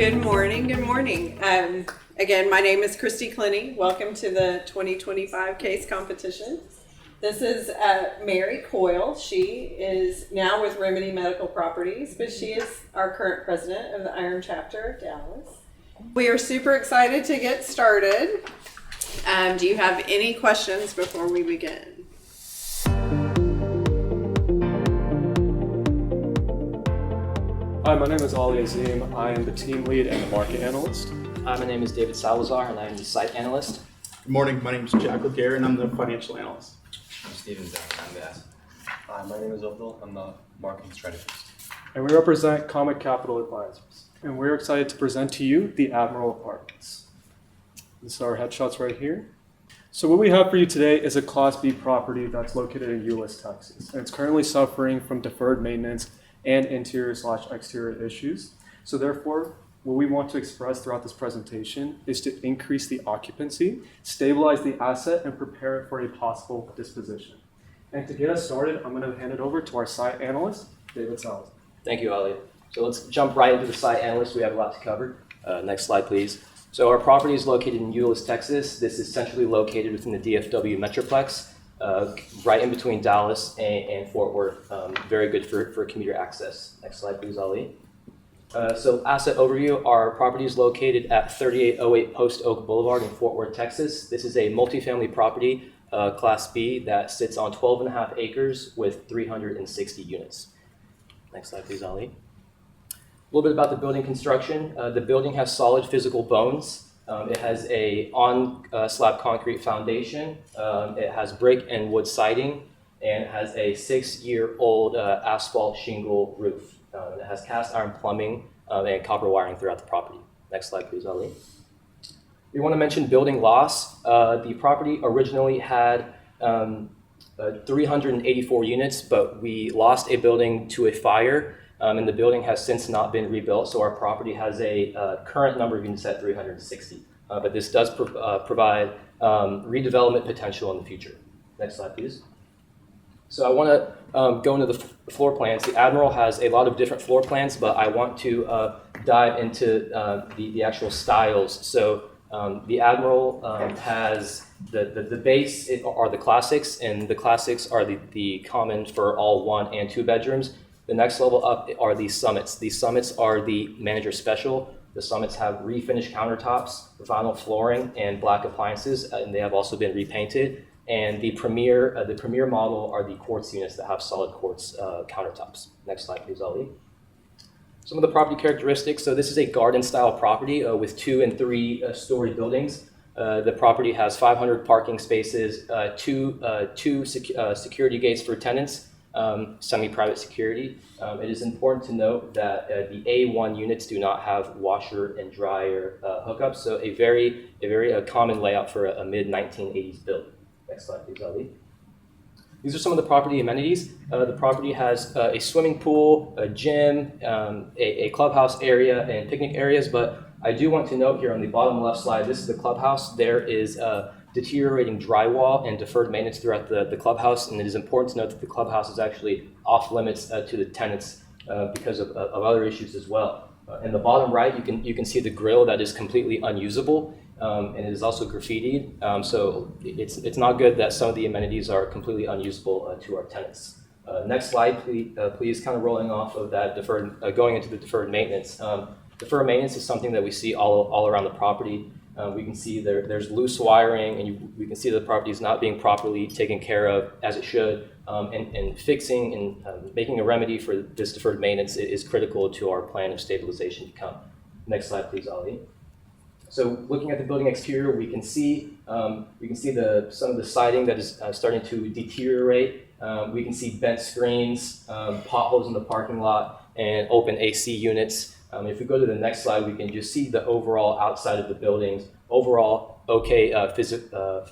Good morning. Good morning. Again, my name is Christy Clinny. Welcome to the 2025 case competition. This is Mary Coyle. She is now with Remedy Medical Properties, but she is our current president of the IREM chapter of Dallas. We are super excited to get started. Do you have any questions before we begin? Hi, my name is Ali Azim. I am the team lead and the market analyst. Hi, my name is David Salazar, and I am the site analyst. Good morning. My name is Jack Gary, and I'm the financial analyst. I'm Steven Zach. I'm the asset. Hi, my name is Abdul. I'm the marketing strategist. And we represent Comet Capital Advisors. And we're excited to present to you the Admiral Apartments. These are our headshots right here. So what we have for you today is a Class B property that's located in Euless, Texas. And it's currently suffering from deferred maintenance and interior/exterior issues. So therefore, what we want to express throughout this presentation is to increase the occupancy, stabilize the asset, and prepare it for a possible disposition. And to get us started, I'm going to hand it over to our site analyst, David Salazar. Thank you, Ali. So let's jump right into the site analyst. We have a lot to cover. Next slide, please. So our property is located in Euless, Texas. This is centrally located within the DFW Metroplex, right in between Dallas and Fort Worth. Very good for commuter access. Next slide, please, Ali. So asset overview, our property is located at 3808 Post Oak Boulevard in Fort Worth, Texas. This is a multifamily property, Class B, that sits on 12.5 acres with 360 units. Next slide, please, Ali. A little bit about the building construction. The building has solid physical bones. It has a on-slab concrete foundation. It has brick and wood siding, and it has a 6-year-old asphalt shingle roof. It has cast iron plumbing and copper wiring throughout the property. Next slide, please, Ali. We want to mention building loss. The property originally had 384 units, but we lost a building to a fire, and the building has since not been rebuilt, so our property has a current number of units at 360. But this does provide redevelopment potential in the future. Next slide, please. So I want to go into the floor plans. The Admiral has a lot of different floor plans, but I want to dive into the actual styles. So the Admiral has the base are the classics, and the classics are the common for all 1 and 2 bedrooms. The next level up are the Summits. The Summits are the manager special. The Summits have refinished countertops, vinyl flooring, and black appliances, and they have also been repainted. And the Premier model are the quartz units that have solid quartz countertops. Next slide, please, Ali. Some of the property characteristics. So this is a garden-style property with 2- and 3-story buildings. The property has 500 parking spaces, two security gates for tenants, semi-private security. It is important to note that the A1 units do not have washer and dryer hookups, so a very common layout for a mid-1980s build. Next slide, please, Ali. These are some of the property amenities. The property has a swimming pool, a gym, a clubhouse area, and picnic areas, but I do want to note here on the bottom left slide, this is the clubhouse. There is deteriorating drywall and deferred maintenance throughout the clubhouse, and it is important to note that the clubhouse is actually off limits to the tenants because of other issues as well. In the bottom right, you can see the grill that is completely unusable, and it is also graffitied. So it's not good that some of the amenities are completely unusable to our tenants. Next slide, please. Kind of rolling off of that going into the deferred maintenance. Deferred maintenance is something that we see all around the property. We can see there's loose wiring, and we can see the property is not being properly taken care of as it should. And fixing and making a remedy for this deferred maintenance is critical to our plan of stabilization to come. Next slide, please, Ali. So looking at the building exterior, we can see some of the siding that is starting to deteriorate. We can see bent screens, potholes in the parking lot, and open AC units. If we go to the next slide, we can just see the overall outside of the buildings. Overall, okay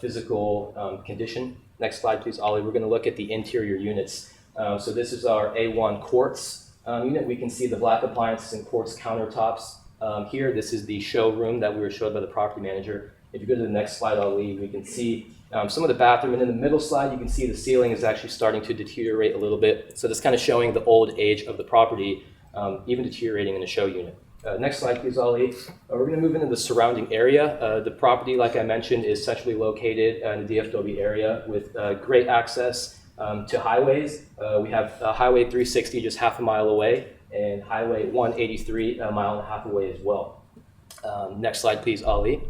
physical condition. Next slide, please, Ollie. We're going to look at the interior units. So this is our A1 quartz unit. We can see the black appliances and quartz countertops. Here, this is the showroom that we were showed by the property manager. If you go to the next slide, Ali, we can see some of the bathroom. And in the middle slide, you can see the ceiling is actually starting to deteriorate a little bit. So that's kind of showing the old age of the property, even deteriorating in the show unit. Next slide, please, Ali. We're going to move into the surrounding area. The property, like I mentioned, is centrally located in the DFW area with great access to highways. We have Highway 360 just half a mile away and Highway 183 a mile and a half away as well. Next slide, please, Ali.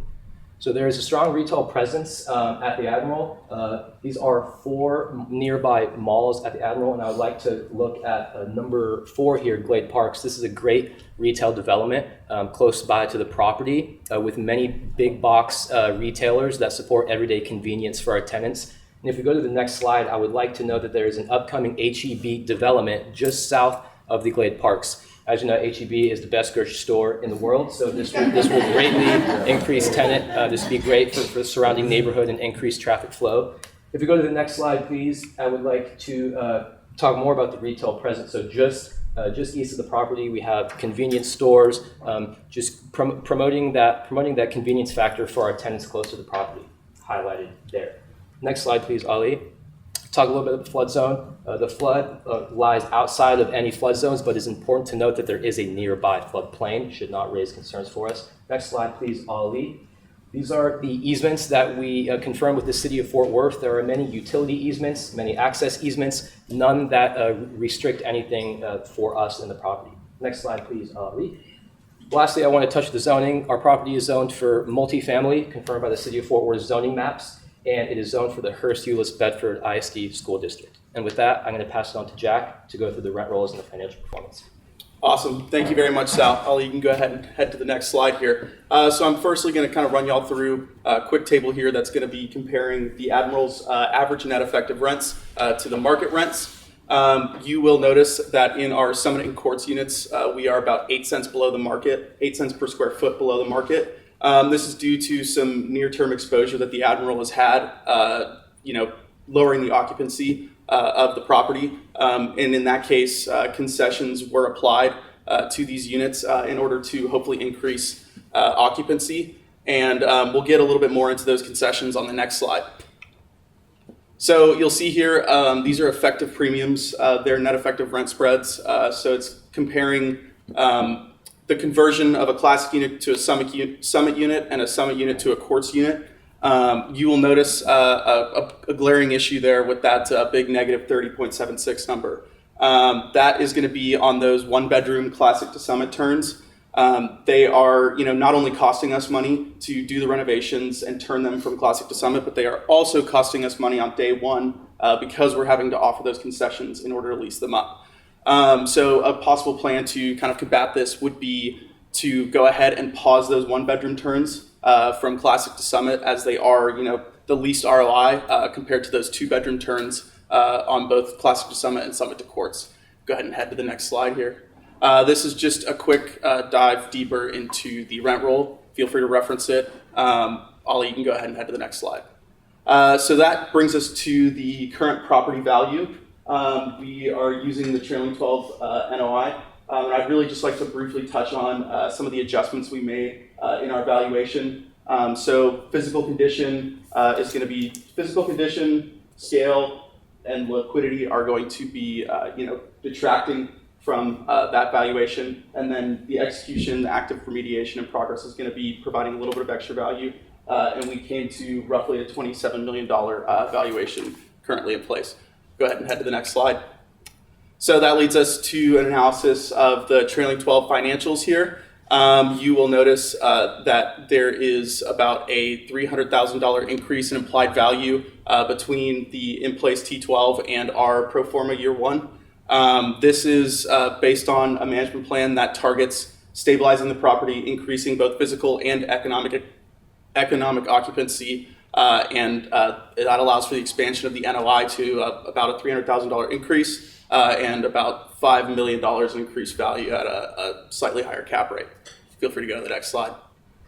So there is a strong retail presence at the Admiral. These are 4 nearby malls at the Admiral, and I would like to look at number 4 here, Glade Parks. This is a great retail development close by to the property with many big box retailers that support everyday convenience for our tenants. And if we go to the next slide, I would like to note that there is an upcoming HEB development just south of the Glade Parks. As you know, HEB is the best grocery store in the world, so this will greatly increase tenant. This would be great for the surrounding neighborhood and increase traffic flow. If we go to the next slide, please, I would like to talk more about the retail presence. So just east of the property, we have convenience stores, just promoting that convenience factor for our tenants close to the property, highlighted there. Next slide, please, Ali. Talk a little bit about the flood zone. The flood lies outside of any flood zones, but it's important to note that there is a nearby floodplain. Should not raise concerns for us. Next slide, please, Ali. These are the easements that we confirmed with the city of Fort Worth. There are many utility easements, many access easements, none that restrict anything for us in the property. Next slide, please, Ali. Lastly, I want to touch the zoning. Our property is zoned for multifamily, confirmed by the city of Fort Worth zoning maps, and it is zoned for the Hearst-Euless-Bedford ISD school district. And with that, I'm going to pass it on to Jack to go through the rent rolls and the financial performance. Awesome. Thank you very much, Sal. Ali, you can go ahead and head to the next slide here. So I'm firstly going to kind of run y'all through a quick table here that's going to be comparing the Admiral's average net effective rents to the market rents. You will notice that in our Summit and Courts units, we are about 8 cents below the market, 8 cents per square foot below the market. This is due to some near-term exposure that the Admiral has had, lowering the occupancy of the property. And in that case, concessions were applied to these units in order to hopefully increase occupancy. And we'll get a little bit more into those concessions on the next slide. So you'll see here, these are effective premiums. They're net effective rent spreads. So it's comparing the conversion of a classic unit to a summit unit and a summit unit to a Courts unit. You will notice a glaring issue there with that big negative 30.76 number. That is going to be on those 1-bedroom classic to summit turns. They are, not only costing us money to do the renovations and turn them from classic to summit, but they are also costing us money on day one because we're having to offer those concessions in order to lease them up. So a possible plan to kind of combat this would be to go ahead and pause those 1-bedroom turns from classic to summit, as they are, the least ROI compared to those 2-bedroom turns on both classic to summit and summit to Courts. Go ahead and head to the next slide here. This is just a quick dive deeper into the rent roll. Feel free to reference it. Ollie, you can go ahead and head to the next slide. So that brings us to the current property value. We are using the trailing 12 NOI. And I'd really just like to briefly touch on some of the adjustments we made in our valuation. So physical condition is going to be physical condition, scale, and liquidity are going to be detracting from that valuation. And then the execution, the active remediation and progress is going to be providing a little bit of extra value. And we came to roughly a $27 million valuation currently in place. Go ahead and head to the next slide. So that leads us to an analysis of the trailing 12 financials here. You will notice that there is about a $300,000 increase in implied value between the in-place T12 and our pro forma year one. This is based on a management plan that targets stabilizing the property, increasing both physical and economic occupancy, and that allows for the expansion of the NOI to about a $300,000 increase and about $5 million in increased value at a slightly higher cap rate. Feel free to go to the next slide.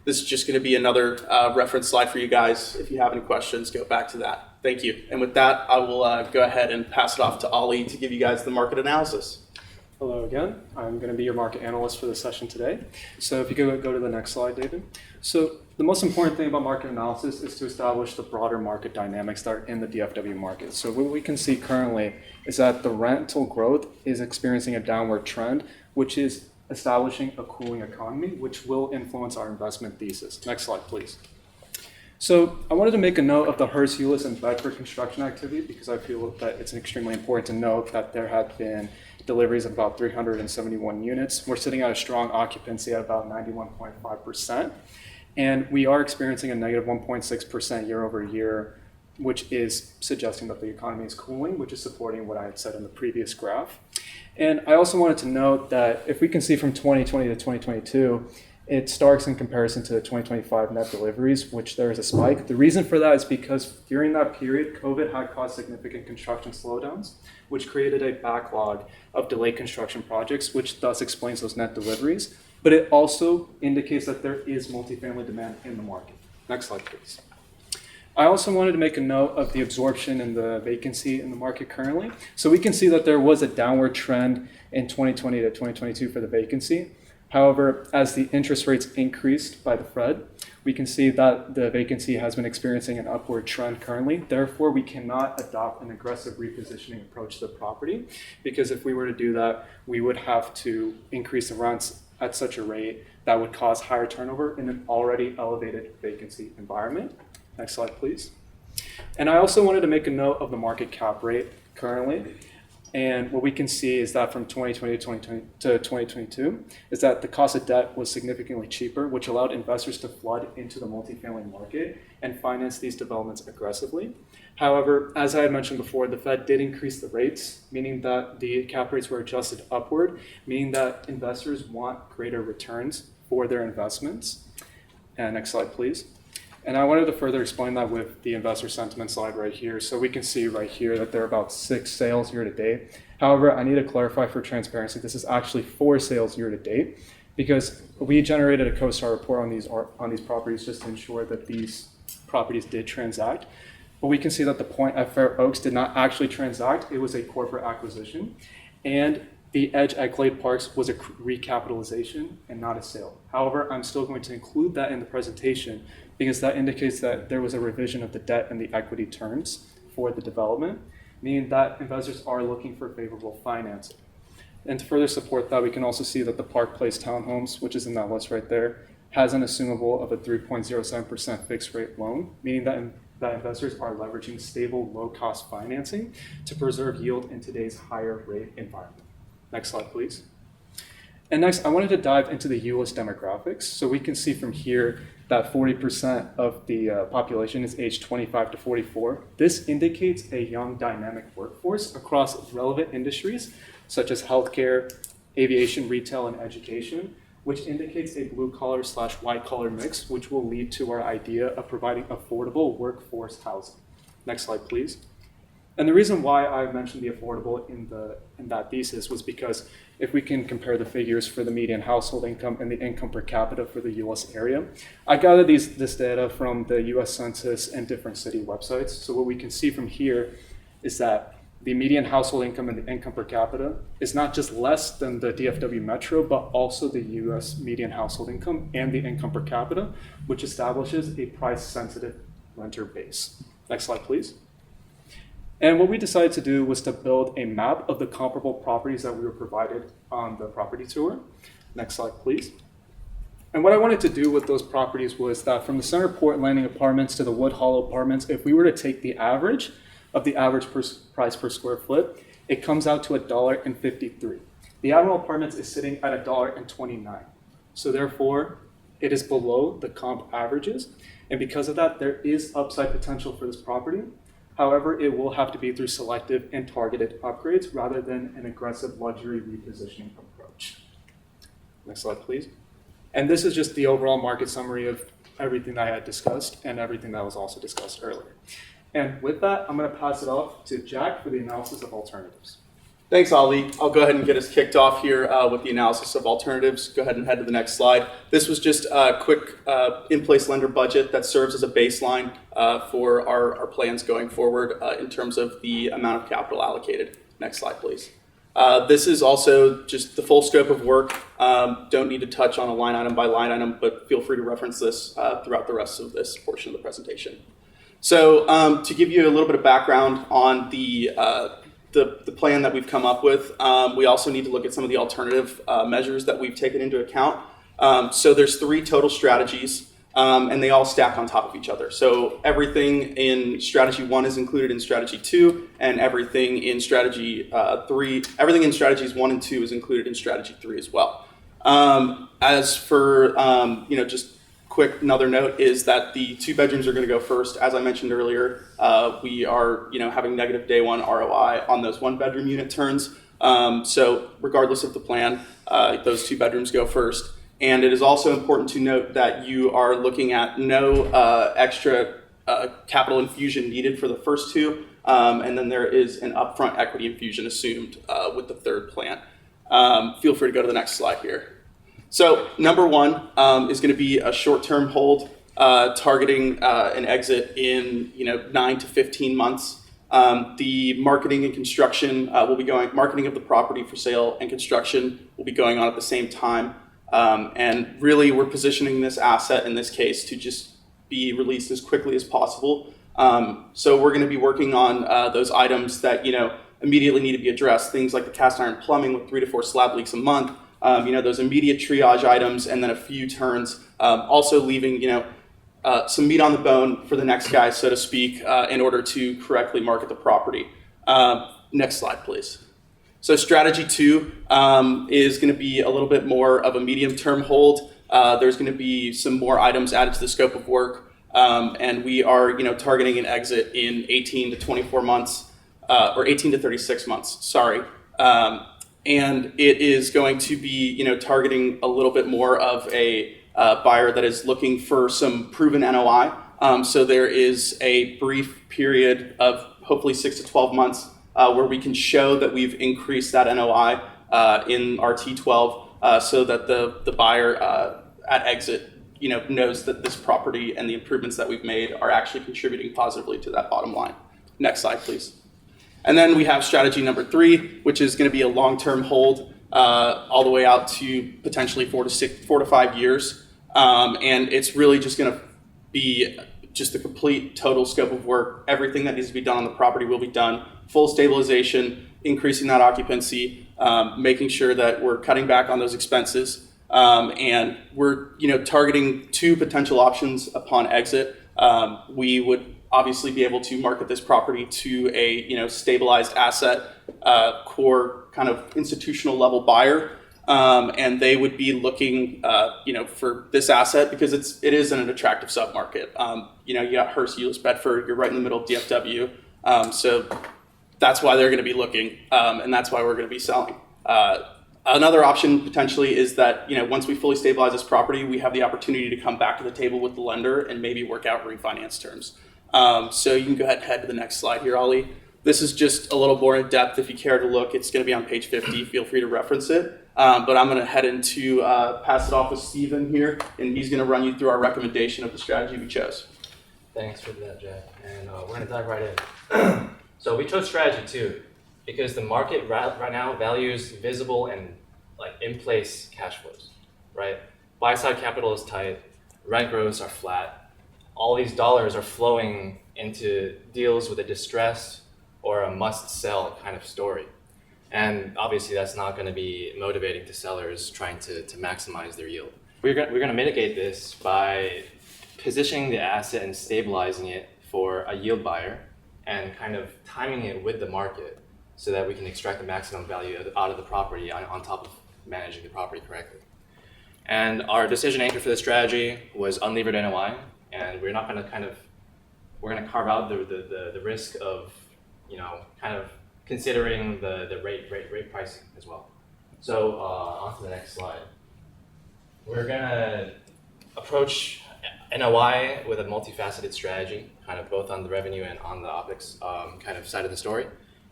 This is just going to be another reference slide for you guys. If you have any questions, go back to that. Thank you. And with that, I will go ahead and pass it off to Ali to give you guys the market analysis. Hello again. I'm going to be your market analyst for this session today. So if you could go to the next slide, David. So the most important thing about market analysis is to establish the broader market dynamics that are in the DFW market. So what we can see currently is that the rental growth is experiencing a downward trend, which is establishing a cooling economy, which will influence our investment thesis. Next slide, please. So I wanted to make a note of the Hearst, Euless, and Bedford construction activity because I feel that it's extremely important to note that there have been deliveries of about 371 units. We're sitting at a strong occupancy at about 91.5%, and we are experiencing a negative 1.6% year over year, which is suggesting that the economy is cooling, which is supporting what I had said in the previous graph. And I also wanted to note that if we can see from 2020 to 2022, it starts in comparison to the 2025 net deliveries, which there is a spike. The reason for that is because during that period, COVID had caused significant construction slowdowns, which created a backlog of delayed construction projects, which thus explains those net deliveries. But it also indicates that there is multifamily demand in the market. Next slide, please. I also wanted to make a note of the absorption and the vacancy in the market currently. So we can see that there was a downward trend in 2020 to 2022 for the vacancy. However, as the interest rates increased by the Fed, we can see that the vacancy has been experiencing an upward trend currently. Therefore, we cannot adopt an aggressive repositioning approach to the property, because if we were to do that, we would have to increase the rents at such a rate that would cause higher turnover in an already elevated vacancy environment. Next slide, please. And I also wanted to make a note of the market cap rate currently. And what we can see is that from 2020 to 2022 is that the cost of debt was significantly cheaper, which allowed investors to flood into the multifamily market and finance these developments aggressively. However, as I had mentioned before, the Fed did increase the rates, meaning that the cap rates were adjusted upward, meaning that investors want greater returns for their investments. And next slide, please. And I wanted to further explain that with the investor sentiment slide right here. So we can see right here that there are about 6 sales year to date. However, I need to clarify for transparency, this is actually 4 sales year to date because we generated a CoStar report on these properties just to ensure that these properties did transact. But we can see that the Point at Fair Oaks did not actually transact. It was a corporate acquisition. And the Edge at Glade Parks was a recapitalization and not a sale. However, I'm still going to include that in the presentation because that indicates that there was a revision of the debt and the equity terms for the development, meaning that investors are looking for favorable financing. And to further support that, we can also see that the Park Place townhomes, which is in that list right there, has an assumable of a 3.07% fixed rate loan, meaning that investors are leveraging stable, low-cost financing to preserve yield in today's higher rate environment. Next slide, please. And next, I wanted to dive into the Euless demographics. So we can see from here that 40% of the population is aged 25 to 44. This indicates a young, dynamic workforce across relevant industries, such as healthcare, aviation, retail, and education, which indicates a blue-collar / white-collar mix, which will lead to our idea of providing affordable workforce housing. Next slide, please. And the reason why I mentioned the affordable in that thesis was because if we can compare the figures for the median household income and the income per capita for the Euless area, I gathered this data from the US Census and different city websites. So what we can see from here is that the median household income and the income per capita is not just less than the DFW Metro, but also the US median household income and the income per capita, which establishes a price-sensitive renter base. Next slide, please. And what we decided to do was to build a map of the comparable properties that we were provided on the property tour. Next slide, please. And what I wanted to do with those properties was that from the Center Port Landing apartments to the Wood Hollow apartments, if we were to take the average of the average price per square foot, it comes out to $1.53. The Admiral Apartments is sitting at $1.29. So therefore, it is below the comp averages. And because of that, there is upside potential for this property. However, it will have to be through selective and targeted upgrades rather than an aggressive luxury repositioning approach. Next slide, please. And this is just the overall market summary of everything that I had discussed and everything that was also discussed earlier. And with that, I'm going to pass it off to Jack for the analysis of alternatives. Thanks, Ali. I'll go ahead and get us kicked off here with the analysis of alternatives. Go ahead and head to the next slide. This was just a quick in-place lender budget that serves as a baseline for our plans going forward in terms of the amount of capital allocated. Next slide, please. This is also just the full scope of work. Don't need to touch on a line item by line item, but feel free to reference this throughout the rest of this portion of the presentation. So to give you a little bit of background on the the plan that we've come up with, we also need to look at some of the alternative measures that we've taken into account. So there's 3 total strategies, and they all stack on top of each other. So everything in strategy 1 is included in strategy 2, and everything in strategy 3, everything in strategies 1 and 2 is included in strategy 3 as well. As for just quick another note is that the 2 bedrooms are going to go first. As I mentioned earlier, we are having negative day 1 ROI on those 1 bedroom unit turns. So regardless of the plan, those 2 bedrooms go first. And it is also important to note that you are looking at no extra capital infusion needed for the first 2, and then there is an upfront equity infusion assumed with the 3rd plan. Feel free to go to the next slide here. So number 1 is going to be a short-term hold targeting an exit in 9 to 15 months. The marketing and construction marketing of the property for sale and construction will be going on at the same time. And really we're positioning this asset in this case to just be released as quickly as possible. So we're going to be working on those items that immediately need to be addressed, things like the cast iron plumbing with 3 to 4 slab leaks a month. Those immediate triage items, and then a few turns, also leaving, some meat on the bone for the next guy, so to speak, in order to correctly market the property. Next slide, please. So strategy 2 is going to be a little bit more of a medium-term hold. There's going to be some more items added to the scope of work, and we are, targeting an exit in 18 to 24 months, or 18 to 36 months, sorry. And it is going to be, targeting a little bit more of a buyer that is looking for some proven NOI. So there is a brief period of hopefully 6 to 12 months where we can show that we've increased that NOI in our T12 so that the buyer at exit, knows that this property and the improvements that we've made are actually contributing positively to that bottom line. Next slide, please. And then we have strategy number 3, which is going to be a long-term hold all the way out to potentially 4 to 5 years. And it's really just going to be just the complete total scope of work. Everything that needs to be done on the property will be done. Full stabilization, increasing that occupancy, making sure that we're cutting back on those expenses. And we're targeting 2 potential options upon exit. We would obviously be able to market this property to a stabilized asset, core kind of institutional level buyer, and they would be looking for this asset because it is in an attractive submarket. You got Hearst, Euless, Bedford. You're right in the middle of DFW, so that's why they're going to be looking, and that's why we're going to be selling. Another option potentially is that once we fully stabilize this property, we have the opportunity to come back to the table with the lender and maybe work out refinance terms. So you can go ahead and head to the next slide here, Ollie. This is just a little more in depth. If you care to look, it's going to be on page 50. Feel free to reference it. But I'm going to head into pass it off with Steven here, and he's going to run you through our recommendation of the strategy we chose. Thanks for that, Jack. And we're going to dive right in. So we chose strategy 2 because the market right now values visible and in-place cash flows, right? Buy-side capital is tight. Rent growths are flat. All these dollars are flowing into deals with a distressed or a must-sell kind of story. And obviously that's not going to be motivating to sellers trying to maximize their yield. We're going to mitigate this by positioning the asset and stabilizing it for a yield buyer and kind of timing it with the market so that we can extract the maximum value out of the property on top of managing the property correctly. And our decision anchor for this strategy was unlevered NOI. And we're not going to we're going to carve out the risk of, kind of considering the rate pricing as well. So on to the next slide. We're going to approach NOI with a multifaceted strategy, kind of both on the revenue and on the OpEx kind of side of the story.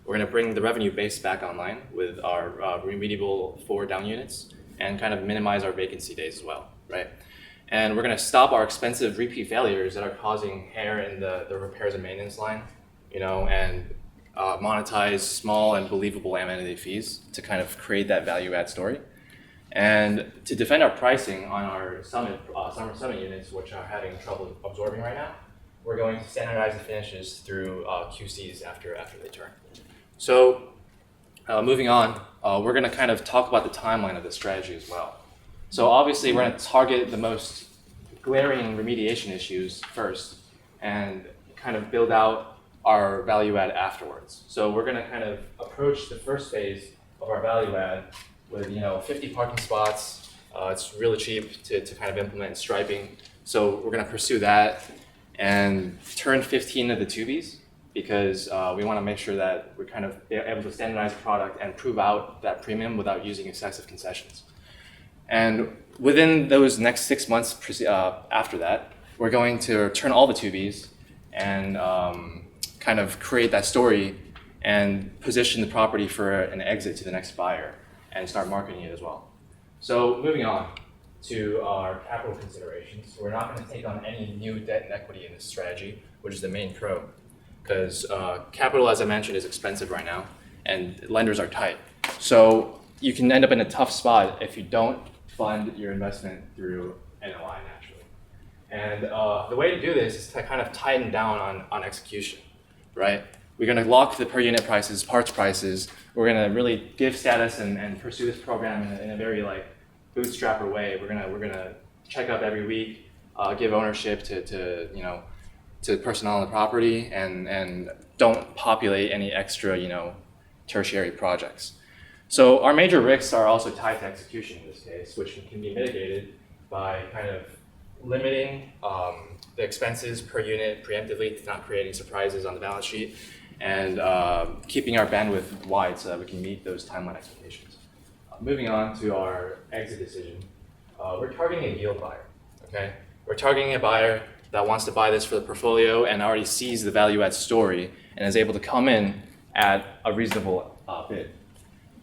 We're going to bring the revenue base back online with our remediable 4 down units and kind of minimize our vacancy days as well, right? And we're going to stop our expensive repeat failures that are causing hair in the repairs and maintenance line, and monetize small and believable amenity fees to kind of create that value add story. And to defend our pricing on our summer summit units, which are having trouble absorbing right now, we're going to standardize the finishes through QCs after they turn. So moving on, we're going to kind of talk about the timeline of this strategy as well. So obviously we're going to target the most glaring remediation issues first and kind of build out our value add afterwards. So we're going to kind of approach the first phase of our value add with 50 parking spots. It's really cheap to kind of implement striping. So we're going to pursue that and turn 15 of the tubies because we want to make sure that we're kind of able to standardize the product and prove out that premium without using excessive concessions. And within those next 6 months after that, we're going to turn all the tubies and kind of create that story and position the property for an exit to the next buyer and start marketing it as well. So moving on to our capital considerations, we're not going to take on any new debt and equity in this strategy, which is the main pro, because capital, as I mentioned, is expensive right now and lenders are tight. So you can end up in a tough spot if you don't fund your investment through NOI naturally. And the way to do this is to kind of tighten down on execution, right? We're going to lock the per unit prices, parts prices. We're going to really give status and pursue this program in a very bootstrapper way. We're gonna check up every week, give ownership to personnel on the property, and don't populate any extra tertiary projects. So our major risks are also tied to execution in this case, which can be mitigated by kind of limiting the expenses per unit preemptively, not creating surprises on the balance sheet, and keeping our bandwidth wide so that we can meet those timeline expectations. Moving on to our exit decision, we're targeting a yield buyer, okay? We're targeting a buyer that wants to buy this for the portfolio and already sees the value add story and is able to come in at a reasonable bid.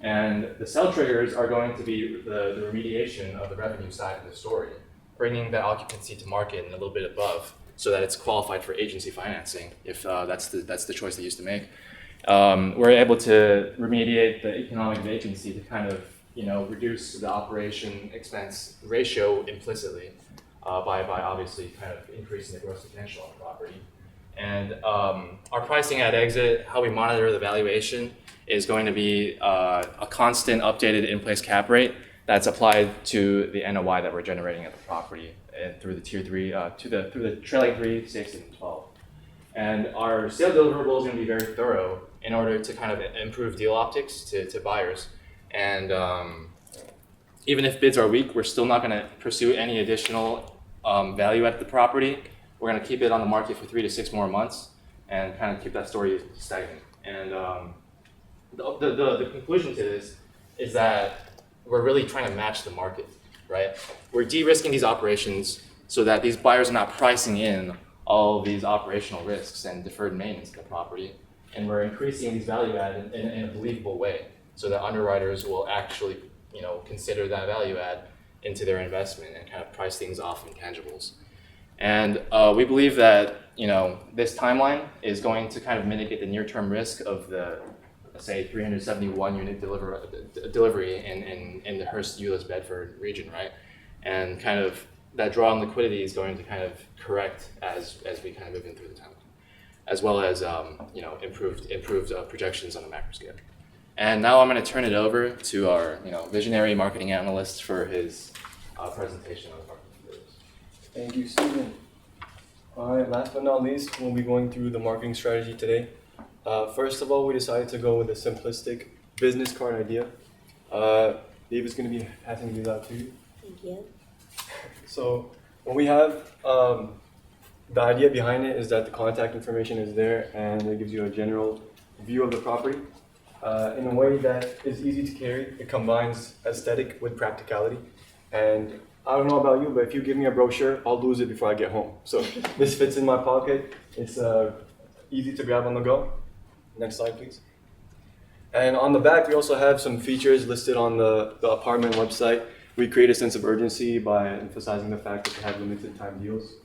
And the sell triggers are going to be the remediation of the revenue side of the story, bringing that occupancy to market and a little bit above so that it's qualified for agency financing, if that's the choice they used to make. We're able to remediate the economic vacancy to kind of reduce the operation expense ratio implicitly by obviously kind of increasing the gross potential on the property. And our pricing at exit, how we monitor the valuation, is going to be a constant updated in-place cap rate that's applied to the NOI that we're generating at the property and through the tier 3, through the trailing 3, 6, and 12. And our sale deliverable is going to be very thorough in order to kind of improve deal optics to buyers. And even if bids are weak, we're still not going to pursue any additional value at the property. We're going to keep it on the market for 3 to 6 more months and kind of keep that story stagnant. And the conclusion to this is that we're really trying to match the market, right? We're de-risking these operations so that these buyers are not pricing in all of these operational risks and deferred maintenance of the property. And we're increasing these value add in a believable way so that underwriters will actually consider that value add into their investment and kind of price things off intangibles. And we believe that this timeline is going to kind of mitigate the near-term risk of the, say, 371 unit delivery in the Hearst, Euless, Bedford region, right? And kind of that draw on liquidity is going to kind of correct as we kind of move in through the timeline, as well as improved projections on a macro scale. And now I'm going to turn it over to our visionary marketing analyst for his presentation on the marketing materials. Thank you, Stephen. All right, last but not least, we'll be going through the marketing strategy today. First of all, we decided to go with a simplistic business card idea. Dave is going to be passing these out to you. Thank you. So what we have, the idea behind it is that the contact information is there and it gives you a general view of the property in a way that is easy to carry. It combines aesthetic with practicality. And I don't know about you, but if you give me a brochure, I'll lose it before I get home. So this fits in my pocket. It's easy to grab on the go. Next slide, please. And on the back, we also have some features listed on the apartment website. We create a sense of urgency by emphasizing the fact that they have limited time deals.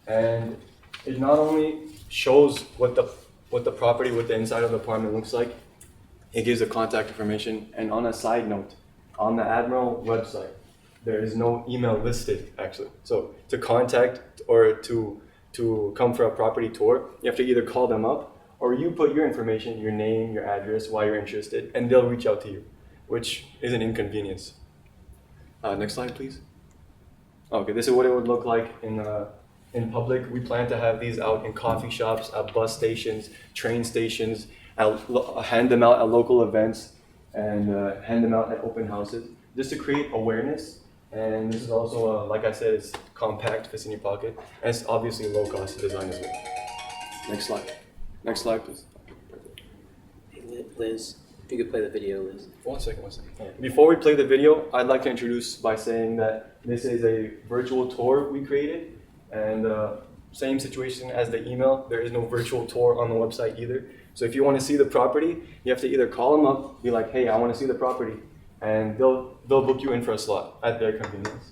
And it not only shows what the property with the inside of the apartment looks like, it gives the contact information. And on a side note, on the Admiral website, there is no email listed actually. So to contact or to come for a property tour, you have to either call them up or you put your information, your name, your address, why you're interested, and they'll reach out to you, which is an inconvenience. Next slide, please. Okay, this is what it would look like in public. We plan to have these out in coffee shops, at bus stations, train stations, hand them out at local events, and hand them out at open houses, just to create awareness. And this is also, like I said, it's compact, fits in your pocket, and it's obviously low cost to design as well. Next slide. Next slide, please. Hey, Liz, if you could play the video, Liz. One second. Before we play the video, I'd like to introduce by saying that this is a virtual tour we created, and same situation as the email. There is no virtual tour on the website either. So if you want to see the property, you have to either call them up, be like, hey, I want to see the property, and they'll book you in for a slot at their convenience.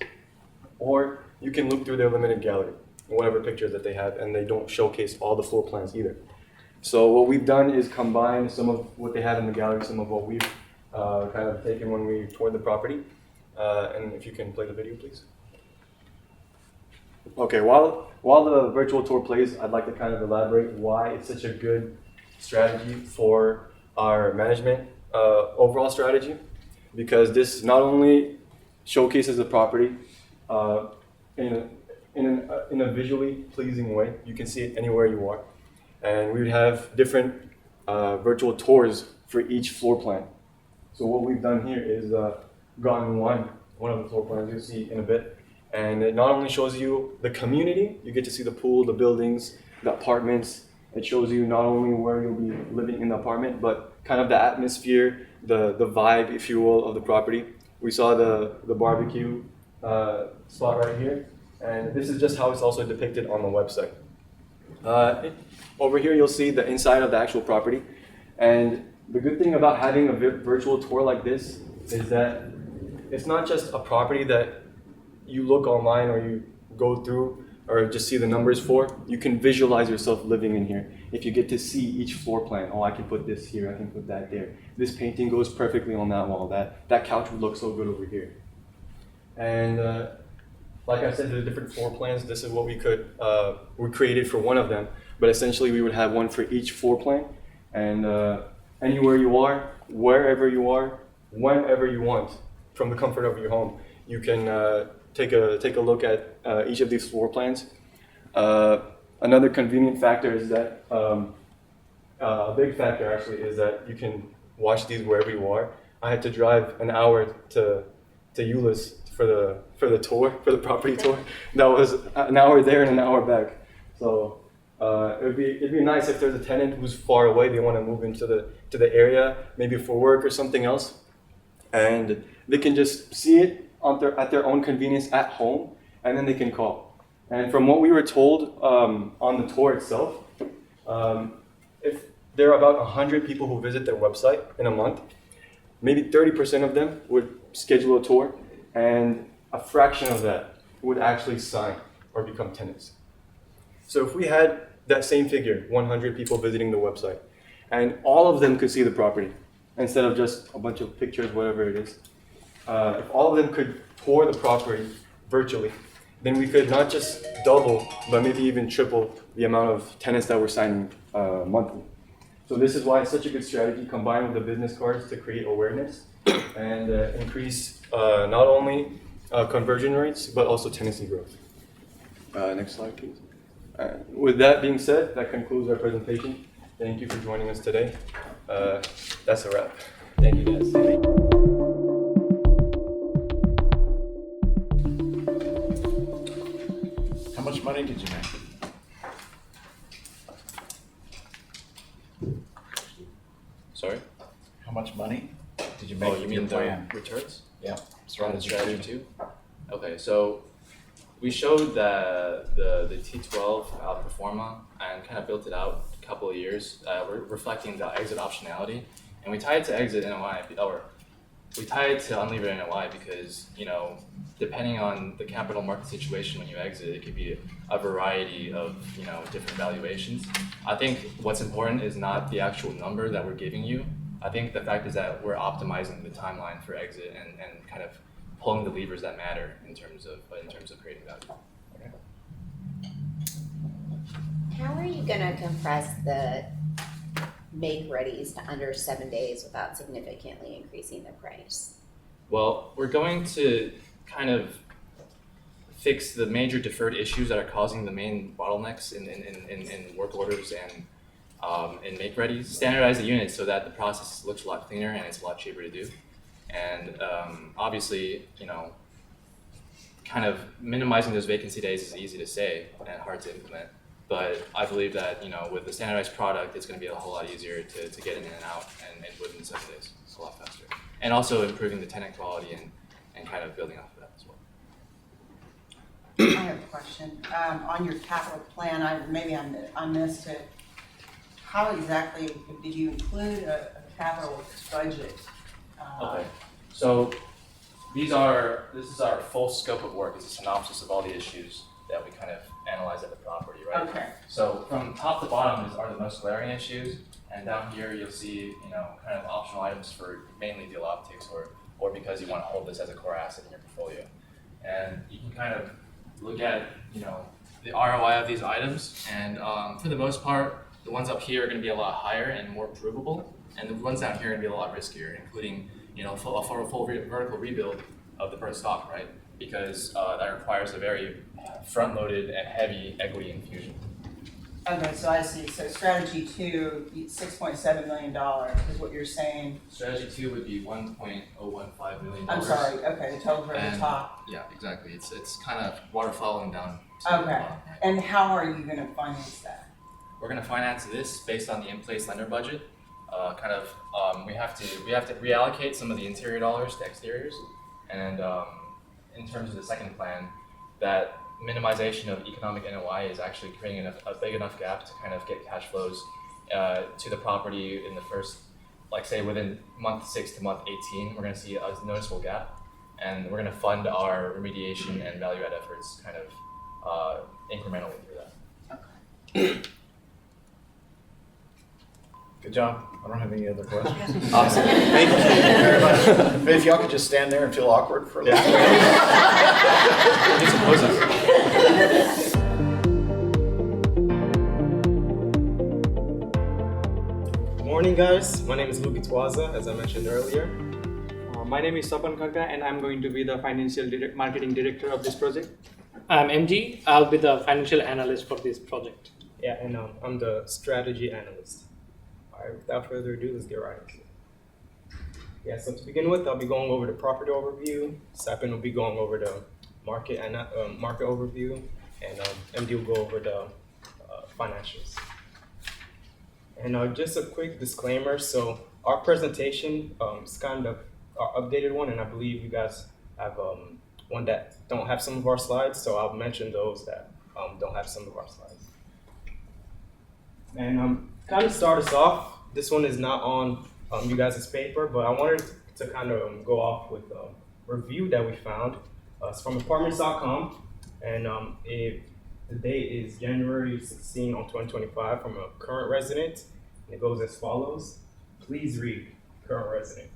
Or you can look through their limited gallery, whatever pictures that they have, and they don't showcase all the floor plans either. So what we've done is combine some of what they have in the gallery, some of what we've kind of taken when we toured the property. And if you can play the video, please. Okay, while the virtual tour plays, I'd like to kind of elaborate why it's such a good strategy for our management overall strategy, because this not only showcases the property in a visually pleasing way. You can see it anywhere you are. And we would have different virtual tours for each floor plan. So what we've done here is gotten one of the floor plans you'll see in a bit. And it not only shows you the community, you get to see the pool, the buildings, the apartments. It shows you not only where you'll be living in the apartment, but kind of the atmosphere, the vibe, if you will, of the property. We saw the barbecue spot right here. And this is just how it's also depicted on the website. Over here, you'll see the inside of the actual property. And the good thing about having a virtual tour like this is that it's not just a property that you look online or you go through or just see the numbers for. You can visualize yourself living in here. If you get to see each floor plan, oh, I can put this here, I can put that there. This painting goes perfectly on that wall. That couch would look so good over here. And like I said, there's different floor plans. This is what we created for one of them, but essentially we would have one for each floor plan. And anywhere you are, wherever you are, whenever you want, from the comfort of your home, you can take a look at each of these floor plans. Another convenient factor is that, a big factor actually, is that you can watch these wherever you are. I had to drive an hour to Euless for the tour, for the property tour. That was an hour there and an hour back. So it'd be nice if there's a tenant who's far away, they want to move into the area, maybe for work or something else, and they can just see it at their own convenience at home, and then they can call. And from what we were told on the tour itself, if there are about 100 people who visit their website in a month, maybe 30% of them would schedule a tour, and a fraction of that would actually sign or become tenants. So if we had that same figure, 100 people visiting the website, and all of them could see the property, instead of just a bunch of pictures, whatever it is, if all of them could tour the property virtually, then we could not just double, but maybe even triple the amount of tenants that we're signing monthly. So this is why it's such a good strategy, combined with the business cards, to create awareness and increase not only conversion rates, but also tenancy growth. Next slide, please. With that being said, that concludes our presentation. Thank you for joining us today. That's a wrap. Thank you, guys. How much money did you make? Sorry? How much money did you make with your plan? returns? Yeah. From the strategy too? Okay, so we showed the T12 Performa and kind of built it out a couple of years, reflecting the exit optionality. And we tie it to exit NOI, or we tie it to unlevered NOI because, depending on the capital market situation when you exit, it could be a variety of, different valuations. I think what's important is not the actual number that we're giving you. I think the fact is that we're optimizing the timeline for exit and kind of pulling the levers that matter in terms of creating value. How are you going to compress the make readies to under 7 days without significantly increasing the price? Well, we're going to kind of fix the major deferred issues that are causing the main bottlenecks in work orders and make ready. Standardize the units so that the process looks a lot cleaner and it's a lot cheaper to do. And obviously, kind of minimizing those vacancy days is easy to say and hard to implement. But I believe that, with the standardized product, it's going to be a whole lot easier to get in and out and within 7 days. It's a lot faster. And also improving the tenant quality and kind of building off of that as well. I have a question. On your capital plan, I missed it. How exactly did you include a capital budget? Okay, so this is our full scope of work. It's a synopsis of all the issues that we kind of analyze at the property, right? Okay. So from top to bottom are the most glaring issues, and down here you'll see, kind of optional items for mainly deal optics or because you want to hold this as a core asset in your portfolio. And you can kind of look at, the ROI of these items, and for the most part, the ones up here are going to be a lot higher and more provable, and the ones down here are going to be a lot riskier, including, a full vertical rebuild of the first stock, right? Because that requires a very front-loaded and heavy equity infusion. Okay, so I see. So strategy 2, $6.7 million is what you're saying. Strategy 2 would be $1.015 million. I'm sorry. Okay, the total at the And- top. Yeah, exactly. It's kind of waterfalling down to the Okay. bottom. And how are you going to finance that? We're going to finance this based on the in-place lender budget. We have to reallocate some of the interior dollars to exteriors, and in terms of the second plan, that minimization of economic NOI is actually creating a big enough gap to kind of get cash flows to the property in the first, say within month 6 to month 18, we're going to see a noticeable gap, and we're going to fund our remediation and value add efforts kind of incrementally through that. Good job. I don't have any other questions. Awesome. Thank you very much. But if y'all could just stand there and feel awkward for a little bit. Get some poses. Morning guys, my name is Luki Twaza, as I mentioned earlier. My name is Sapan Kaka and I'm going to be the marketing director of this project. I'm MG. I'll be the financial analyst for this project. Yeah, and I'm the strategy analyst. Alright, without further ado, let's get right into it. Yeah, so to begin with, I'll be going over the property overview. Sapan will be going over the market overview, and MD will go over the financials. And just a quick disclaimer, so our presentation is kind of our updated one, and I believe you guys have one that don't have some of our slides, so I'll mention those that don't have some of our slides. And kind of start us off, this one is not on you guys' paper, but I wanted to kind of go off with a review that we found. It's from apartments.com, and the date is January 16 on 2025 from a current resident. And it goes as follows. Please read, current resident.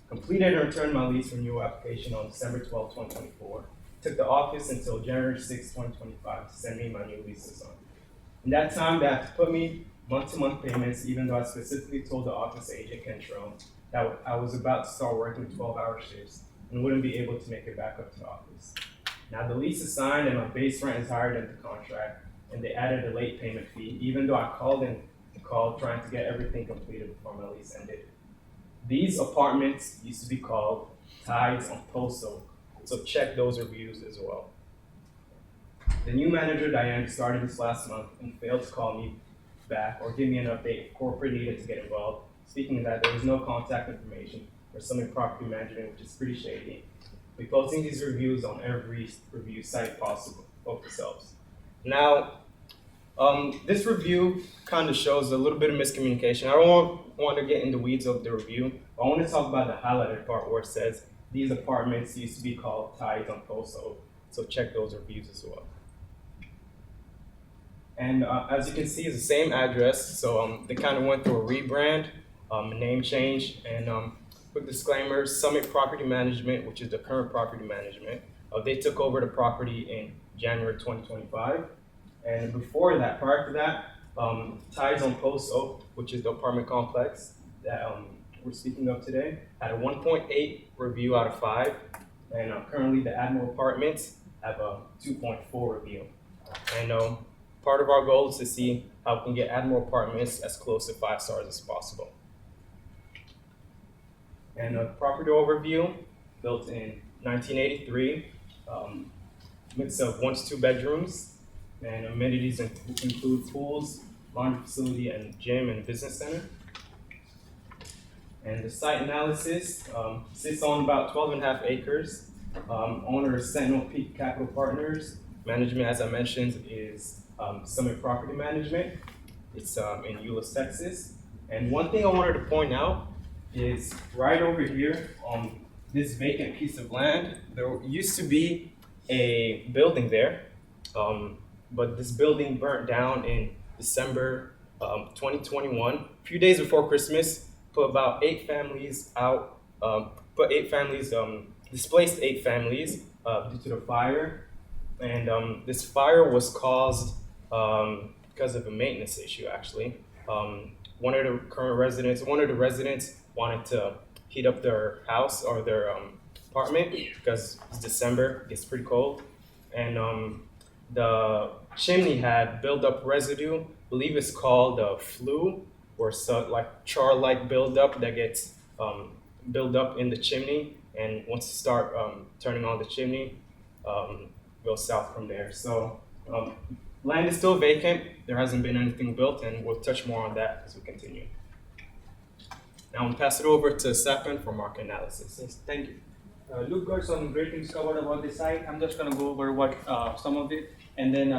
Completed and returned my lease renewal application on December 12, 2024. Took the office until January 6, 2025 to send me my new leases on. In that time, they had to put me month-to-month payments, even though I specifically told the office agent, Kentrell, that I was about to start working 12-hour shifts and wouldn't be able to make it back up to the office. Now the lease is signed and my base rent is higher than the contract, and they added a late payment fee, even though I called trying to get everything completed before my lease ended. These apartments used to be called Tides on Poso, so check those reviews as well. The new manager, Diane, started this last month and failed to call me back or give me an update if corporate needed to get involved. Speaking of that, there was no contact information for Summit Property Management, which is pretty shady. We're posting these reviews on every review site possible, both themselves. Now, this review kind of shows a little bit of miscommunication. I don't want to get in the weeds of the review, but I want to talk about the highlighted part where it says these apartments used to be called Tides on Poso, so check those reviews as well. And as you can see, it's the same address, so they kind of went through a rebrand, a name change, and quick disclaimer, Summit Property Management, which is the current property management, they took over the property in January 2025. And before that, prior to that, Tides on Post Oak, which is the apartment complex that we're speaking of today, had a 1.8 review out of 5, and currently the Admiral Apartments have a 2.4 review. And part of our goal is to see how we can get Admiral Apartments as close to 5 stars as possible. And a property overview, built in 1983, mix of 1 to 2 bedrooms, and amenities include pools, laundry facility, and gym and business center. And the site analysis sits on about 12.5 acres. Owner is Sentinel Peak Capital Partners. Management, as I mentioned, is Summit Property Management. It's in Euless, Texas. And one thing I wanted to point out is right over here on this vacant piece of land, there used to be a building there, but this building burnt down in December 2021. A few days before Christmas, put about 8 families out, displaced 8 families due to the fire. And this fire was caused because of a maintenance issue, actually. One of the residents wanted to heat up their house or their apartment because it's December, it gets pretty cold. And the chimney had built up residue, I believe it's called flue, or char-like buildup that gets built up in the chimney. And once you start turning on the chimney, go south from there. So land is still vacant. There hasn't been anything built, and we'll touch more on that as we continue. Now I'm gonna pass it over to Sapan for market analysis. Yes, thank you. Luke got some great things covered about the site. I'm just going to go over what some of it, and then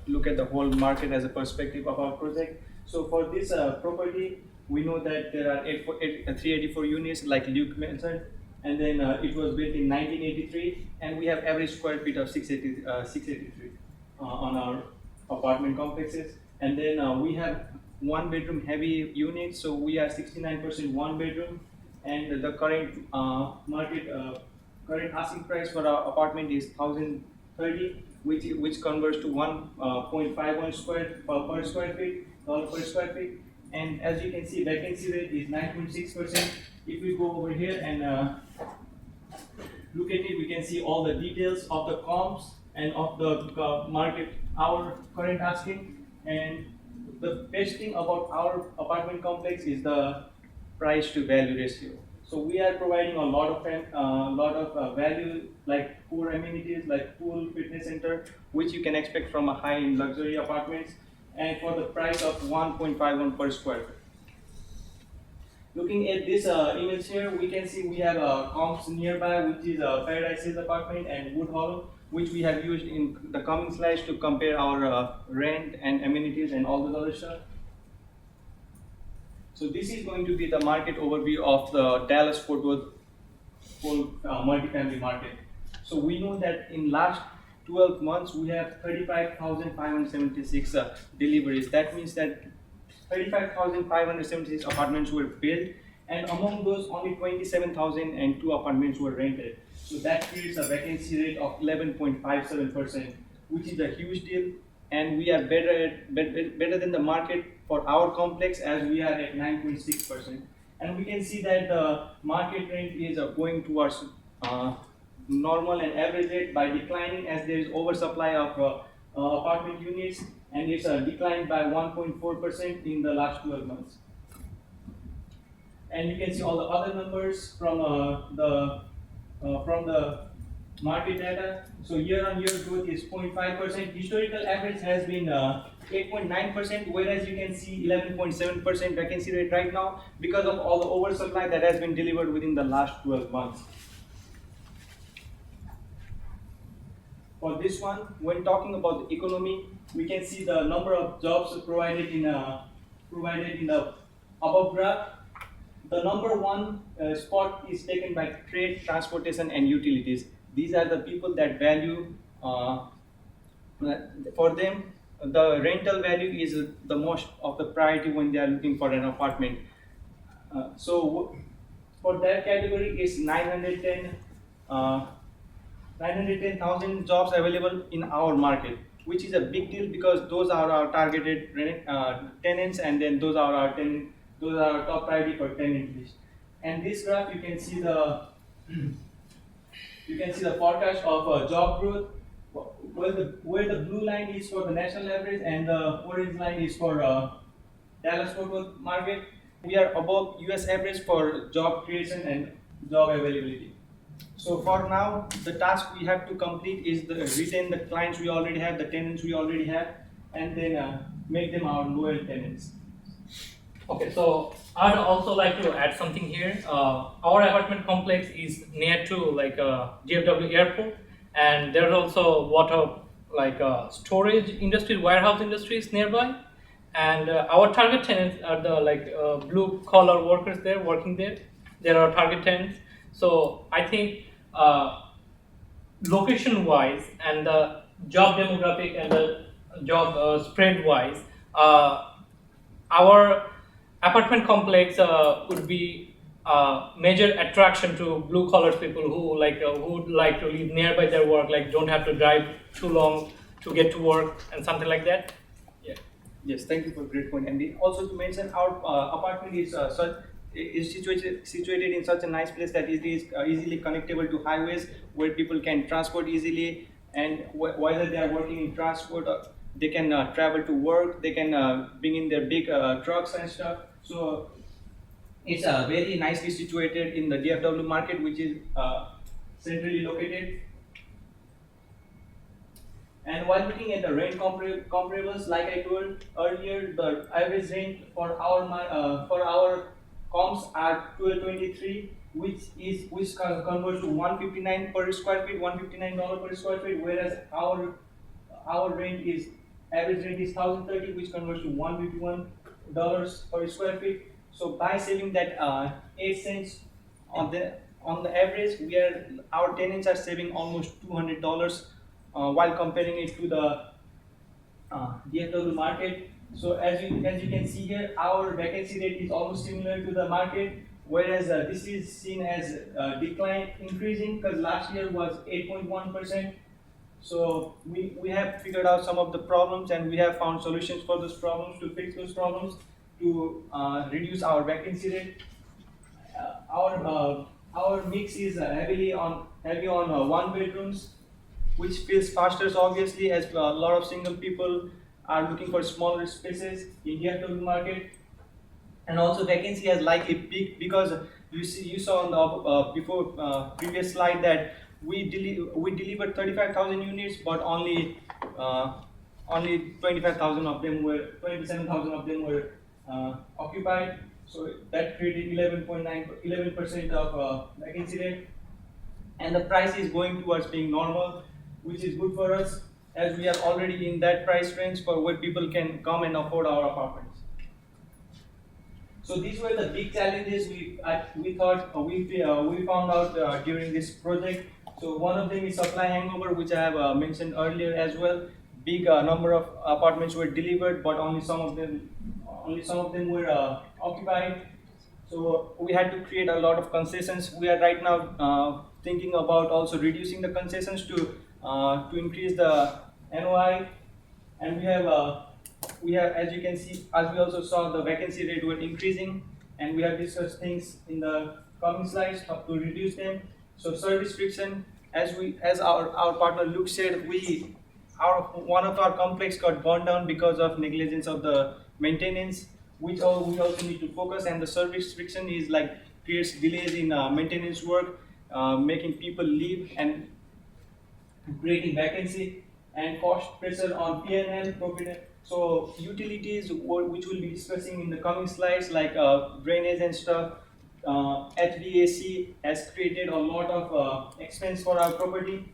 look at the whole market as a perspective of our project. So for this property, we know that there are 384 units, like Luke mentioned, and then it was built in 1983, and we have average square feet of 683 on our apartment complexes. And then we have 1 bedroom heavy units, so we are 69% 1 bedroom, and the current current asking price for our apartment is 1,030, which converts to 1.51 per square feet, per square feet. And as you can see, vacancy rate is 9.6%. If we go over here and look at it, we can see all the details of the comps and of the market, our current asking. And the best thing about our apartment complex is the price to value ratio. So we are providing a lot of value, like core amenities like pool, fitness center, which you can expect from a high-end luxury apartments, and for the price of 1.51 per square feet. Looking at this image here, we can see we have comps nearby, which is Paradise's apartment and Wood Hollow, which we have used in the coming slides to compare our rent and amenities and all those other stuff. So this is going to be the market overview of the Dallas-Fort Worth whole multifamily market. So we know that in last 12 months we have 35,576 deliveries. That means that 35,576 apartments were built, and among those only 27,002 apartments were rented. So that creates a vacancy rate of 11.57%, which is a huge deal, and we are better than the market for our complex, as we are at 9.6%. And we can see that the market rent is going towards normal and average rate by declining as there is oversupply of apartment units, and it's declined by 1.4% in the last 12 months. And you can see all the other numbers from the market data. So year-on-year growth is 0.5%. Historical average has been 8.9%, whereas you can see 11.7% vacancy rate right now because of all the oversupply that has been delivered within the last 12 months. For this one, when talking about the economy, we can see the number of jobs provided in the above graph. The number 1 spot is taken by trade, transportation, and utilities. These are the people that value, for them, the rental value is the most of the priority when they are looking for an apartment. So for that category is 910,000 jobs available in our market. which is a big deal because those are our targeted tenants, and then those are our top priority for tenant list. And this graph, you can see the forecast of job growth, where the blue line is for the national average and the orange line is for Dallas Fort Worth market. We are above US average for job creation and job availability. So for now, the task we have to complete is retain the clients we already have, the tenants we already have, and then make them our loyal tenants. Okay, so I'd also like to add something here. Our apartment complex is near to like DFW airport, and there's also water storage industry, warehouse industries nearby, and our target tenants are the blue collar workers there working there. There are target tenants. So I think location wise and the job demographic and the job spread wise, our apartment complex would be a major attraction to blue collar people who would like to live nearby their work, like don't have to drive too long to get to work and something like that. Yeah. Yes, thank you for a great point. And also to mention, our apartment is situated in such a nice place that it is easily connectable to highways where people can transport easily, and whether they are working in transport, they can travel to work, they can bring in their big trucks and stuff. So it's very nicely situated in the DFW market, which is centrally located. And while looking at the rent comparables, like I told earlier, the average rent for our comps are 1223, which converts to 159 per square feet, $159 per square feet, whereas our average rent is 1030, which converts to $151 per square feet. So by saving that 8 cents on the average, our tenants are saving almost $200 while comparing it to the DFW market. So as you can see here, our vacancy rate is almost similar to the market, whereas this is seen as decline increasing because last year was 8.1%. So we have figured out some of the problems, and we have found solutions for those problems, to fix those problems, to reduce our vacancy rate. Our mix is heavy on one bedrooms, which feels faster, obviously, as a lot of single people are looking for smaller spaces in DFW market. And also vacancy has likely peaked because you saw on the previous slide that we delivered 35,000 units, but only 27,000 of them were occupied. So that created 11% of vacancy rate, and the price is going towards being normal, which is good for us, as we are already in that price range for where people can come and afford our apartments. So these were the big challenges we found out during this project. So one of them is supply hangover, which I have mentioned earlier as well. Big number of apartments were delivered, but only some of them were occupied. So we had to create a lot of concessions. We are right now thinking about also reducing the concessions to increase the NOI, and we have, as you can see, as we also saw, the vacancy rate were increasing, and we have discussed things in the coming slides to reduce them. So service friction, as our partner Luke said, one of our complex got burned down because of negligence of the maintenance, which we also need to focus. And the service friction is creates delays in maintenance work, making people leave and creating vacancy, and cost pressure on P&L profit. So utilities, which we'll be discussing in the coming slides, like drainage and stuff. HVAC has created a lot of expense for our property.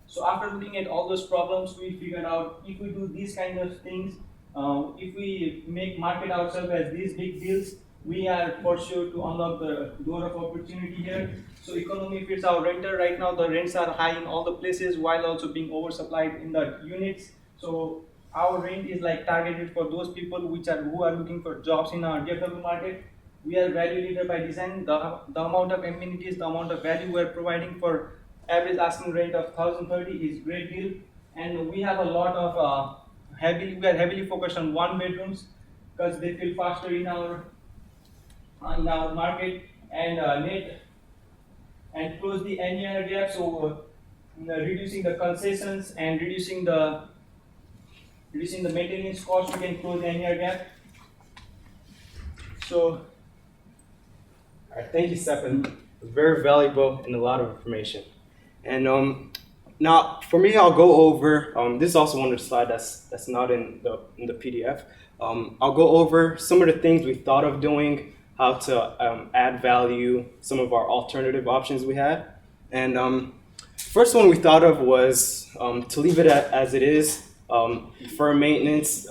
So after looking at all those problems, we figured out if we do these kind of things, if we market ourselves as these big deals, we are for sure to unlock the door of opportunity here. So economy fits our renter. Right now the rents are high in all the places while also being oversupplied in the units. So our rent is targeted for those people who are looking for jobs in our DFW market. We are value leader by design. The amount of amenities, the amount of value we are providing for average asking rent of 1,030 is great deal. and we have a lot of we are heavily focused on one bedrooms because they feel faster in our market, and net and close the NER gap, so reducing the concessions and reducing the maintenance cost, we can close the NER gap. So, All right, thank you, Stefan. Very valuable and a lot of information. And now, for me, I'll go over. This is also one of the slides that's not in the PDF. I'll go over some of the things we thought of doing, how to add value, some of our alternative options we had. And first one we thought of was to leave it as it is, defer maintenance,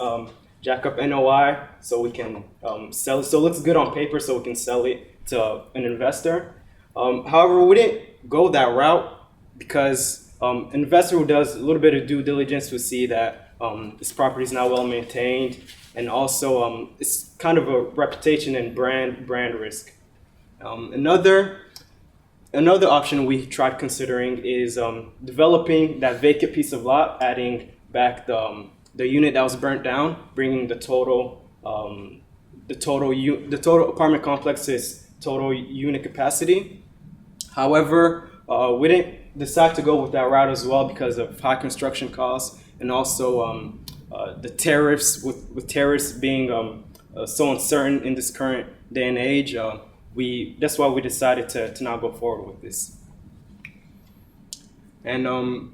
jack up NOI so we can sell it. So it looks good on paper so we can sell it to an investor. However, we didn't go that route because an investor who does a little bit of due diligence will see that this property is not well maintained, and also it's kind of a reputation and brand risk. Another option we tried considering is developing that vacant piece of lot, adding back the unit that was burnt down, bringing the total apartment complex's total unit capacity. However, we didn't decide to go with that route as well because of high construction costs, and also the tariffs, with tariffs being so uncertain in this current day and age. That's why we decided to not go forward with this. And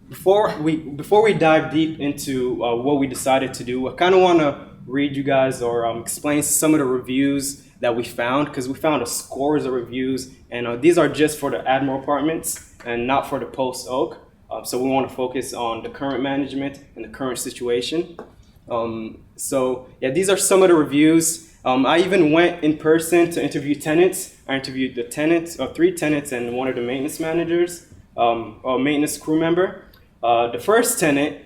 before we dive deep into what we decided to do, I kind of want to read you guys or explain some of the reviews that we found, because we found scores of reviews, and these are just for the Admiral Apartments and not for the Post Oak. So we want to focus on the current management and the current situation. So yeah, these are some of the reviews. I even went in person to interview tenants. I interviewed the tenants, 3 tenants, and one of the maintenance managers, or maintenance crew member. The first tenant,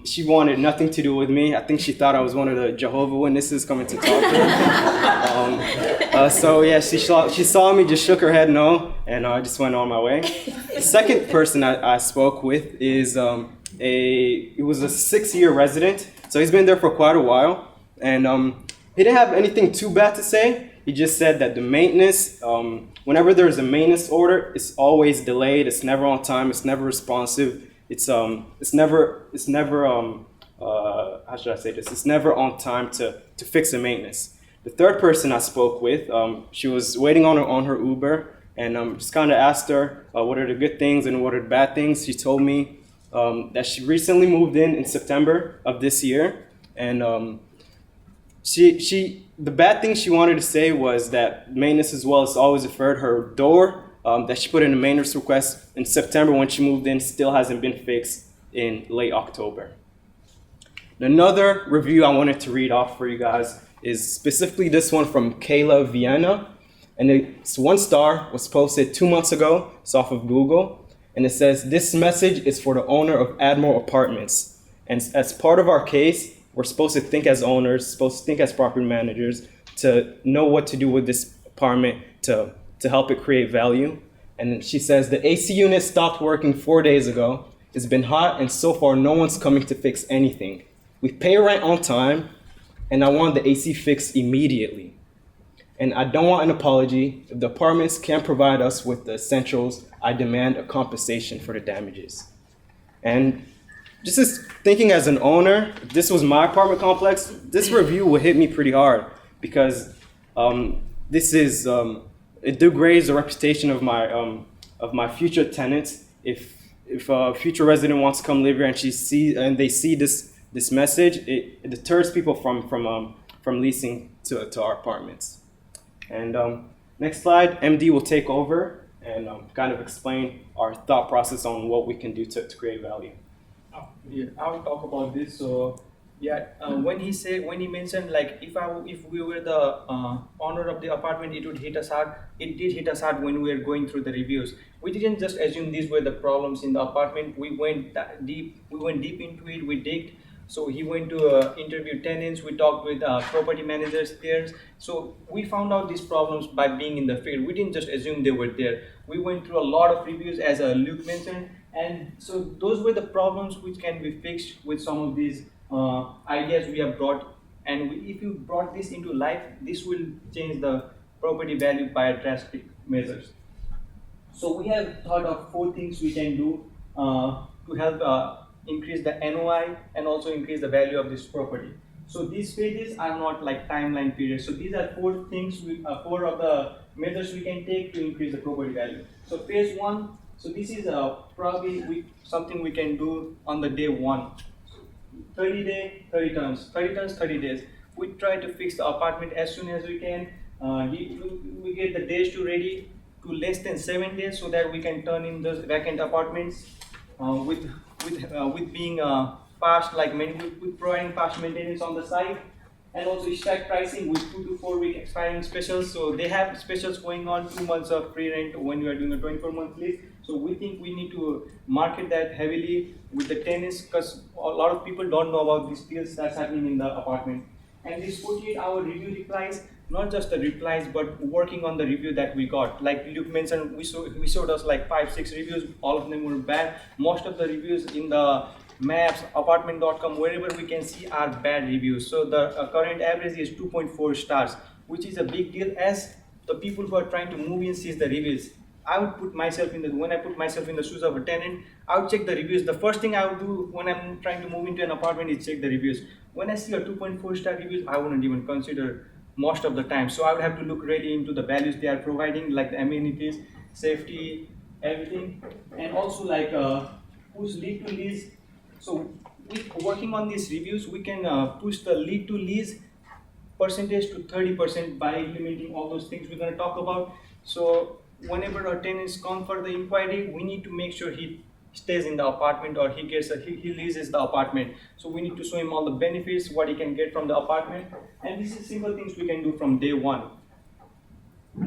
she wanted nothing to do with me. I think she thought I was one of the Jehovah's Witnesses coming to talk to her. So yeah, she saw me, just shook her head no, and I just went on my way. The second person I spoke with is he was a 6-year resident, so he's been there for quite a while, and he didn't have anything too bad to say. He just said that the maintenance, whenever there's a maintenance order, it's always delayed. It's never on time. It's never responsive. It's never how should I say this? It's never on time to fix the maintenance. The third person I spoke with, she was waiting on her Uber, and just kind of asked her what are the good things and what are the bad things. She told me that she recently moved in September of this year, and the bad thing she wanted to say was that maintenance as well as always referred. Her door that she put in a maintenance request in September when she moved in still hasn't been fixed in late October. Another review I wanted to read off for you guys is specifically this one from Kayla Vienna, and it's 1 star, was posted 2 months ago. It's off of Google, and it says, "This message is for the owner of Admiral Apartments, and as part of our case, we're supposed to think as owners, supposed to think as property managers, to know what to do with this apartment to help it create value." And she says, "The AC unit stopped working 4 days ago. It's been hot, and so far no one's coming to fix anything. We pay rent on time, and I want the AC fixed immediately. And I don't want an apology. If the apartments can't provide us with the essentials, I demand a compensation for the damages." And just as thinking as an owner, if this was my apartment complex, this review would hit me pretty hard, because this is it degrades the reputation of my future tenants. If a future resident wants to come live here and they see this message, it deters people from leasing to our apartments. And next slide, MD will take over and kind of explain our thought process on what we can do to create value. Yeah, I'll talk about this. So, yeah, when he mentioned like if we were the owner of the apartment, it would hit us hard. It did hit us hard when we were going through the reviews. We didn't just assume these were the problems in the apartment. We went deep. We went deep into it. We digged. So he went to interview tenants. We talked with property managers there. So we found out these problems by being in the field. We didn't just assume they were there. We went through a lot of reviews, as Luke mentioned. And so those were the problems which can be fixed with some of these ideas we have brought. And if you brought this into life, this will change the property value by drastic measures. So we have thought of 4 things we can do to help increase the NOI and also increase the value of this property. So these phases are not like timeline periods. So these are 4 things, 4 of the measures we can take to increase the property value. So phase 1, so this is probably something we can do on the day 1. 30 day, 30 turns, 30 turns, 30 days. We try to fix the apartment as soon as we can. We get the days to ready to less than 7 days so that we can turn in those vacant apartments with being fast, like with providing fast maintenance on the site, and also stack pricing with 2 to 4 week expiring specials. So they have specials going on, 2 months of free rent when you are doing a 24-month lease. So we think we need to market that heavily with the tenants, because a lot of people don't know about these deals that's happening in the apartment. And this 48-hour review replies, not just the replies, but working on the review that we got. Like Luke mentioned, we showed us like 5-6 reviews. All of them were bad. Most of the reviews in the maps, apartment.com, wherever we can see are bad reviews. So the current average is 2.4 stars, which is a big deal as the people who are trying to move in sees the reviews. I would put myself when I put myself in the shoes of a tenant, I would check the reviews. The first thing I would do when I'm trying to move into an apartment is check the reviews. When I see a 2.4 star reviews, I wouldn't even consider most of the time. So I would have to look really into the values they are providing, like the amenities, safety, everything, and also like who's lead to lease. So with working on these reviews, we can push the lead to lease percentage to 30% by implementing all those things we're going to talk about. So whenever our tenants come for the inquiry, we need to make sure he stays in the apartment or he leases the apartment. So we need to show him all the benefits, what he can get from the apartment, and this is simple things we can do from day 1.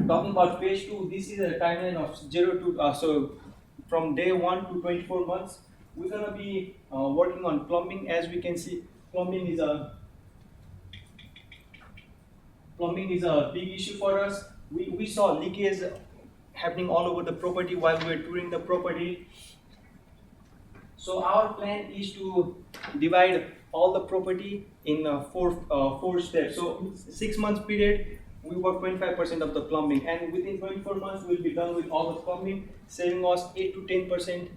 Talking about phase 2, this is a timeline of 0 to so from day 1 to 24 months. We're gonna be working on plumbing. As we can see, plumbing is a big issue for us. We saw leakage happening all over the property while we were touring the property. So our plan is to divide all the property in 4 steps. So 6 months period, we work 25% of the plumbing, and within 24 months we'll be done with all the plumbing, saving us 8 to 10%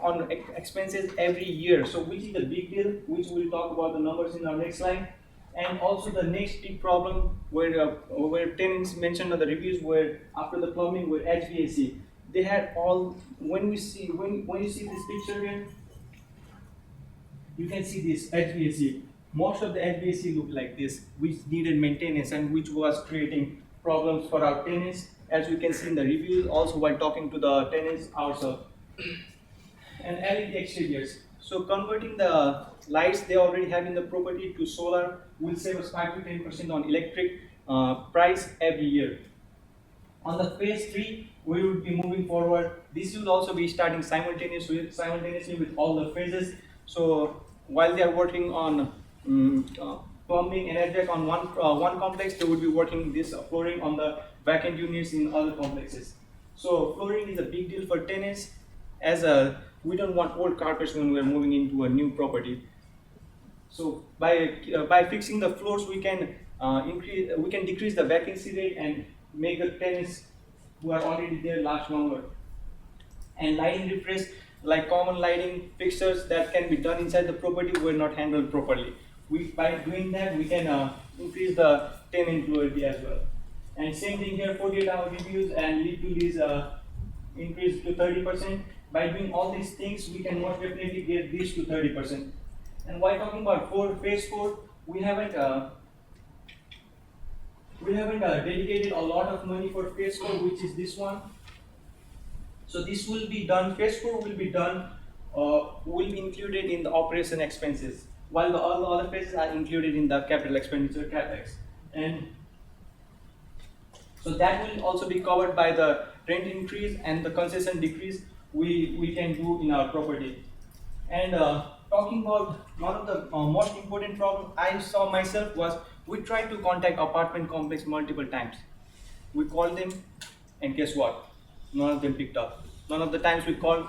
on expenses every year. So which is a big deal, which we'll talk about the numbers in our next slide. And also the next big problem where tenants mentioned on the reviews were after the plumbing were HVAC. They had all, when you see this picture here, you can see this HVAC. Most of the HVAC look like this, which needed maintenance and which was creating problems for our tenants, as we can see in the reviews, also while talking to the tenants ourselves. And LED exteriors. So converting the lights they already have in the property to solar will save us 5 to 10% on electric price every year. On the phase 3, we will be moving forward. This will also be starting simultaneously with all the phases. So while they are working on plumbing and HVAC on one complex, they will be working this flooring on the vacant units in other complexes. So flooring is a big deal for tenants, as we don't want old carpets when we are moving into a new property. So by fixing the floors, we can decrease the vacancy rate and make the tenants who are already there last longer. And lighting refresh, like common lighting fixtures that can be done inside the property, were not handled properly. By doing that, we can increase the tenant loyalty as well. And same thing here, 48-hour reviews and lead to lease increase to 30%. By doing all these things, we can most definitely get this to 30%. And while talking about phase 4, we haven't dedicated a lot of money for phase 4, which is this one. So this will be done, phase 4 will be done, will be included in the operation expenses, while all the other phases are included in the capital expenditure, CapEx. And so that will also be covered by the rent increase and the concession decrease we can do in our property. And talking about one of the most important problems I saw myself was we tried to contact apartment complex multiple times. We called them, and guess what? None of them picked up. None of the times we called,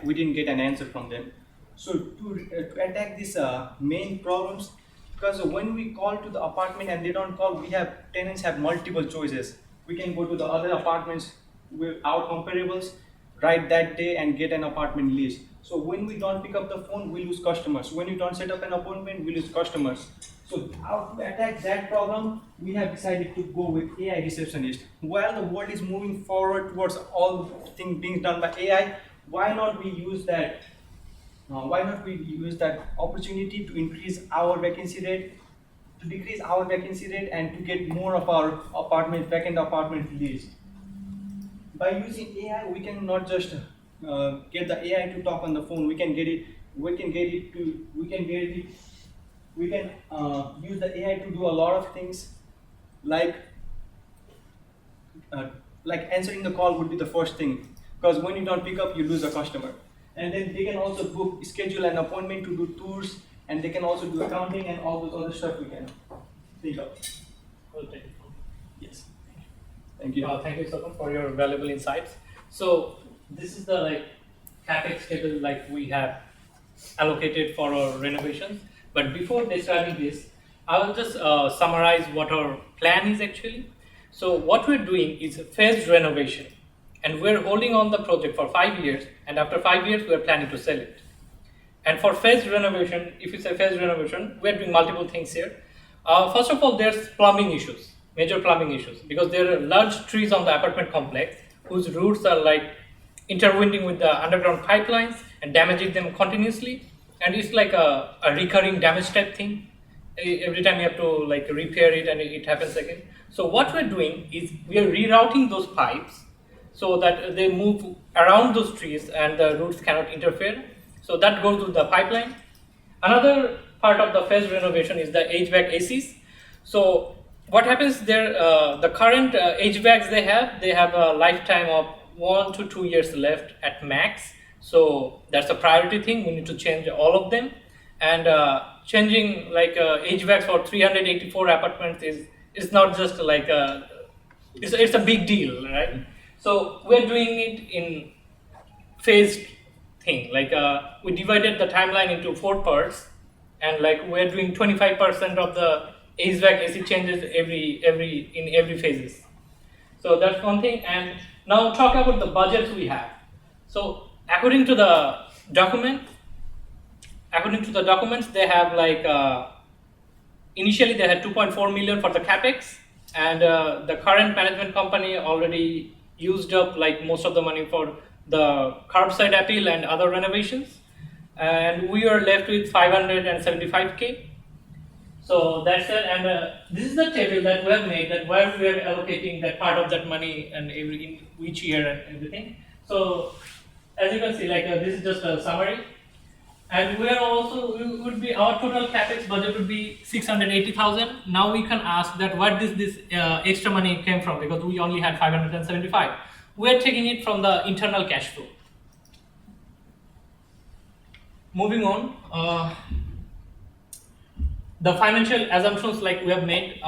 we didn't get an answer from them. So to attack these main problems, because when we call to the apartment and they don't call, tenants have multiple choices. We can go to the other apartments with our comparables right that day and get an apartment lease. So when we don't pick up the phone, we lose customers. When we don't set up an appointment, we lose customers. So how to attack that problem, we have decided to go with AI receptionist. While the world is moving forward towards all things being done by AI, why not we use that? Why not we use that opportunity to increase our vacancy rate, to decrease our vacancy rate, and to get more of our vacant apartment leased? By using AI, we can not just get the AI to talk on the phone. We can use the AI to do a lot of things, like answering the call would be the first thing, because when you don't pick up, you lose a customer. And then they can also schedule an appointment to do tours, and they can also do accounting and all those other stuff we can think of. Well, thank you. Yes. Thank you. Thank you, Sokam, for your valuable insights. So this is the capex table we have allocated for our renovations. But before describing this, I will just summarize what our plan is actually. So what we're doing is a phased renovation, and we're holding on the project for 5 years, and after 5 years we're planning to sell it. And for phased renovation, if it's a phased renovation, we're doing multiple things here. First of all, there's plumbing issues, major plumbing issues, because there are large trees on the apartment complex whose roots are intertwining with the underground pipelines and damaging them continuously. And it's like a recurring damage type thing. Every time you have to repair it, and it happens again. So what we're doing is we are rerouting those pipes so that they move around those trees and the roots cannot interfere. So that goes to the pipeline. Another part of the phase renovation is the HVAC ACs. So what happens there, the current HVACs they have a lifetime of 1 to 2 years left at max. So that's a priority thing. We need to change all of them. And changing HVACs for 384 apartments is not just it's a big deal, right? So we're doing it in phased thing. We divided the timeline into 4 parts, and we're doing 25% of the HVAC AC changes in every phases. So that's one thing. And now talk about the budgets we have. So according to the documents, they have initially they had 2.4 million for the capex, and the current management company already used up most of the money for the curbside appeal and other renovations, and we are left with 575K. So that's it. And this is the table that we have made, that where we are allocating that part of that money and in each year and everything. So as you can see, this is just a summary. And our total capex budget would be 680,000. Now we can ask that where this extra money came from, because we only had 575. We're taking it from the internal cash flow. Moving on, the financial assumptions we have made.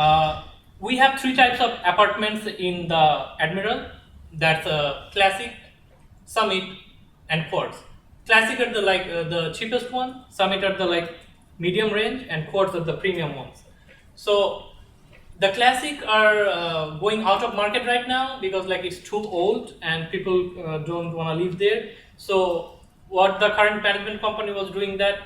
We have 3 types of apartments in the Admiral. That's Classic, Summit, and Quartz. Classic are the cheapest one, Summit are the medium range, and Quartz are the premium ones. So the Classic are going out of market right now because it's too old and people don't want to live there. So what the current management company was doing, that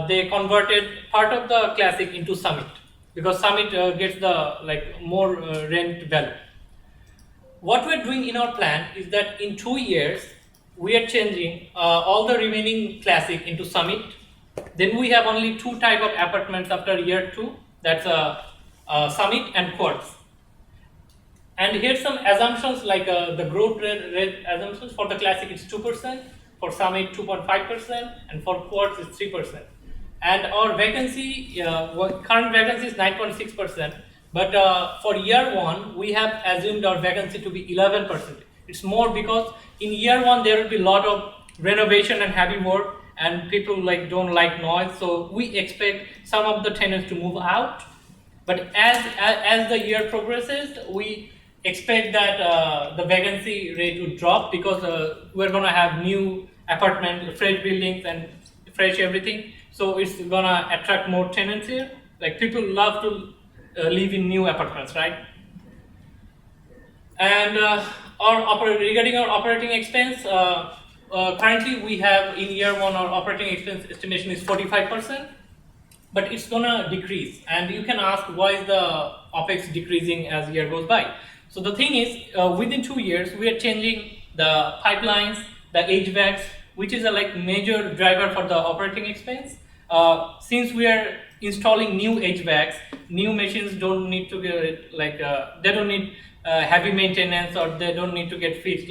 they converted part of the Classic into Summit, because Summit gets the more rent value. What we're doing in our plan is that in 2 years we are changing all the remaining Classic into Summit. Then we have only 2 type of apartments after year 2. That's Summit and Quartz. And here's some assumptions the growth rate assumptions. For the Classic it's 2%, for Summit 2.5%, and for Quartz it's 3%. And our vacancy, current vacancy is 9.6%. But for year 1 we have assumed our vacancy to be 11%. It's more because in year 1 there will be a lot of renovation and heavy work, and people don't like noise. So we expect some of the tenants to move out. But as the year progresses, we expect that the vacancy rate will drop, because we're going to have new apartment, fresh buildings and fresh everything. So it's gonna attract more tenants here. Like people love to live in new apartments, right? And regarding our operating expense, currently we have in year one our operating expense estimation is 45%, but it's gonna decrease. And you can ask why is the OPEX decreasing as year goes by? So the thing is, within 2 years we are changing the pipelines, the HVACs, which is a major driver for the operating expense. Since we are installing new HVACs, new machines don't need to get they don't need heavy maintenance, or they don't need to get fixed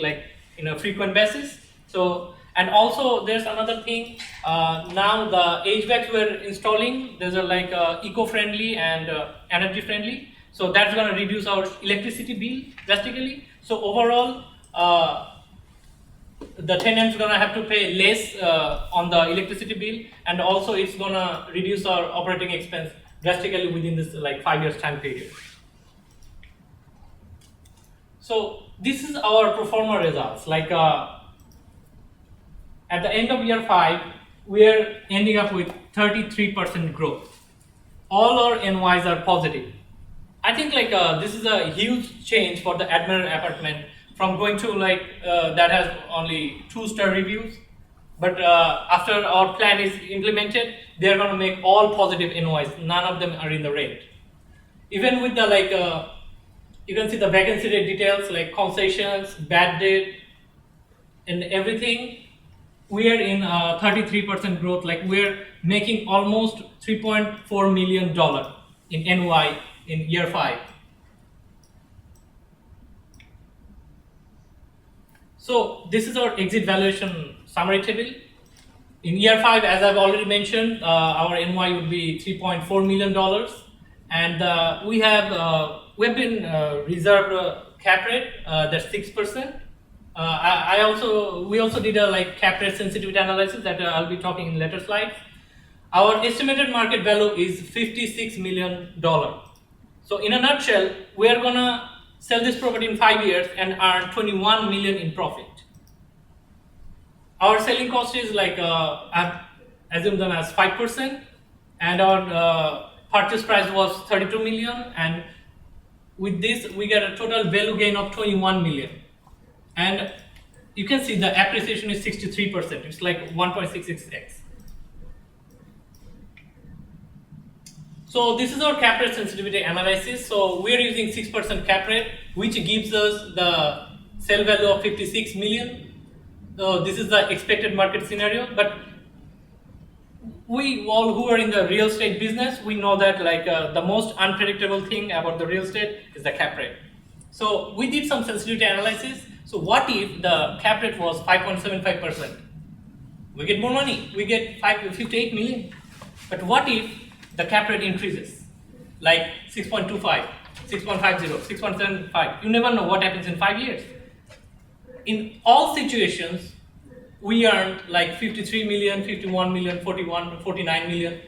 in a frequent basis. So, and also there's another thing. Now the HVACs we're installing, those are eco-friendly and energy-friendly. So that's going to reduce our electricity bill drastically. So overall, the tenant's going to have to pay less on the electricity bill, and also it's going to reduce our operating expense drastically within this 5 years time period. So this is our pro forma results. At the end of year 5, we are ending up with 33% growth. All our NYs are positive. I think this is a huge change for the Admiral apartment from going to that has only 2-star reviews. But after our plan is implemented, they are going to make all positive NYs. None of them are in the red. Even with the you can see the vacancy rate details like concessions, bad debt, and everything. We are in 33% growth. We're making almost $3.4 million in NY in year 5. So this is our exit valuation summary table. In year 5, as I've already mentioned, our NY would be $3.4 million, and we've been reserved cap rate that's 6%. We also did a cap rate sensitivity analysis that I'll be talking in later slides. Our estimated market value is $56 million. So in a nutshell, we are gonna sell this property in 5 years and earn $21 million in profit. Our selling cost is I've assumed them as 5%, and our purchase price was $32 million, and with this we get a total value gain of $21 million. And you can see the appreciation is 63%. It's 1.66x. So this is our cap rate sensitivity analysis. So we are using 6% cap rate, which gives us the sale value of $56 million. So this is the expected market scenario. But we all who are in the real estate business, we know that the most unpredictable thing about the real estate is the cap rate. So we did some sensitivity analysis. So what if the cap rate was 5.75%? We get more money. We get 58 million. But what if the cap rate increases, 6.25, 6.50, 6.75? You never know what happens in 5 years. In all situations, we earn 53 million, 51 million, 41, 49 million.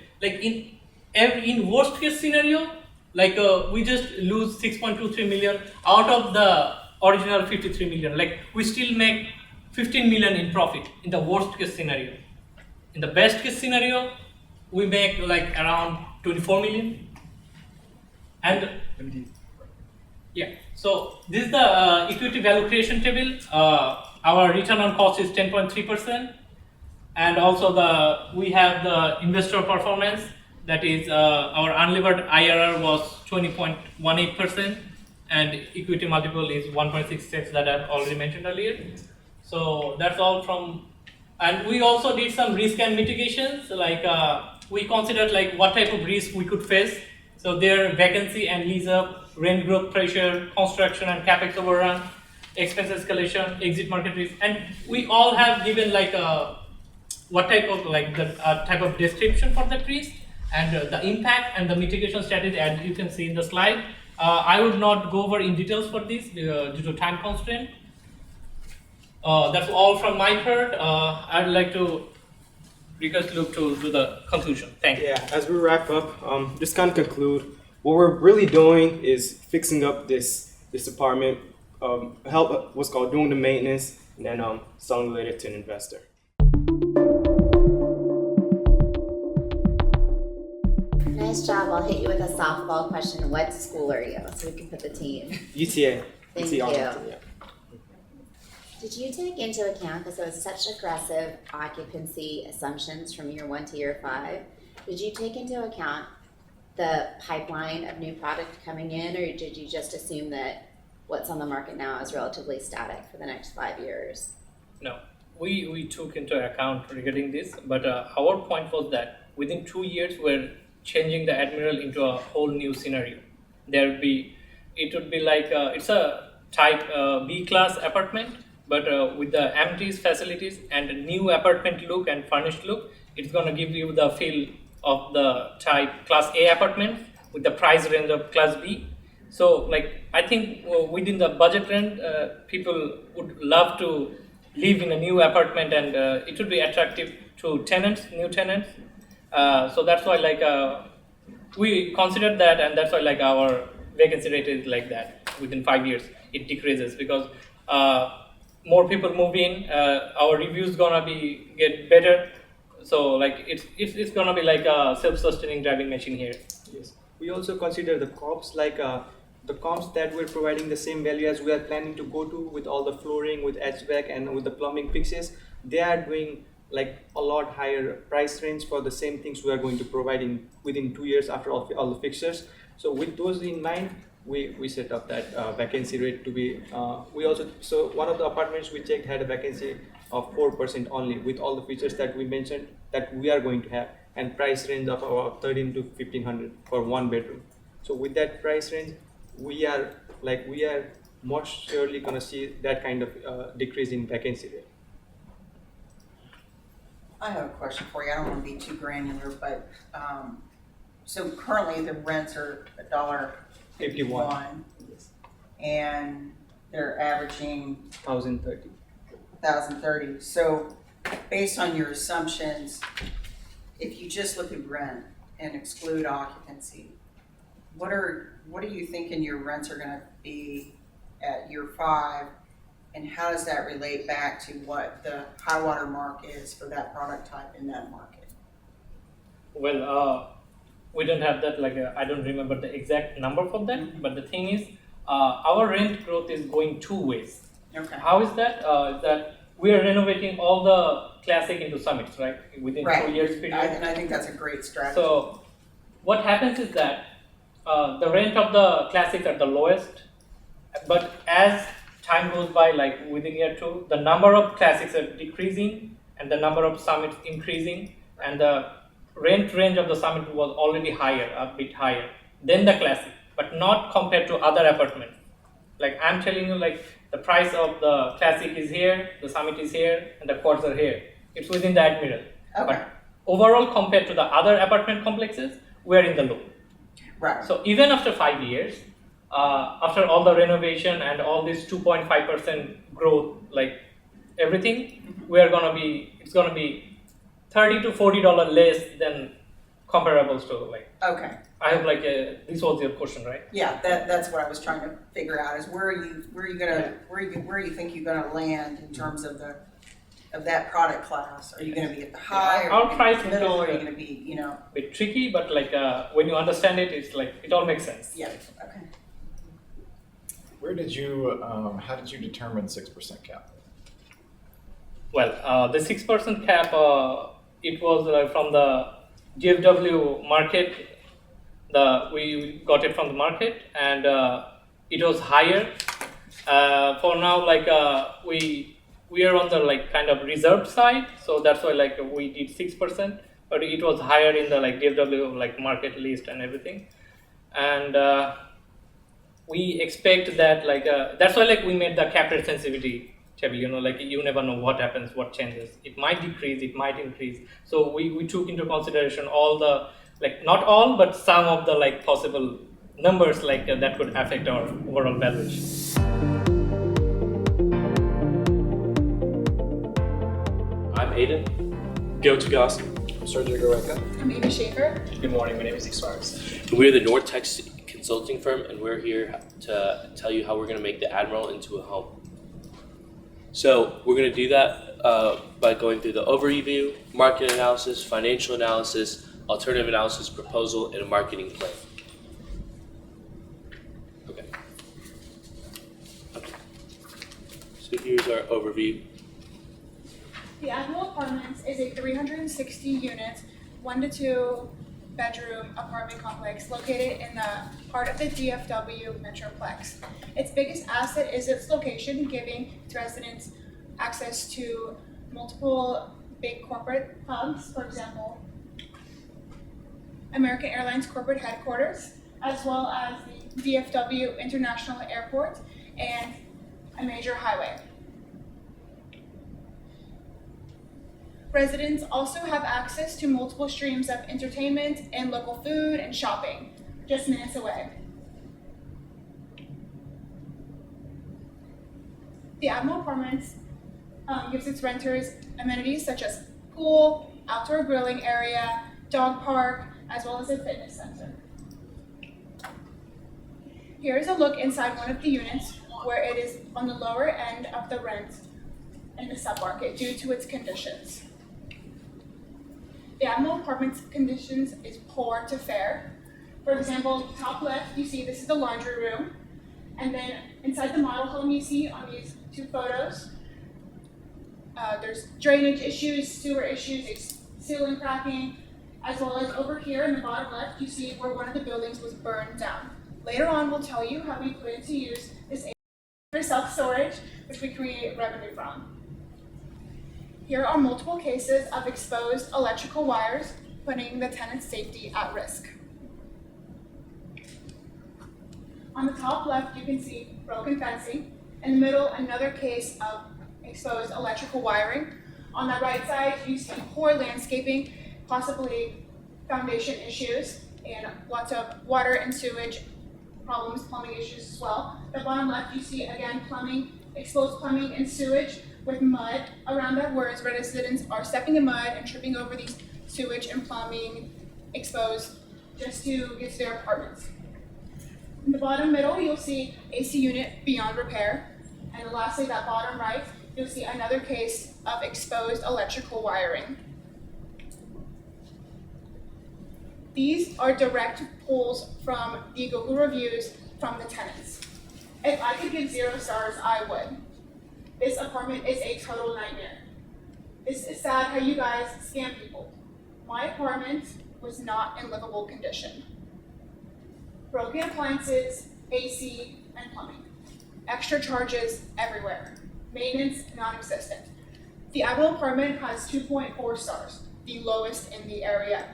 In worst case scenario, we just lose 6.23 million out of the original 53 million. We still make 15 million in profit in the worst case scenario. In the best case scenario, we make around 24 million. And yeah, so this is the equity value creation table. Our return on cost is 10.3%, and also we have the investor performance. That is our unlevered IRR was 20.18%, and equity multiple is 1.66 that I've already mentioned earlier. So that's all from, and we also did some risk and mitigations. We considered what type of risk we could face. So there vacancy and lease up, rent growth pressure, construction and capex overrun, expense escalation, exit market risk, and we all have given what type of the type of description for that risk and the impact and the mitigation strategy, as you can see in the slide. I would not go over in details for this due to time constraint. That's all from my part. I'd like to request Luke to do the conclusion. Thank you. Yeah, as we wrap up, just kind of conclude, what we're really doing is fixing up this apartment, help what's called doing the maintenance, and then selling later to an investor. Nice job. I'll hit you with a softball question. What school are you? So we can put the team. UTA. Thank UTA you. Arlington, yeah. Did you take into account, because it was such aggressive occupancy assumptions from year 1 to year 5, did you take into account the pipeline of new product coming in, or did you just assume that what's on the market now is relatively static for the next 5 years? No, we took into account regarding this, but our point was that within 2 years we're changing the Admiral into a whole new scenario. It would be like it's a type B class apartment, but with the amenities, facilities, and a new apartment look and furnished look, it's gonna give you the feel of the type class A apartment with the price range of class B. So like I think within the budget range, people would love to live in a new apartment, and it would be attractive to tenants, new tenants. So that's why like we considered that, and that's why like our vacancy rate is like that. Within 5 years, it decreases because more people move in. Our reviews gonna get better. So like it's gonna be like a self-sustaining driving machine here. Yes. We also consider the comps, like the comps that we're providing the same value as we are planning to go to, with all the flooring, with HVAC, and with the plumbing fixes. They are doing like a lot higher price range for the same things we are going to provide within 2 years after all the fixtures. So with those in mind, we set up that vacancy rate to be. So one of the apartments we checked had a vacancy of 4% only, with all the features that we mentioned that we are going to have, and price range of about 13 to 1500 for 1 bedroom. So with that price range, we are most surely gonna see that kind of decrease in vacancy rate. I have a question for you. I don't want to be too granular, but so currently the rents are $1.51, and they're averaging 1,030. So based on your assumptions, if you just look at rent and exclude occupancy, what are you thinking your rents are going to be at year 5? And how does that relate back to what the high water mark is for that product type in that market? Well, we don't have that, I don't remember the exact number for that, but the thing is, our rent growth is going 2 ways. Okay. How is that? Is that we are renovating all the classic into summits, right? Within 2 years period. And I think that's a great strategy. So what happens is that the rent of the classics are the lowest, but as time goes by, like within year 2, the number of classics are decreasing and the number of summits increasing, and the rent range of the summit was already higher, a bit higher than the classic, but not compared to other apartments. Like I'm telling you, like the price of the classic is here, the summit is here, and the quads are here. It's within the Admiral. Okay. But overall, compared to the other apartment complexes, we're in the low. Right. So even after 5 years, after all the renovation and all this 2.5% growth, like everything, it's gonna be $30 to $40 less than comparable store. Like Okay. I hope this was your question, right? Yeah, that's what I was trying to figure out, is where you think you're gonna land in terms of that product class. Are you gonna be at the high, or Our are you gonna be price in the middle, or are you is gonna be, a bit tricky, but when you understand it, it's like it all makes sense. yeah, okay. How did you determine 6% cap? Well, the 6% cap, it was from the GFW market. We got it from the market, and it was higher. For now, we are on the kind of reserved side, so that's why we did 6%, but it was higher in the GFW market list and everything, and we expect that that's why we made the cap rate sensitivity table. You never know what happens, what changes. It might decrease, it might increase. So we took into consideration all the not all, but some of the possible numbers that could affect our overall valuation. I'm Aiden. Go to Goss. Sergio Goreka. I'm Amy Schaefer. Good morning, my name is Sparks. We're the North Tech consulting firm, and we're here to tell you how we're going to make the Admiral into a home. So we're going to do that by going through the overview, market analysis, financial analysis, alternative analysis proposal, and a marketing plan. Okay. So here's our overview. The Admiral Apartments is a 360 unit, 1 to 2 bedroom apartment complex located in the heart of the DFW Metroplex. Its biggest asset is its location, giving its residents access to multiple big corporate hubs, for example, American Airlines corporate headquarters, as well as the DFW International Airport and a major highway. Residents also have access to multiple streams of entertainment and local food and shopping, just minutes away. The Admiral Apartments gives its renters amenities such as pool, outdoor grilling area, dog park, as well as a fitness center. Here is a look inside one of the units where it is on the lower end of the rent in the submarket due to its conditions. The Admiral Apartments conditions is poor to fair. For example, top left, you see this is the laundry room. And then inside the model home you see on these 2 photos, there's drainage issues, sewer issues, ceiling cracking, as well as over here in the bottom left, you see where one of the buildings was burned down. Later on, we'll tell you how we plan to use this for self-storage, which we create revenue from. Here are multiple cases of exposed electrical wires, putting the tenant's safety at risk. On the top left, you can see broken fencing. In the middle, another case of exposed electrical wiring. On the right side, you see poor landscaping, possibly foundation issues, and lots of water and sewage problems, plumbing issues as well. The bottom left, you see again plumbing, exposed plumbing and sewage with mud around that, whereas residents are stepping in mud and tripping over these sewage and plumbing exposed just to get to their apartments. In the bottom middle, you'll see AC unit beyond repair. And lastly, that bottom right, you'll see another case of exposed electrical wiring. These are direct pulls from the Google reviews from the tenants. If I could give 0 stars, I would. This apartment is a total nightmare. This is sad how you guys scam people. My apartment was not in livable condition. Broken appliances, AC, and plumbing. Extra charges everywhere. Maintenance non-existent. The Admiral apartment has 2.4 stars, the lowest in the area.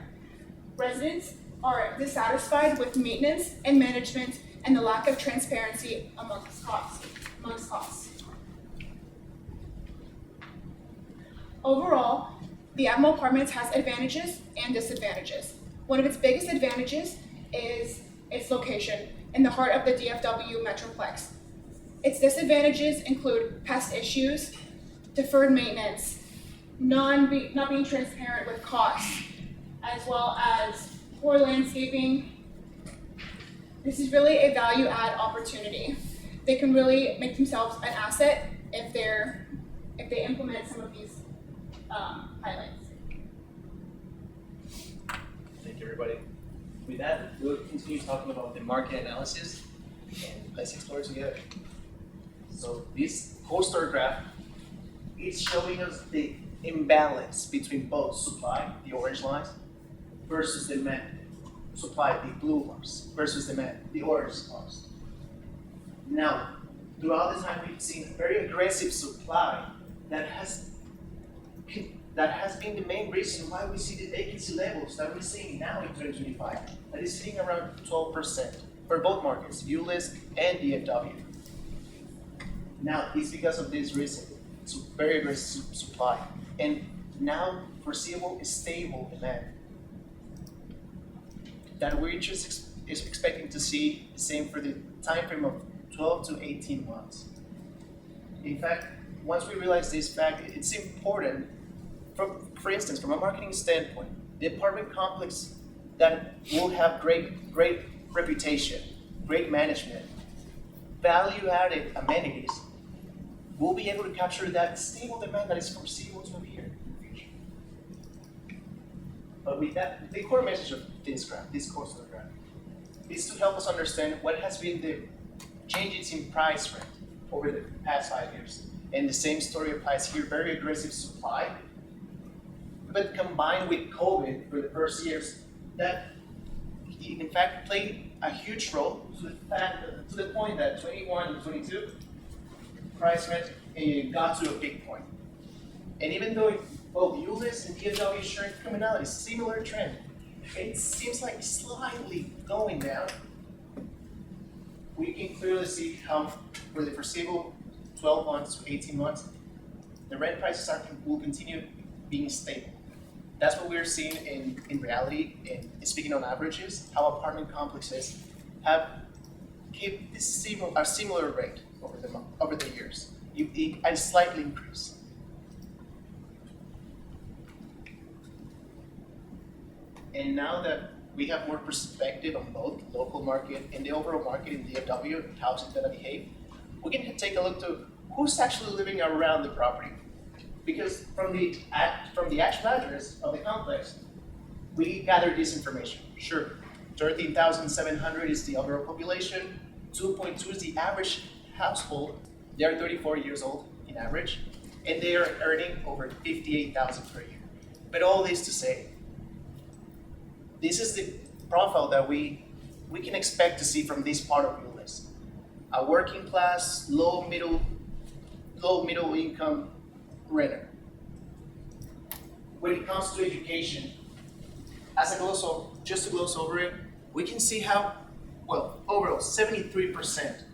Residents are dissatisfied with maintenance and management and the lack of transparency amongst costs. Overall, the Admiral Apartments has advantages and disadvantages. One of its biggest advantages is its location in the heart of the DFW Metroplex. Its disadvantages include pest issues, deferred maintenance, not being transparent with costs, as well as poor landscaping. This is really a value add opportunity. They can really make themselves an asset if they implement some of these highlights. Thank you, everybody. With that, we'll continue talking about the market analysis and let's explore it together. So this poster graph is showing us the imbalance between both supply, the orange lines, versus demand. Supply, the blue bars, versus demand, the orange bars. Now, throughout this time, we've seen very aggressive supply that has been the main reason why we see the vacancy levels that we're seeing now in 2025. That is sitting around 12% for both markets, ULIS and DFW. Now, it's because of this reason. It's very aggressive supply. And now foreseeable is stable demand. That we're just expecting to see the same for the time frame of 12 to 18 months. In fact, once we realize this fact, it's important, for instance, from a marketing standpoint, the apartment complex that will have great reputation, great management, value-added amenities, will be able to capture that stable demand that is foreseeable to appear in the future. But with that, the core message of this graph, this course graph, is to help us understand what has been the changes in price rent over the past 5 years. And the same story applies here, very aggressive supply, but combined with COVID for the first years, that in fact played a huge role to the point that 21 to 22, price rent got to a peak point. And even though both US and DFW share commonalities, similar trend, it seems like slightly going down. We can clearly see how for the foreseeable 12 months to 18 months, the rent prices will continue being stable. That's what we're seeing in reality, and speaking on averages, how apartment complexes have kept a similar rate over the years, and slightly increase. And now that we have more perspective on both local market and the overall market in DFW, how it's gonna behave, we can take a look to who's actually living around the property. Because from the actual address of the complex, we gathered this information. Sure, 13,700 is the overall population, 2.2 is the average household. They are 34 years old in average, and they are earning over 58,000 per year. But all this to say, this is the profile that we can expect to see from this part of the list. A working class, low middle income renter. When it comes to education, just to gloss over it, we can see how, well, overall, 73%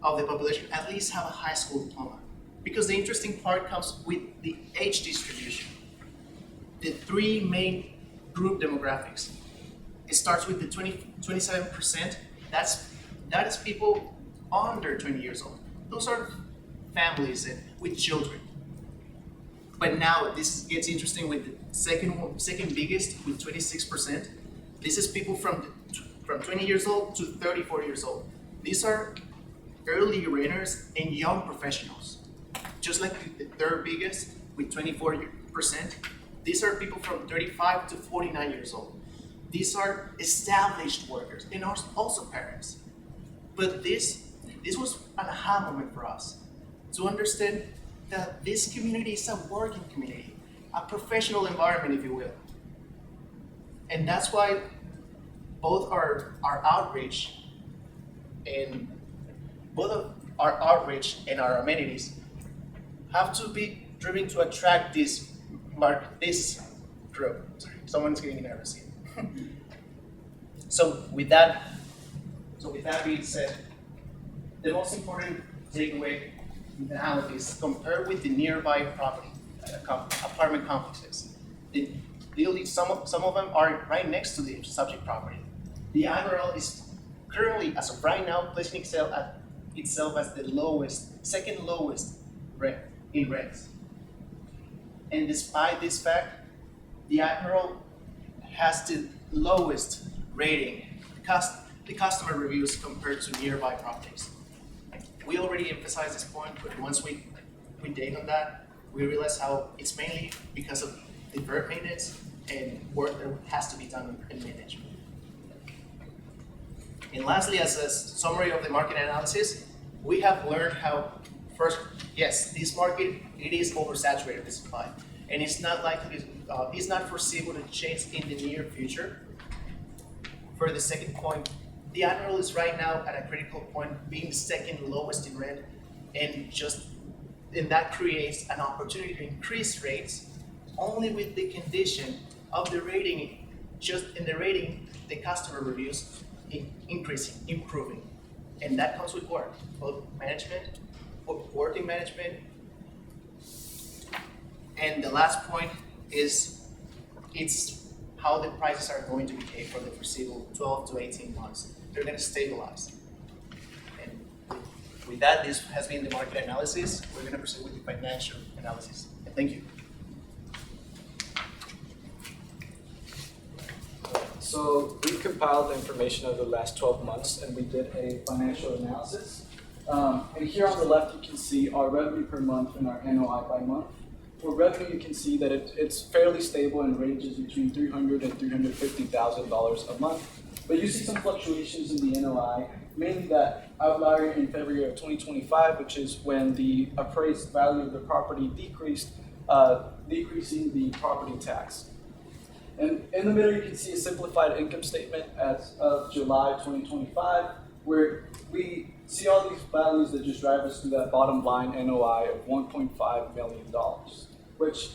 of the population at least have a high school diploma. Because the interesting part comes with the age distribution. The three main group demographics. It starts with the 27%. That is people under 20 years old. Those are families with children. But now this gets interesting with the second biggest with 26%. This is people from 20 years old to 34 years old. These are early renters and young professionals. Just like the third biggest with 24%, these are people from 35 to 49 years old. These are established workers and also parents. But this was an aha moment for us to understand that this community is a working community, a professional environment, if you will. And that's why both our outreach and our amenities have to be driven to attract this group. Sorry, someone's getting nervous here. So with that being said, the most important takeaway now is compared with the nearby property, apartment complexes. Some of them are right next to the subject property. The IREM is currently, as of right now, placing itself as the second lowest rent in rents. And despite this fact, the IREM has the lowest rating, the customer reviews compared to nearby properties. We already emphasized this point, but once we dig on that, we realize how it's mainly because of deferred maintenance and work that has to be done in management. And lastly, as a summary of the market analysis, we have learned how, first, yes, this market, it is oversaturated with supply, and it's not foreseeable to change in the near future. For the second point, the IREM is right now at a critical point, being the second lowest in rent, and that creates an opportunity to increase rates only with the condition of the rating, just in the rating, the customer reviews increasing, improving. And that comes with work, both management, working management. And the last point is, it's how the prices are going to behave for the foreseeable 12 to 18 months. They're going to stabilize. And with that, this has been the market analysis. We're going to proceed with the financial analysis. And thank you. So we compiled the information of the last 12 months and we did a financial analysis. And here on the left, you can see our revenue per month and our NOI by month. for revenue, you can see that it's fairly stable and ranges between $300,000 and $350,000 a month. But you see some fluctuations in the NOI, mainly that outlier in February of 2025, which is when the appraised value of the property decreased, decreasing the property tax. And in the middle, you can see a simplified income statement as of July 2025, where we see all these values that just drive us to that bottom line NOI of $1.5 million, which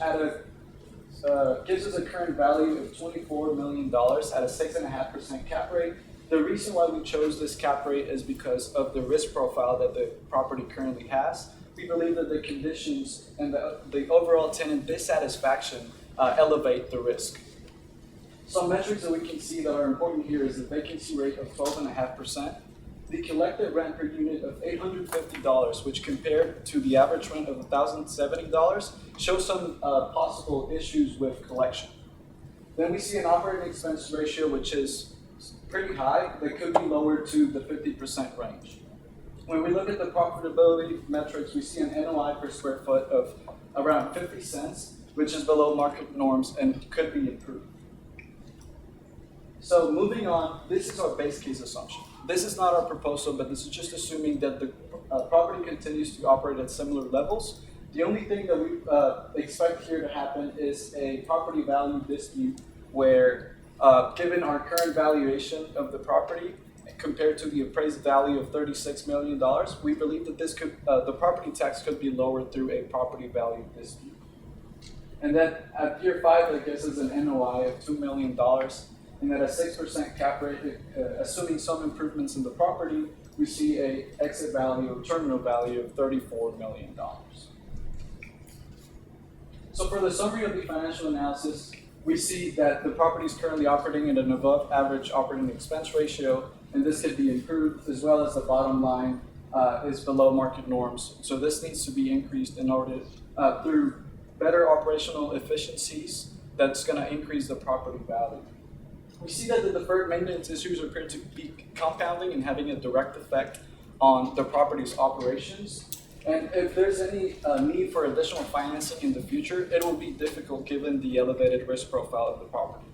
gives us a current value of $24 million at a 6.5% cap rate. The reason why we chose this cap rate is because of the risk profile that the property currently has. We believe that the conditions and the overall tenant dissatisfaction elevate the risk. Some metrics that we can see that are important here is the vacancy rate of 12.5%, the collected rent per unit of $850, which compared to the average rent of $1,070, shows some possible issues with collection. Then we see an operating expense ratio, which is pretty high, that could be lowered to the 50% range. When we look at the profitability metrics, we see an NOI per square foot of around 50 cents, which is below market norms and could be improved. So moving on, this is our base case assumption. This is not our proposal, but this is just assuming that the property continues to operate at similar levels. The only thing that we expect here to happen is a property value dispute where, given our current valuation of the property compared to the appraised value of $36 million, we believe that this could, the property tax could be lowered through a property value dispute. And then at year 5, that gives us an NOI of $2 million. And at a 6% cap rate, assuming some improvements in the property, we see a exit value or terminal value of $34 million. So for the summary of the financial analysis, we see that the property is currently operating at an above average operating expense ratio, and this could be improved, as well as the bottom line is below market norms. So this needs to be increased in order through better operational efficiencies that's going to increase the property value. We see that the deferred maintenance issues appear to be compounding and having a direct effect on the property's operations. And if there's any need for additional financing in the future, it will be difficult given the elevated risk profile of the property.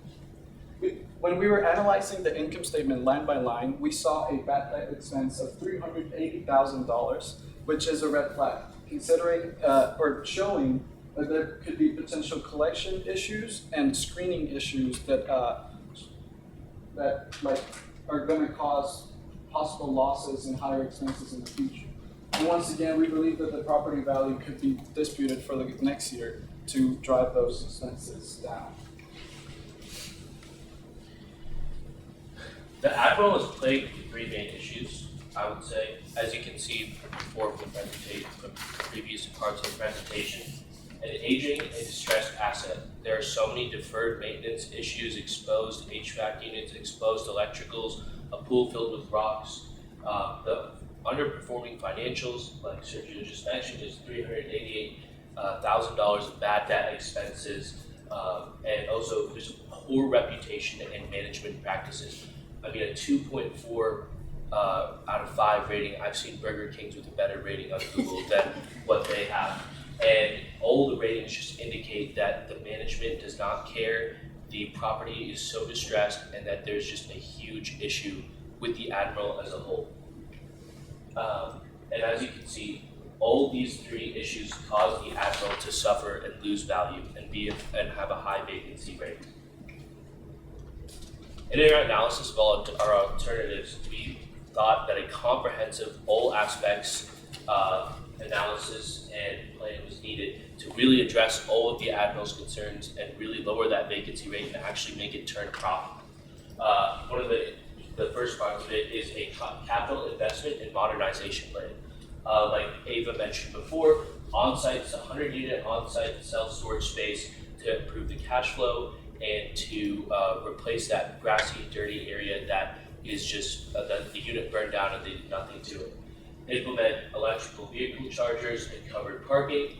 When we were analyzing the income statement line by line, we saw a bad debt expense of $380,000, which is a red flag, considering or showing that there could be potential collection issues and screening issues that are going to cause possible losses and higher expenses in the future. And once again, we believe that the property value could be disputed for the next year to drive those expenses down. The Admiral is plagued with three main issues, I would say. As you can see from the previous parts of the presentation, an aging and distressed asset. There are so many deferred maintenance issues, exposed HVAC units, exposed electricals, a pool filled with rocks. The underperforming financials, like Sergio just mentioned, is $388,000 of bad debt expenses, and also there's a poor reputation and management practices. I mean, a 2.4 out of 5 rating. I've seen Burger Kings with a better rating on Google than what they have. And all the ratings just indicate that the management does not care, the property is so distressed, and that there's just a huge issue with the Admiral as a whole. And as you can see, all these three issues cause the Admiral to suffer and lose value and have a high vacancy rate. In our analysis of all our alternatives, we thought that a comprehensive, all aspects analysis and plan was needed to really address all of the Admiral's concerns and really lower that vacancy rate and actually make it turn profitable. One of the first part of it is a capital investment and modernization plan. Like Ava mentioned before, on-site, it's a 100-unit on-site self-storage space to improve the cash flow and to replace that grassy, dirty area that is just the unit burned down and they did nothing to it. Implement electrical vehicle chargers and covered parking,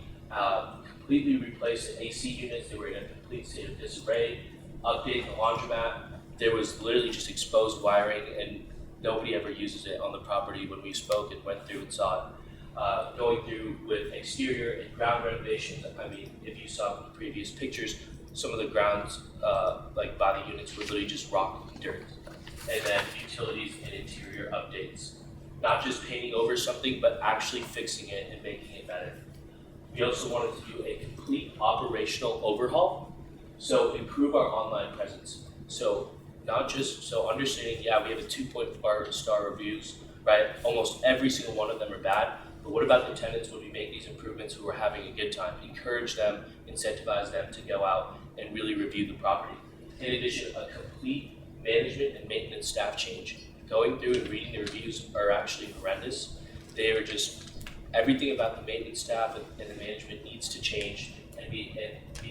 completely replace the AC units that were in a complete state of disarray, update the laundromat. There was literally just exposed wiring and nobody ever uses it on the property when we spoke and went through and saw it. going through with exterior and ground renovations. I mean, if you saw the previous pictures, some of the grounds, like by the units, were literally just rock and dirt. And then utilities and interior updates. Not just painting over something, but actually fixing it and making it better. We also wanted to do a complete operational overhaul, so improve our online presence. So not just, so understanding, yeah, we have a 2.4 star reviews, right? Almost every single one of them are bad, but what about the tenants when we make these improvements who are having a good time? Encourage them, incentivize them to go out and really review the property. In addition, a complete management and maintenance staff change. Going through and reading the reviews are actually horrendous. They are just, everything about the maintenance staff and the management needs to change and be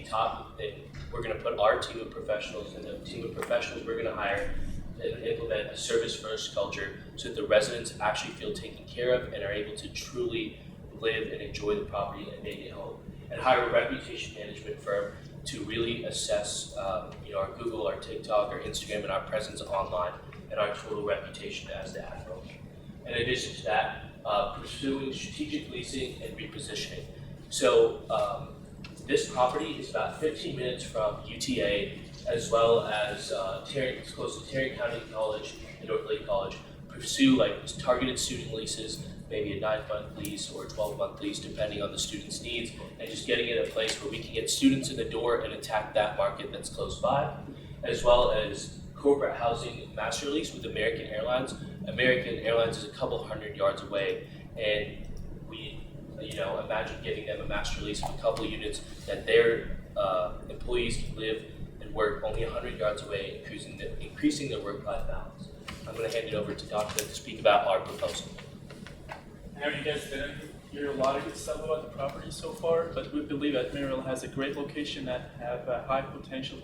taught that we're going to put our team of professionals and the team of professionals we're going to hire and implement a service-first culture so that the residents actually feel taken care of and are able to truly live and enjoy the property and make it home. And hire a reputation management firm to really assess our Google, our TikTok, our Instagram, and our presence online and our total reputation as the Admiral. In addition to that, pursuing strategic leasing and repositioning. So this property is about 15 minutes from UTA, as well as it's close to Tarrant County College and North Lake College. Pursue like targeted student leases, maybe a 9-month lease or a 12-month lease, depending on the student's needs, and just getting it in a place where we can get students in the door and attack that market that's close by, as well as corporate housing master lease with American Airlines. American Airlines is a couple hundred yards away, and we, imagine giving them a master lease of a couple of units that their employees can live and work only 100 yards away, increasing their work-life balance. I'm going to hand it over to Dr. to speak about our proposal. I know you guys didn't hear a lot of good stuff about the property so far, but we believe Admiral has a great location that have a high potential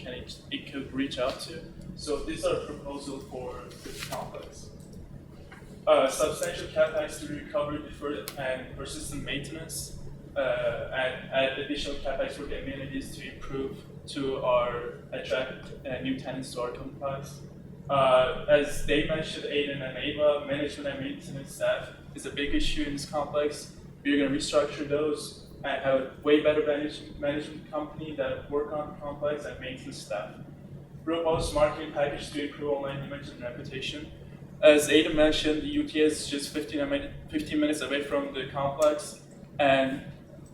it could reach out to. So this is our proposal for this complex. Substantial capex to recover deferred and persistent maintenance, and add additional capex for the amenities to improve to attract new tenants to our complex. As they mentioned, Aiden and Ava, management and maintenance staff is a big issue in this complex. We're going to restructure those and have a way better management company that work on the complex and maintenance staff. Robust marketing package to improve online image and reputation. As Aiden mentioned, the UTA is just 15 minutes away from the complex, and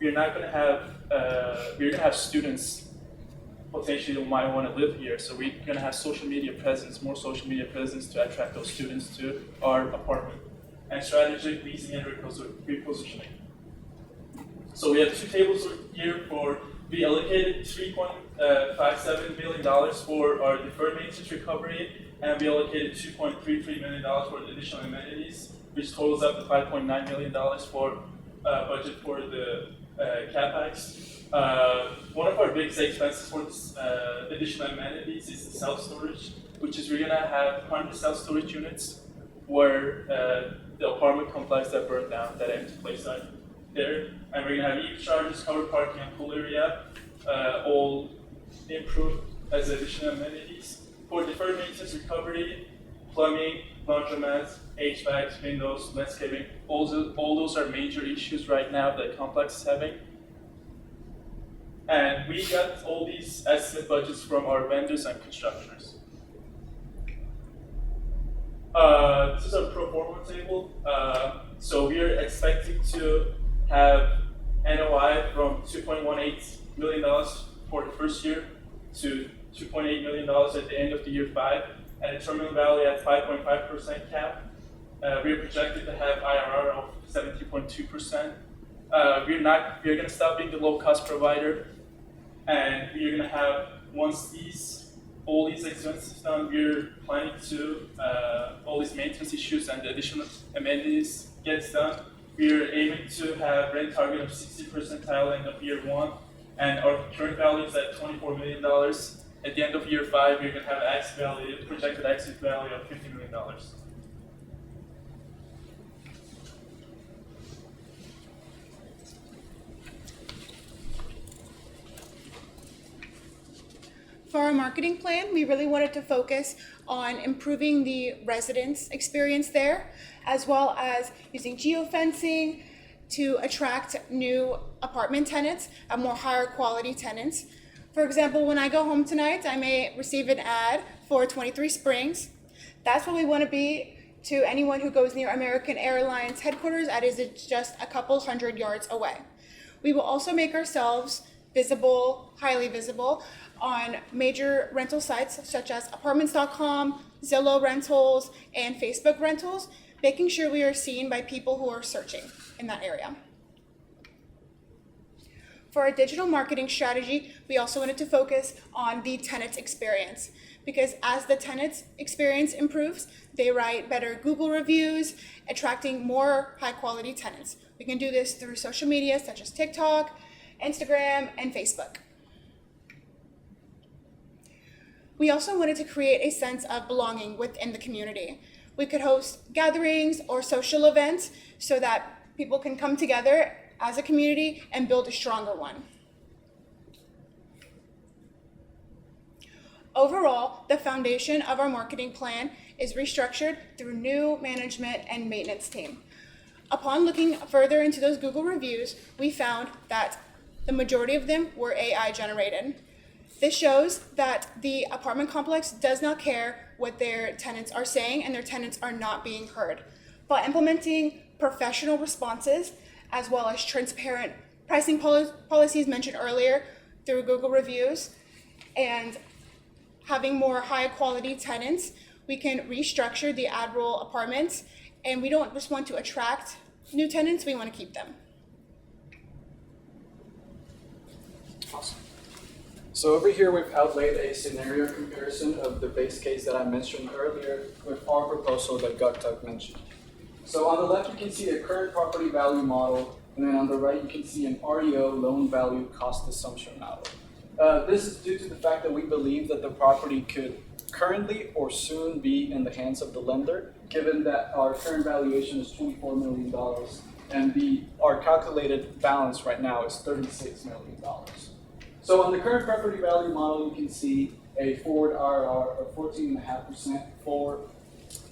we're not going to have students potentially who might want to live here. So we're going to have more social media presence to attract those students to our apartment. And strategic leasing and repositioning. So we have two tables here we allocated $3.57 million for our deferred maintenance recovery, and we allocated $2.33 million for the additional amenities, which totals up to $5.9 million for budget for the CapEx. One of our biggest expenses for this additional amenities is the self-storage, which is we're gonna have 100 self-storage units where the apartment complex that burned down, that empty place right there. And we're gonna have EV chargers, covered parking, and pool area, all improved as additional amenities. For deferred maintenance recovery, plumbing, laundromats, HVAC, windows, landscaping, all those are major issues right now that the complex is having. And we got all these estimate budgets from our vendors and constructors. This is our pro forma table. So we are expecting to have NOI from $2.18 million for the first year to $2.8 million at the end of the year 5, and a terminal value at 5.5% cap. We are projected to have IRR of 17.2%. We're going to stop being the low-cost provider, and we're going to have, once all these expenses done, we're planning to, all these maintenance issues and the additional amenities gets done. We're aiming to have rent target of 60% end of year 1, and our current value is at $24 million. At the end of year 5, we're going to have projected exit value of $50 million. For our marketing plan, we really wanted to focus on improving the residents' experience there, as well as using geofencing, to attract new apartment tenants and more higher quality tenants. For example, when I go home tonight, I may receive an ad for 23 Springs. That's what we want to be to anyone who goes near American Airlines headquarters, that is just a couple hundred yards away. We will also make ourselves visible, highly visible, on major rental sites such as apartments.com, Zillow Rentals, and Facebook Rentals, making sure we are seen by people who are searching in that area. For our digital marketing strategy, we also wanted to focus on the tenant experience, because as the tenant experience improves, they write better Google reviews, attracting more high quality tenants. We can do this through social media such as TikTok, Instagram, and Facebook. We also wanted to create a sense of belonging within the community. We could host gatherings or social events so that people can come together as a community and build a stronger one. Overall, the foundation of our marketing plan is restructured through new management and maintenance team. Upon looking further into those Google reviews, we found that the majority of them were AI generated. This shows that the apartment complex does not care what their tenants are saying, and their tenants are not being heard. By implementing professional responses, as well as transparent pricing policies mentioned earlier through Google reviews, and having more high quality tenants, we can restructure the Admiral apartments, and we don't just want to attract new tenants, we want to keep them. Awesome. So over here we've outlaid a scenario comparison of the base case that I mentioned earlier with our proposal that Goktak mentioned. So on the left you can see a current property value model, and then on the right you can see an REO loan value cost assumption model. This is due to the fact that we believe that the property could currently or soon be in the hands of the lender, given that our current valuation is $24 million and our calculated balance right now is $36 million. So on the current property value model, you can see a forward IRR of 14.5% for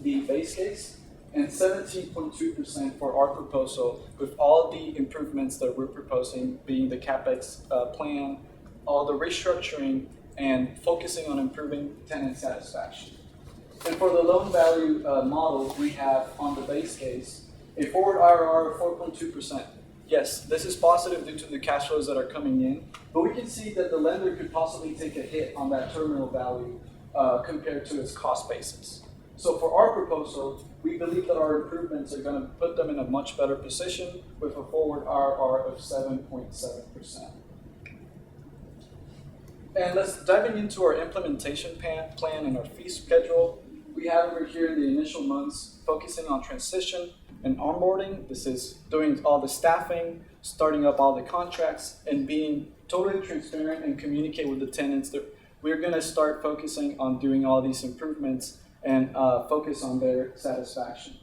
the base case and 17.2% for our proposal, with all the improvements that we're proposing being the CapEx plan, all the restructuring, and focusing on improving tenant satisfaction. And for the loan value model, we have on the base case a forward IRR of 4.2%. Yes, this is positive due to the cash flows that are coming in, but we can see that the lender could possibly take a hit on that terminal value compared to its cost basis. So for our proposal, we believe that our improvements are going to put them in a much better position with a forward IRR of 7.7%. And let's dive into our implementation plan and our fee schedule. We have over here in the initial months focusing on transition and onboarding. This is doing all the staffing, starting up all the contracts, and being totally transparent and communicate with the tenants that we're going to start focusing on doing all these improvements and focus on their satisfaction.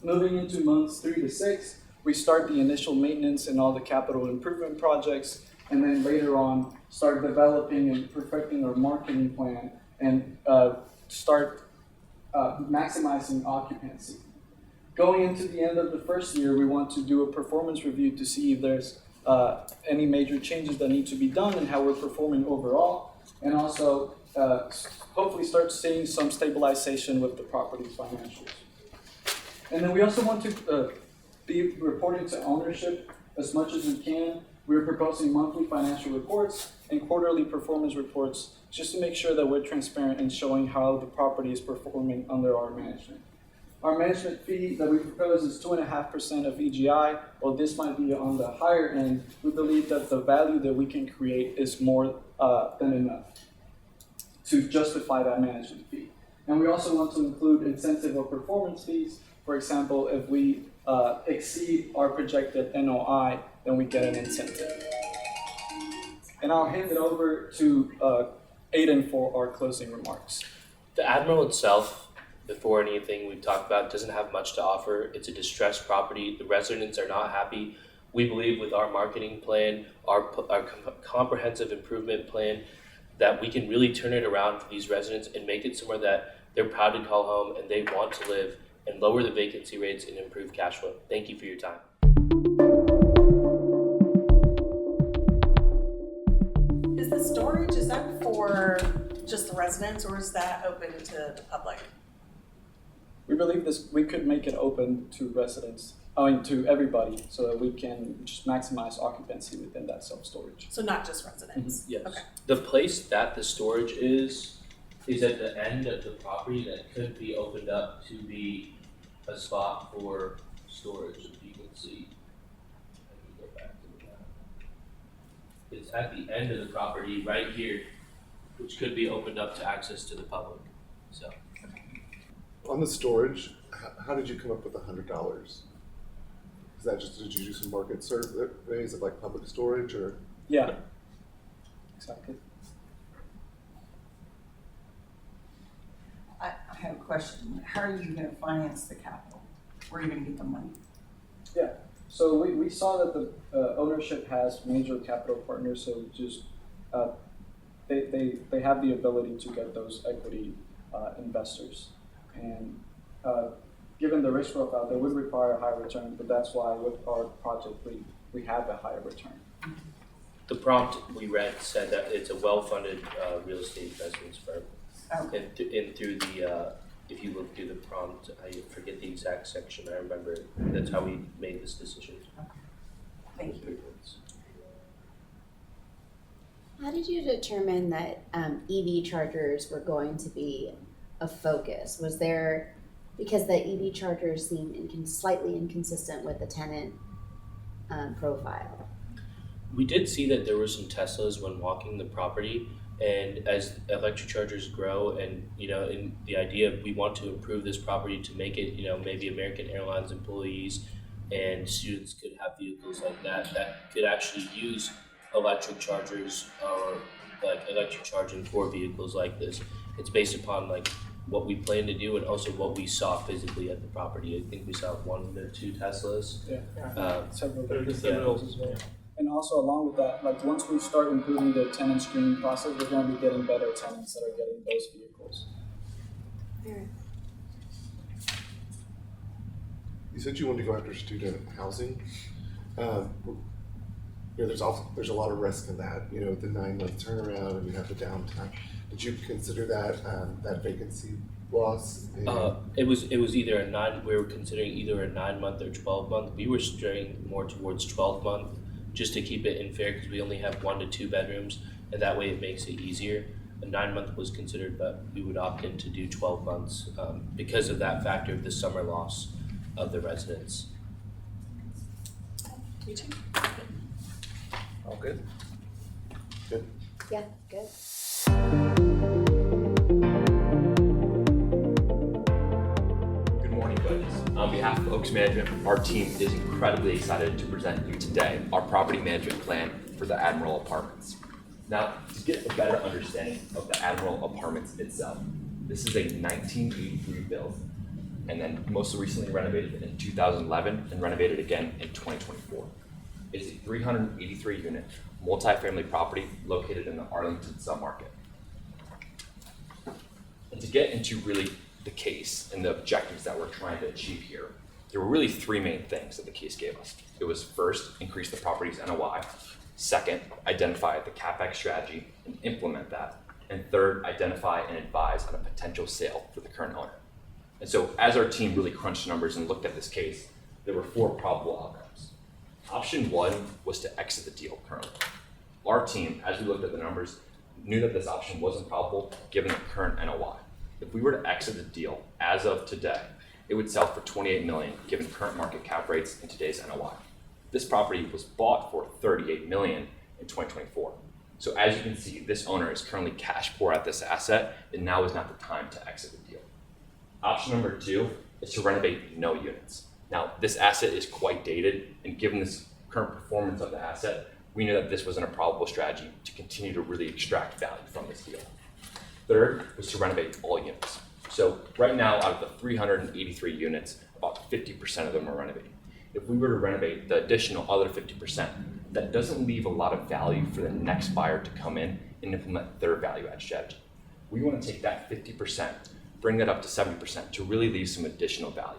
Moving into months 3 to 6, we start the initial maintenance and all the capital improvement projects, and then later on start developing and perfecting our marketing plan and start maximizing occupancy. Going into the end of the first year, we want to do a performance review to see if there's any major changes that need to be done and how we're performing overall, and also hopefully start seeing some stabilization with the property's financials. And then we also want to be reporting to ownership as much as we can. We're proposing monthly financial reports and quarterly performance reports just to make sure that we're transparent and showing how the property is performing under our management. Our management fee that we propose is 2.5% of EGI. While this might be on the higher end, we believe that the value that we can create is more than enough to justify that management fee. And we also want to include incentive or performance fees. For example, if we exceed our projected NOI, then we get an incentive. And I'll hand it over to Aiden for our closing remarks. The Admiral itself, before anything we've talked about, doesn't have much to offer. It's a distressed property. The residents are not happy. We believe with our marketing plan, our comprehensive improvement plan, that we can really turn it around for these residents and make it somewhere that they're proud to call home and they want to live, and lower the vacancy rates and improve cash flow. Thank you for your time. the storage, is that for just the residents or is that open to the public? We believe we could make it open to residents, to everybody, so that we can just maximize occupancy within that self-storage. So not just residents? Yes. Okay. The place that the storage is at the end of the property that could be opened up to be a spot for storage, if you can see. I can go back to the map. It's at the end of the property right here, which could be opened up to access to the public, so. On the storage, how did you come up with $100? Is that just, did you do some market surveys of like public storage or? Yeah, exactly. I have a question. How are you gonna finance the capital? Where are you gonna get the money? Yeah, so we saw that the ownership has major capital partners, so just they have the ability to get those equity investors. And given the risk profile, they would require a higher return, but that's why with our project we have a higher return. The prompt we read said that it's a well-funded real estate investments firm. Okay. And through the, if you look through the prompt, I forget the exact section, I remember that's how we made this decision. Thank you. How did you determine that EV chargers were going to be a focus? Was there, because the EV chargers seem slightly inconsistent with the tenant profile? We did see that there were some Teslas when walking the property, and as electric chargers grow and, in the idea of we want to improve this property to make it, maybe American Airlines employees and students could have vehicles like that could actually use electric chargers or like electric charging for vehicles like this. It's based upon like what we plan to do and also what we saw physically at the property. I think we saw 1 or 2 Teslas. Yeah, several. Several as well. And also along with that, like once we start improving the tenant screening process, we're going to be getting better tenants that are getting those vehicles. You said you wanted to go after student housing. There's a lot of risk in that. The 9-month turnaround, and you have the downtime. Did you consider that vacancy loss? It was either we were considering either a 9-month or 12-month. We were straying more towards 12-month just to keep it in fair because we only have 1 to 2 bedrooms, and that way it makes it easier. A 9-month was considered, but we would opt in to do 12 months because of that factor of the summer loss of the residents. You too. All good? Good. Yeah, good. Good morning, buddies. On behalf of Oaks Management, our team is incredibly excited to present you today our property management plan for the Admiral Apartments. Now, to get a better understanding of the Admiral Apartments itself, this is a 1983 build, and then most recently renovated in 2011 and renovated again in 2024. It's a 383-unit multifamily property located in the Arlington submarket. And to get into really the case and the objectives that we're trying to achieve here, there were really 3 main things that the case gave us. It was first, increase the property's NOI. Second, identify the CapEx strategy and implement that. And third, identify and advise on a potential sale for the current owner. And so as our team really crunched numbers and looked at this case, there were 4 probable outcomes. Option 1 was to exit the deal currently. Our team, as we looked at the numbers, knew that this option wasn't probable given the current NOI. If we were to exit the deal as of today, it would sell for $28 million given current market cap rates and today's NOI. This property was bought for $38 million in 2024. So as you can see, this owner is currently cash poor at this asset, and now is not the time to exit the deal. Option number 2 is to renovate no units. Now, this asset is quite dated, and given this current performance of the asset, we knew that this wasn't a probable strategy to continue to really extract value from this deal. Third was to renovate all units. So right now, out of the 383 units, about 50% of them are renovating. If we were to renovate the additional other 50%, that doesn't leave a lot of value for the next buyer to come in and implement their value add strategy. We want to take that 50%, bring that up to 70% to really leave some additional value.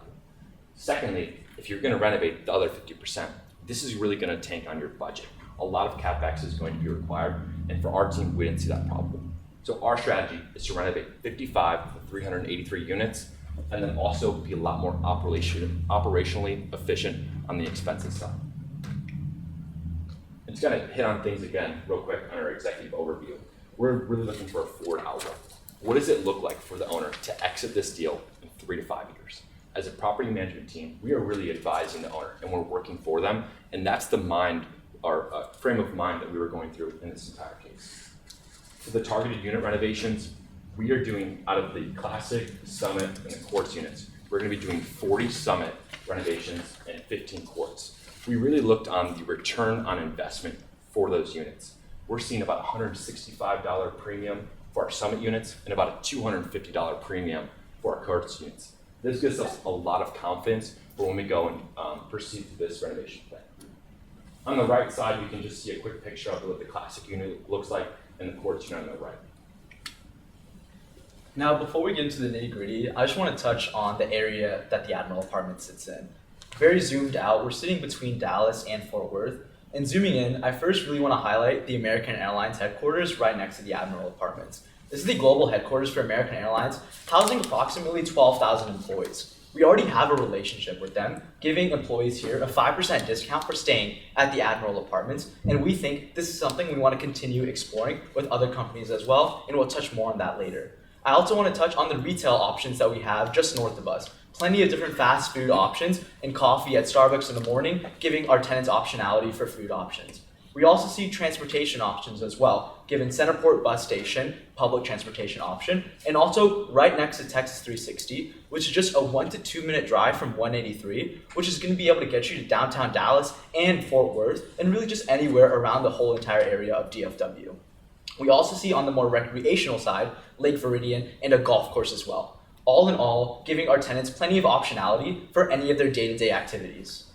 Secondly, if you're going to renovate the other 50%, this is really going to tank on your budget. a lot of CapEx is going to be required. And for our team, we didn't see that problem. So our strategy is to renovate 55 of the 383 units, and then also be a lot more operationally efficient on the expenses side. And just gonna hit on things again real quick on our executive overview. We're really looking for a forward outlook. What does it look like for the owner to exit this deal in 3 to 5 years? As a property management team, we are really advising the owner and we're working for them. And that's the frame of mind that we were going through in this entire case. For the targeted unit renovations, we are doing, out of the Classic, Summit, and the Quartz units, we're gonna be doing 40 Summit renovations and 15 Quartz. We really looked on the return on investment for those units. We're seeing about a $165 premium for our Summit units and about a $250 premium for our Quartz units. This gives us a lot of confidence for when we go and proceed to this renovation plan. On the right side, you can just see a quick picture of what the Classic unit looks like and the Quartz unit on the right. Now, before we get into the nitty-gritty, I just want to touch on the area that the Admiral apartment sits in. Very zoomed out, we're sitting between Dallas and Fort Worth. And zooming in, I first really want to highlight the American Airlines headquarters right next to the Admiral apartments. This is the global headquarters for American Airlines, housing approximately 12,000 employees. We already have a relationship with them, giving employees here a 5% discount for staying at the Admiral apartments, and we think this is something we want to continue exploring with other companies as well, and we'll touch more on that later. I also want to touch on the retail options that we have just north of us. Plenty of different fast food options and coffee at Starbucks in the morning, giving our tenants optionality for food options. We also see transportation options as well, given Centerport Bus Station, public transportation option, and also right next to Texas 360, which is just a 1 to 2 minute drive from 183, which is going to be able to get you to downtown Dallas and Fort Worth, and really just anywhere around the whole entire area of DFW. We also see on the more recreational side, Lake Viridian and a golf course as well. All in all, giving our tenants plenty of optionality for any of their day-to-day activities.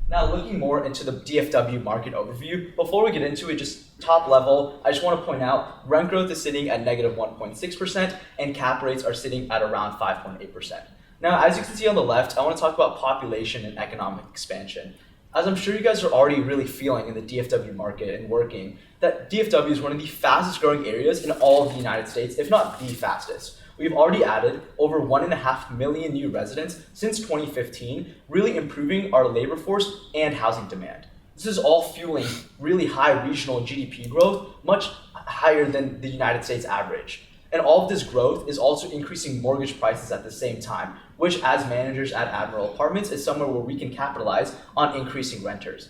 Now, looking more into the DFW market overview, before we get into it, just top level, I just want to point out rent growth is sitting at negative 1.6% and cap rates are sitting at around 5.8%. Now, as you can see on the left, I want to talk about population and economic expansion. As I'm sure you guys are already really feeling in the DFW market and working, that DFW is one of the fastest growing areas in all of the United States, if not the fastest. We've already added over 1.5 million new residents since 2015, really improving our labor force and housing demand. This is all fueling really high regional GDP growth, much higher than the United States average. And all of this growth is also increasing mortgage prices at the same time, which as managers at Admiral Apartments is somewhere where we can capitalize on increasing renters.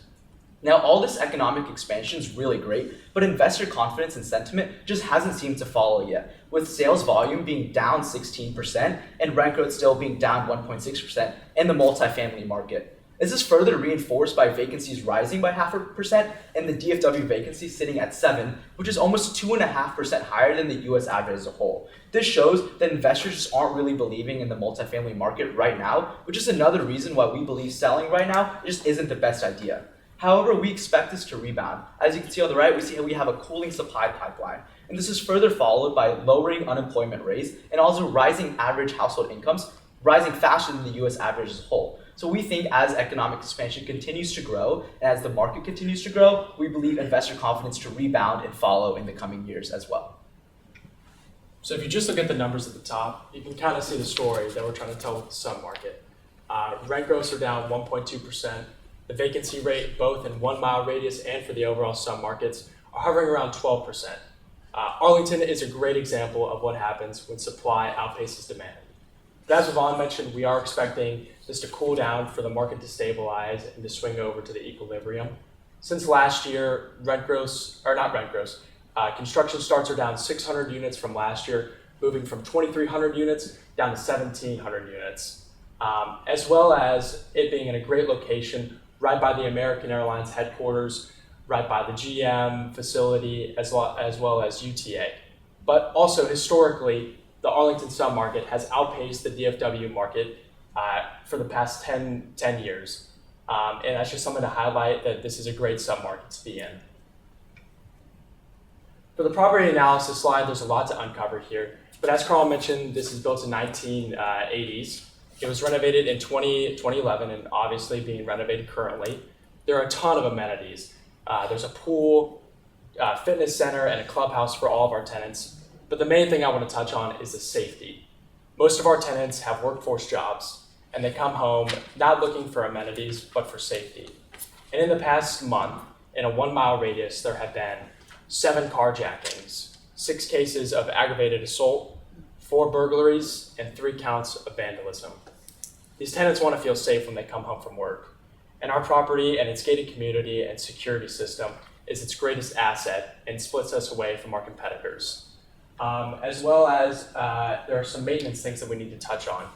Now, all this economic expansion is really great, but investor confidence and sentiment just hasn't seemed to follow yet, with sales volume being down 16% and rent growth still being down 1.6% in the multifamily market. This is further reinforced by vacancies rising by 0.5% and the DFW vacancy sitting at 7%, which is almost 2.5% higher than the US average as a whole. This shows that investors just aren't really believing in the multifamily market right now, which is another reason why we believe selling right now just isn't the best idea. However, we expect this to rebound. As you can see on the right, we have a cooling supply pipeline. And this is further followed by lowering unemployment rates and also rising average household incomes, rising faster than the US average as a whole. So we think as economic expansion continues to grow, and as the market continues to grow, we believe investor confidence to rebound and follow in the coming years as well. So if you just look at the numbers at the top, you can kind of see the story that we're trying to tell with the sub-market. Rent growths are down 1.2%. The vacancy rate, both in 1 mile radius and for the overall sub-markets, are hovering around 12%. Arlington is a great example of what happens when supply outpaces demand. But as Yvonne mentioned, we are expecting this to cool down for the market to stabilize and to swing over to the equilibrium. Since last year, construction starts are down 600 units from last year, moving from 2,300 units down to 1,700 units, as well as it being in a great location right by the American Airlines headquarters, right by the GM facility, as well as UTA. But also historically, the Arlington submarket has outpaced the DFW market for the past 10 years. And that's just something to highlight that this is a great submarket to be in. For the property analysis slide, there's a lot to uncover here. But as Carl mentioned, this is built in the 1980s. It was renovated in 2011 and obviously being renovated currently. There are a ton of amenities. There's a pool, fitness center, and a clubhouse for all of our tenants. But the main thing I want to touch on is the safety. Most of our tenants have workforce jobs, and they come home not looking for amenities, but for safety. And in the past month, in a 1 mile radius, there have been 7 carjackings, 6 cases of aggravated assault, 4 burglaries, and 3 counts of vandalism. These tenants want to feel safe when they come home from work. And our property and its gated community and security system is its greatest asset and splits us away from our competitors. As well as there are some maintenance things that we need to touch on.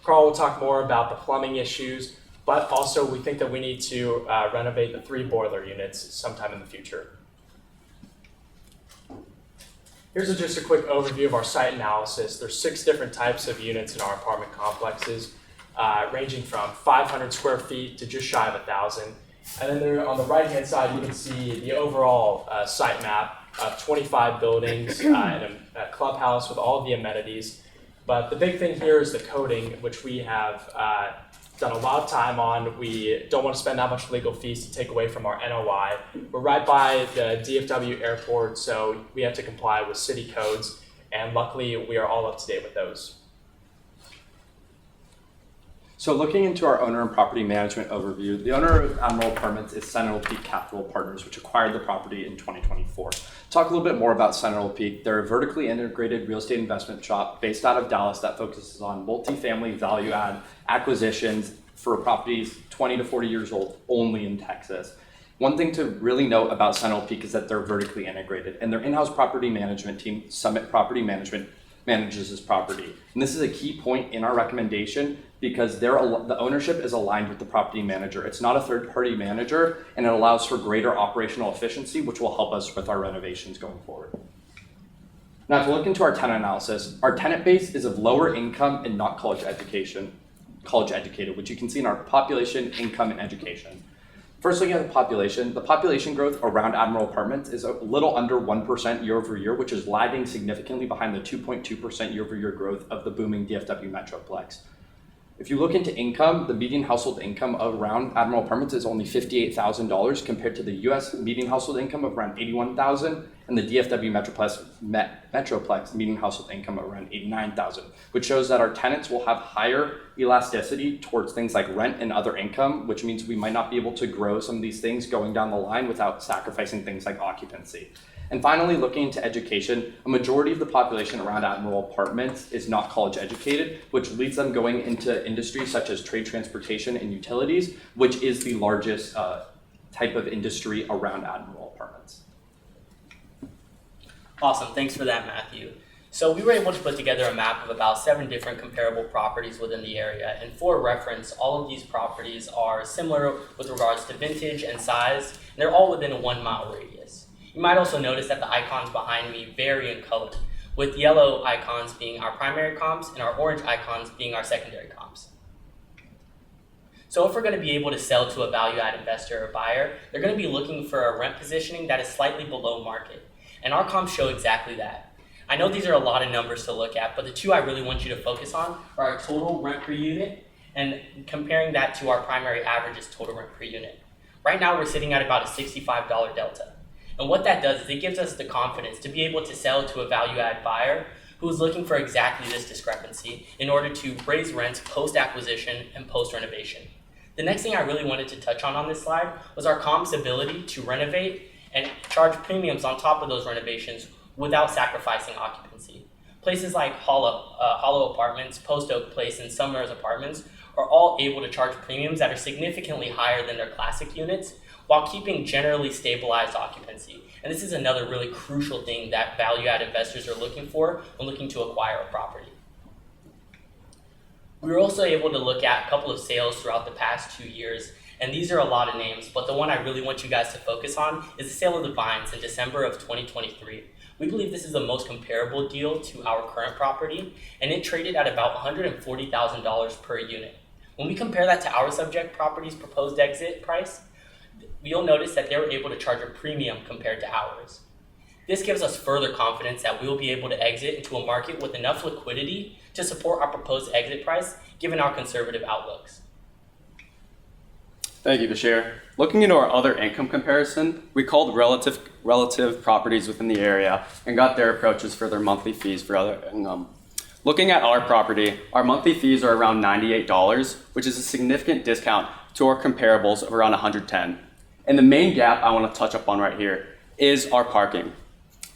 Carl will talk more about the plumbing issues, but also we think that we need to renovate the 3 boiler units sometime in the future. Here's just a quick overview of our site analysis. There's 6 different types of units in our apartment complexes, ranging from 500 square feet to just shy of 1,000. And then there, on the right-hand side, you can see the overall site map of 25 buildings and a clubhouse with all of the amenities. But the big thing here is the coding, which we have done a lot of time on. We don't want to spend that much legal fees to take away from our NOI. We're right by the DFW airport, so we have to comply with city codes, and luckily we are all up to date with those. So looking into our owner and property management overview, the owner of Admiral Apartments is Sentinel Peak Capital Partners, which acquired the property in 2024. Talk a little bit more about Sentinel Peak. They're a vertically integrated real estate investment shop based out of Dallas that focuses on multifamily value add acquisitions for properties 20 to 40 years old only in Texas. One thing to really note about Sentinel Peak is that they're vertically integrated, and their in-house property management team, Summit Property Management, manages this property. And this is a key point in our recommendation because the ownership is aligned with the property manager. It's not a third-party manager, and it allows for greater operational efficiency, which will help us with our renovations going forward. Now, to look into our tenant analysis, our tenant base is of lower income and not college educated, which you can see in our population, income, and education. First, looking at the population growth around Admiral Apartments is a little under 1% year over year, which is lagging significantly behind the 2.2% year over year growth of the booming DFW Metroplex. If you look into income, the median household income around Admiral Apartments is only $58,000 compared to the US median household income of around $81,000 and the DFW Metroplex median household income of around $89,000, which shows that our tenants will have higher elasticity towards things like rent and other income, which means we might not be able to grow some of these things going down the line without sacrificing things like occupancy. And finally, looking into education, a majority of the population around Admiral Apartments is not college educated, which leads them going into industries such as trade, transportation, and utilities, which is the largest type of industry around Admiral Apartments. Awesome, thanks for that, Matthew. So we were able to put together a map of about 7 different comparable properties within the area. And for reference, all of these properties are similar with regards to vintage and size, and they're all within a 1 mile radius. You might also notice that the icons behind me vary in color, with yellow icons being our primary comps and our orange icons being our secondary comps. So if we're going to be able to sell to a value-add investor or buyer, they're going to be looking for a rent positioning that is slightly below market. And our comps show exactly that. I know these are a lot of numbers to look at, but the 2 I really want you to focus on are our total rent per unit and comparing that to our primary average's total rent per unit. Right now, we're sitting at about a $65 delta. And what that does is it gives us the confidence to be able to sell to a value-add buyer who is looking for exactly this discrepancy in order to raise rents post-acquisition and post-renovation. The next thing I really wanted to touch on this slide was our comp's ability to renovate and charge premiums on top of those renovations without sacrificing occupancy. Places like Hollow Apartments, Post Oak Place, and Summers Apartments are all able to charge premiums that are significantly higher than their classic units while keeping generally stabilized occupancy. And this is another really crucial thing that value-add investors are looking for when looking to acquire a property. We were also able to look at a couple of sales throughout the past 2 years, and these are a lot of names, but the one I really want you guys to focus on is the sale of the Vines in December of 2023. We believe this is the most comparable deal to our current property, and it traded at about $140,000 per unit. When we compare that to our subject property's proposed exit price, you'll notice that they were able to charge a premium compared to ours. This gives us further confidence that we will be able to exit into a market with enough liquidity to support our proposed exit price, given our conservative outlooks. Thank you, Bashir. Looking into our other income comparison, we called relative properties within the area and got their approaches for their monthly fees for other income. Looking at our property, our monthly fees are around $98, which is a significant discount to our comparables of around $110. And the main gap I want to touch up on right here is our parking.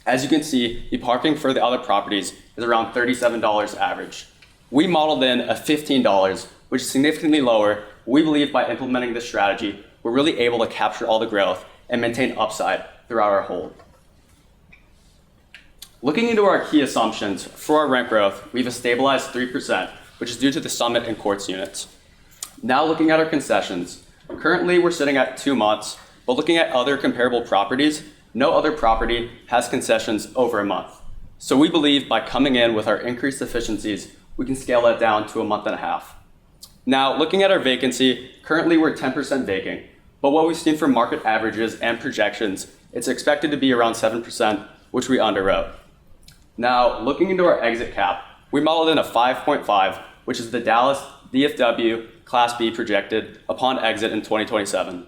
As you can see, the parking for the other properties is around $37 average. We modeled in a $15, which is significantly lower. We believe by implementing this strategy, we're really able to capture all the growth and maintain upside throughout our hold. Looking into our key assumptions for our rent growth, we have a stabilized 3%, which is due to the Summit and Quartz units. Now looking at our concessions, currently we're sitting at 2 months, but looking at other comparable properties, no other property has concessions over a month. So we believe by coming in with our increased efficiencies, we can scale that down to a month and a half. Now, looking at our vacancy, currently we're 10% vacant, but what we've seen from market averages and projections, it's expected to be around 7%, which we underwrote. Now, looking into our exit cap, we modeled in a 5.5, which is the Dallas DFW Class B projected upon exit in 2027.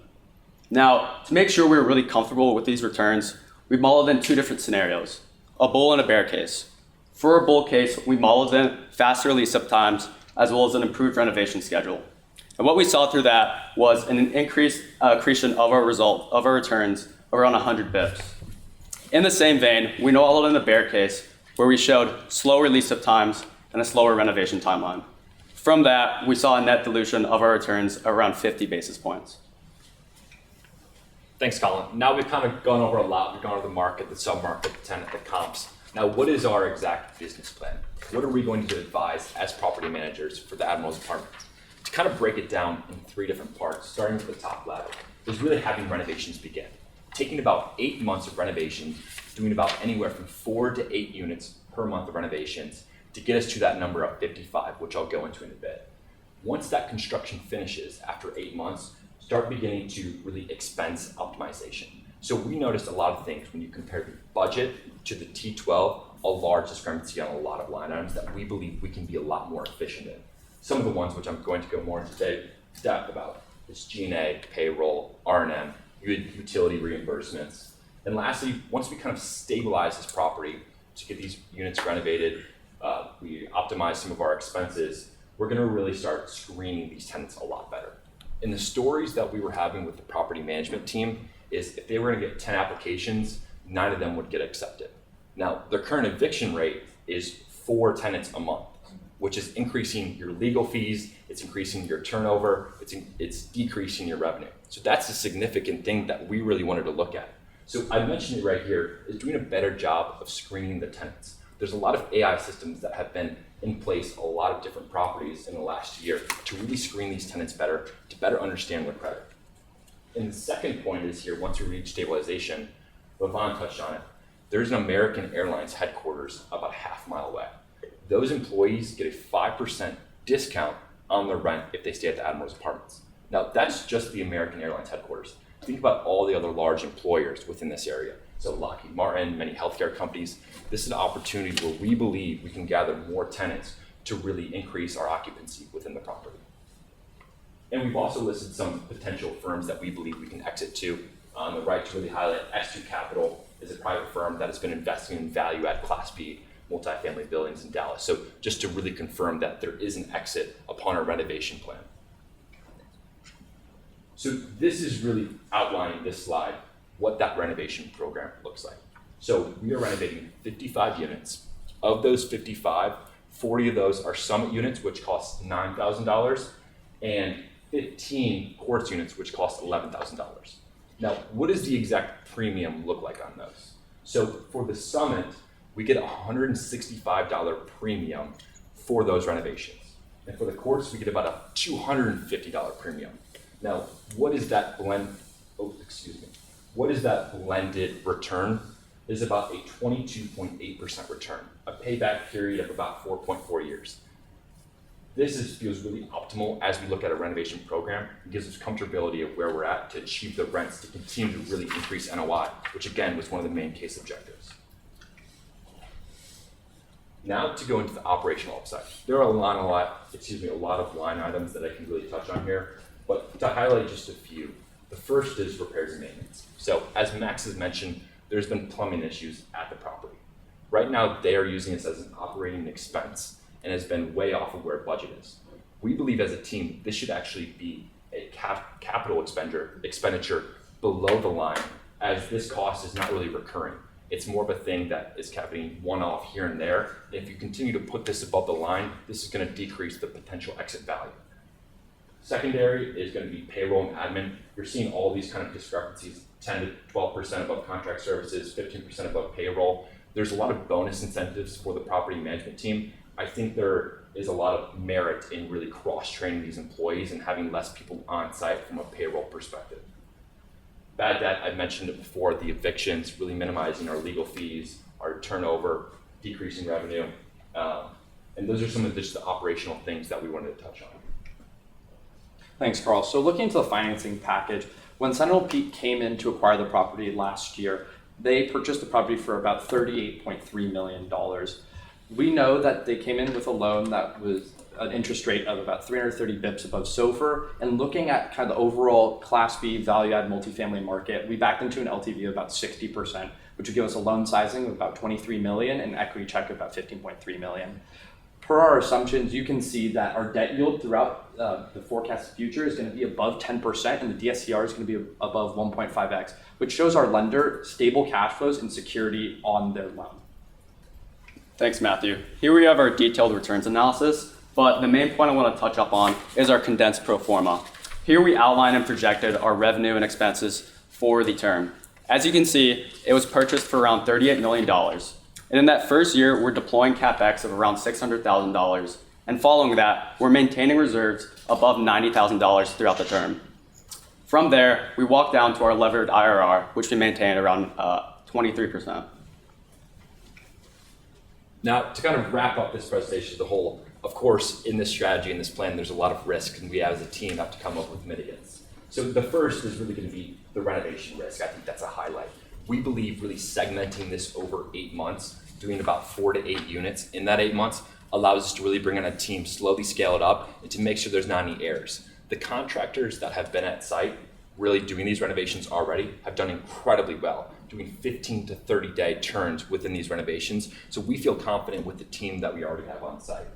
Now, to make sure we're really comfortable with these returns, we modeled in 2 different scenarios, a bull and a bear case. For a bull case, we modeled in faster lease-up times as well as an improved renovation schedule. And what we saw through that was an increased accretion of our returns around 100 bips. In the same vein, we modeled in the bear case where we showed slower lease-up times and a slower renovation timeline. From that, we saw a net dilution of our returns around 50 basis points. Thanks, Colin. Now we've kind of gone over a lot. We've gone over the market, the sub-market, the tenant, the comps. Now, what is our exact business plan? What are we going to advise as property managers for the Admiral's apartment? To kind of break it down in 3 different parts, starting with the top level, is really having renovations begin. Taking about 8 months of renovations, doing about anywhere from 4 to 8 units per month of renovations to get us to that number of 55, which I'll go into in a bit. Once that construction finishes after 8 months, start beginning to really expense optimization. So we noticed a lot of things when you compare the budget to the T12, a large discrepancy on a lot of line items that we believe we can be a lot more efficient in. Some of the ones which I'm going to go more into today, about is G&A, payroll, R&M, utility reimbursements. And lastly, once we kind of stabilize this property to get these units renovated, we optimize some of our expenses, we're gonna really start screening these tenants a lot better. And the stories that we were having with the property management team is if they were gonna get 10 applications, 9 of them would get accepted. Now, their current eviction rate is 4 tenants a month, which is increasing your legal fees, it's increasing your turnover, it's decreasing your revenue. So that's a significant thing that we really wanted to look at. So I mentioned it right here, is doing a better job of screening the tenants. There's a lot of AI systems that have been in place, a lot of different properties in the last year to really screen these tenants better, to better understand their credit. And the second point is here, once we reach stabilization, Levon touched on it, there's an American Airlines headquarters about a half-mile away. Those employees get a 5% discount on their rent if they stay at the Admiral's Apartments. Now, that's just the American Airlines headquarters. Think about all the other large employers within this area. So Lockheed Martin, many healthcare companies. This is an opportunity where we believe we can gather more tenants to really increase our occupancy within the property. And we've also listed some potential firms that we believe we can exit to. On the right to really highlight S2 Capital is a private firm that has been investing in value-add Class B multifamily buildings in Dallas. So just to really confirm that there is an exit upon a renovation plan. So this is really outlining this slide, what that renovation program looks like. So we are renovating 55 units. Of those 55, 40 of those are Summit units, which cost $9,000, and 15 Quartz units, which cost $11,000. Now, what does the exact premium look like on those? So for the Summit, we get a $165 premium for those renovations. And for the Quartz, we get about a $250 premium. Now, what is that what is that blended return? Is about a 22.8% return, a payback period of about 4.4 years. This feels really optimal as we look at a renovation program. It gives us comfortability of where we're at to achieve the rents to continue to really increase NOI, which again was one of the main case objectives. Now to go into the operational upside. There are a lot of line items that I can really touch on here. But to highlight just a few, the first is repairs and maintenance. So as Max has mentioned, there's been plumbing issues at the property. Right now, they are using this as an operating expense and has been way off of where budget is. We believe as a team, this should actually be a capital expenditure below the line, as this cost is not really recurring. It's more of a thing that is happening one-off here and there. If you continue to put this above the line, this is going to decrease the potential exit value. Secondary is going to be payroll and admin. You're seeing all these kind of discrepancies, 10 to 12% above contract services, 15% above payroll. There's a lot of bonus incentives for the property management team. I think there is a lot of merit in really cross-training these employees and having less people on site from a payroll perspective. Bad debt, I mentioned it before, the evictions, really minimizing our legal fees, our turnover, decreasing revenue. And those are some of just the operational things that we wanted to touch on. Thanks, Carl. So looking into the financing package, when Central Peak came in to acquire the property last year, they purchased the property for about $38.3 million. We know that they came in with a loan that was an interest rate of about 330 bips above SOFR, and looking at kind of the overall Class B value-add multifamily market, we backed into an LTV of about 60%, which would give us a loan sizing of about 23 million and equity check of about 15.3 million. Per our assumptions, you can see that our debt yield throughout the forecasted future is going to be above 10%, and the DSCR is going to be above 1.5x, which shows our lender stable cash flows and security on their loan. Thanks, Matthew. Here we have our detailed returns analysis, but the main point I want to touch up on is our condensed pro forma. Here we outline and projected our revenue and expenses for the term. As you can see, it was purchased for around $38 million. And in that first year, we're deploying CapEx of around $600,000. And following that, we're maintaining reserves above $90,000 throughout the term. From there, we walk down to our levered IRR, which we maintain around 23%. Now, to kind of wrap up this presentation as a whole, of course, in this strategy, in this plan, there's a lot of risk, and we as a team have to come up with mitigants. So the first is really going to be the renovation risk. I think that's a highlight. We believe really segmenting this over 8 months, doing about 4 to 8 units in that 8 months, allows us to really bring in a team, slowly scale it up, and to make sure there's not any errors. The contractors that have been at site really doing these renovations already have done incredibly well, doing 15 to 30-day turns within these renovations. So we feel confident with the team that we already have on site.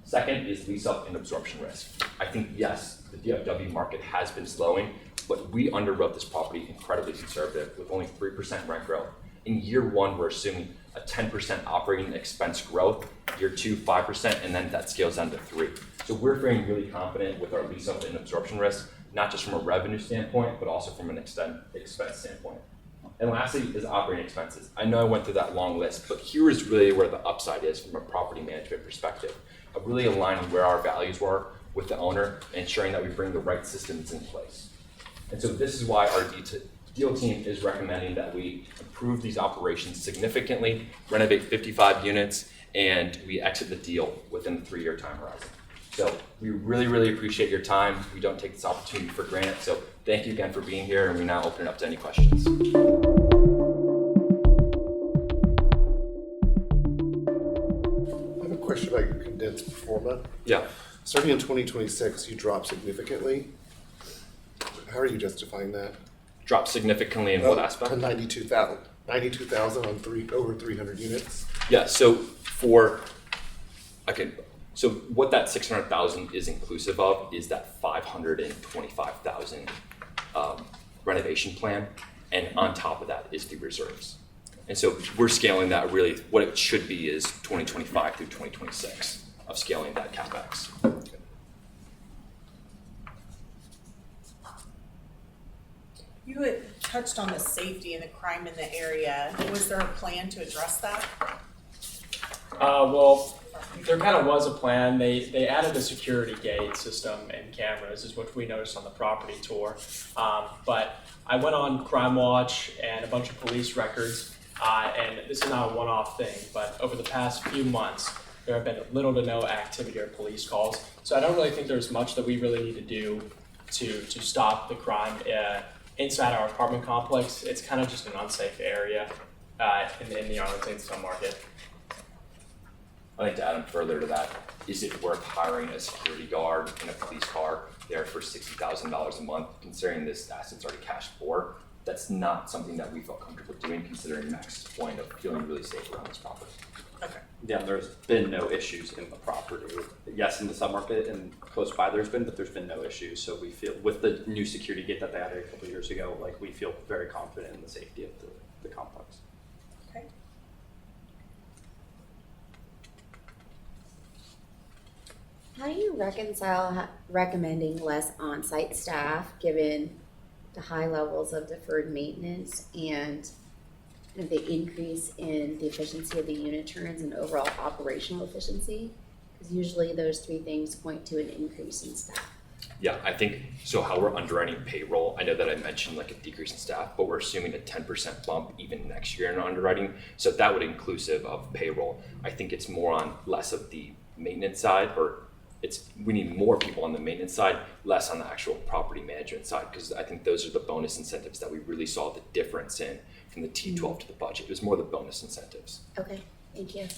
Second is lease up and absorption risk. I think, yes, the DFW market has been slowing, but we underwrote this property incredibly conservative with only 3% rent growth. In year one, we're assuming a 10% operating expense growth, year two, 5%, and then that scales down to 3%. So we're feeling really confident with our lease up and absorption risk, not just from a revenue standpoint, but also from an expense standpoint. And lastly is operating expenses. I know I went through that long list, but here is really where the upside is from a property management perspective, of really aligning where our values were with the owner and ensuring that we bring the right systems in place. And so this is why our deal team is recommending that we improve these operations significantly, renovate 55 units, and we exit the deal within the 3-year time horizon. So we really, really appreciate your time. We don't take this opportunity for granted. So thank you again for being here, and we now open it up to any questions. I have a question about your condensed pro forma. Yeah. Starting in 2026, you drop significantly. How are you justifying that? Drop significantly in what aspect? To 92,000 on over 300 units. Yeah. So So what that 600,000 is inclusive of is that 525,000 renovation plan, and on top of that is the reserves. And so we're scaling that really, what it should be is 2025 through 2026 of scaling that CapEx. You had touched on the safety and the crime in the area. Was there a plan to address that? Well, there kind of was a plan. They added a security gate system and cameras, is what we noticed on the property tour. But I went on Crime Watch and a bunch of police records, and this is not a one-off thing, but over the past few months, there have been little to no activity or police calls. So I don't really think there's much that we really need to do to stop the crime inside our apartment complex. It's kind of just an unsafe area in the Arlington submarket. I think to add further to that, is it worth hiring a security guard in a police car there for $60,000 a month, considering this asset's already cash poor? That's not something that we felt comfortable doing, considering Max's point of feeling really safe around this property. Yeah, there's been no issues in the property. Yes, in the submarket and close by there's been, but there's been no issues. So we feel with the new security gate that they added a couple years ago, like we feel very confident in the safety of the complex. Okay. How do you reconcile recommending less on-site staff given the high levels of deferred maintenance and the increase in the efficiency of the unit turns and overall operational efficiency? Because usually those three things point to an increase in staff. Yeah, I think, so how we're underwriting payroll, I know that I mentioned like a decrease in staff, but we're assuming a 10% bump even next year in underwriting. So that would inclusive of payroll. I think it's more on less of the maintenance side, or we need more people on the maintenance side, less on the actual property management side, because I think those are the bonus incentives that we really saw the difference in from the T12 to the budget. It was more the bonus incentives. Okay, thank you.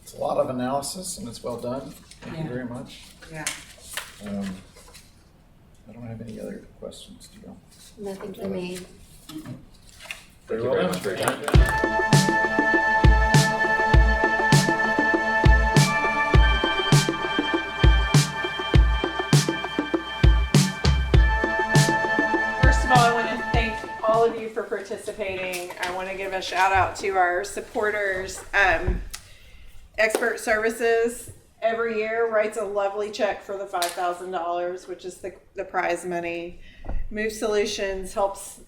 It's a lot of analysis and it's well done. Thank you Yeah. very much. Yeah. I don't have any other questions, do you? Nothing for me. Thank you very much for your time. First of all, I want to thank all of you for participating. I want to give a shout out to our supporters. Expert Services every year writes a lovely check for the $5,000, which is the prize money. Move Solutions helps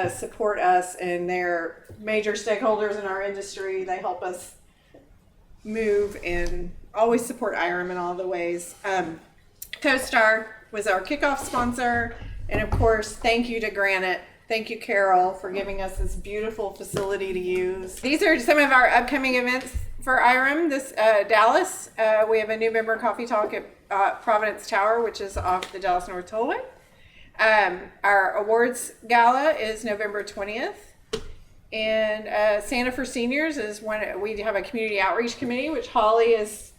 support us, and they're major stakeholders in our industry. They help us move and always support IREM in all the ways. CoStar was our kickoff sponsor. And of course, thank you to Granite. Thank you, Carol, for giving us this beautiful facility to use. These are some of our upcoming events for IREM. This Dallas, we have a new member coffee talk at Providence Tower, which is off the Dallas North Tollway. Our awards gala is November 20th. And Santa for Seniors is when we have a community outreach committee, which Holly is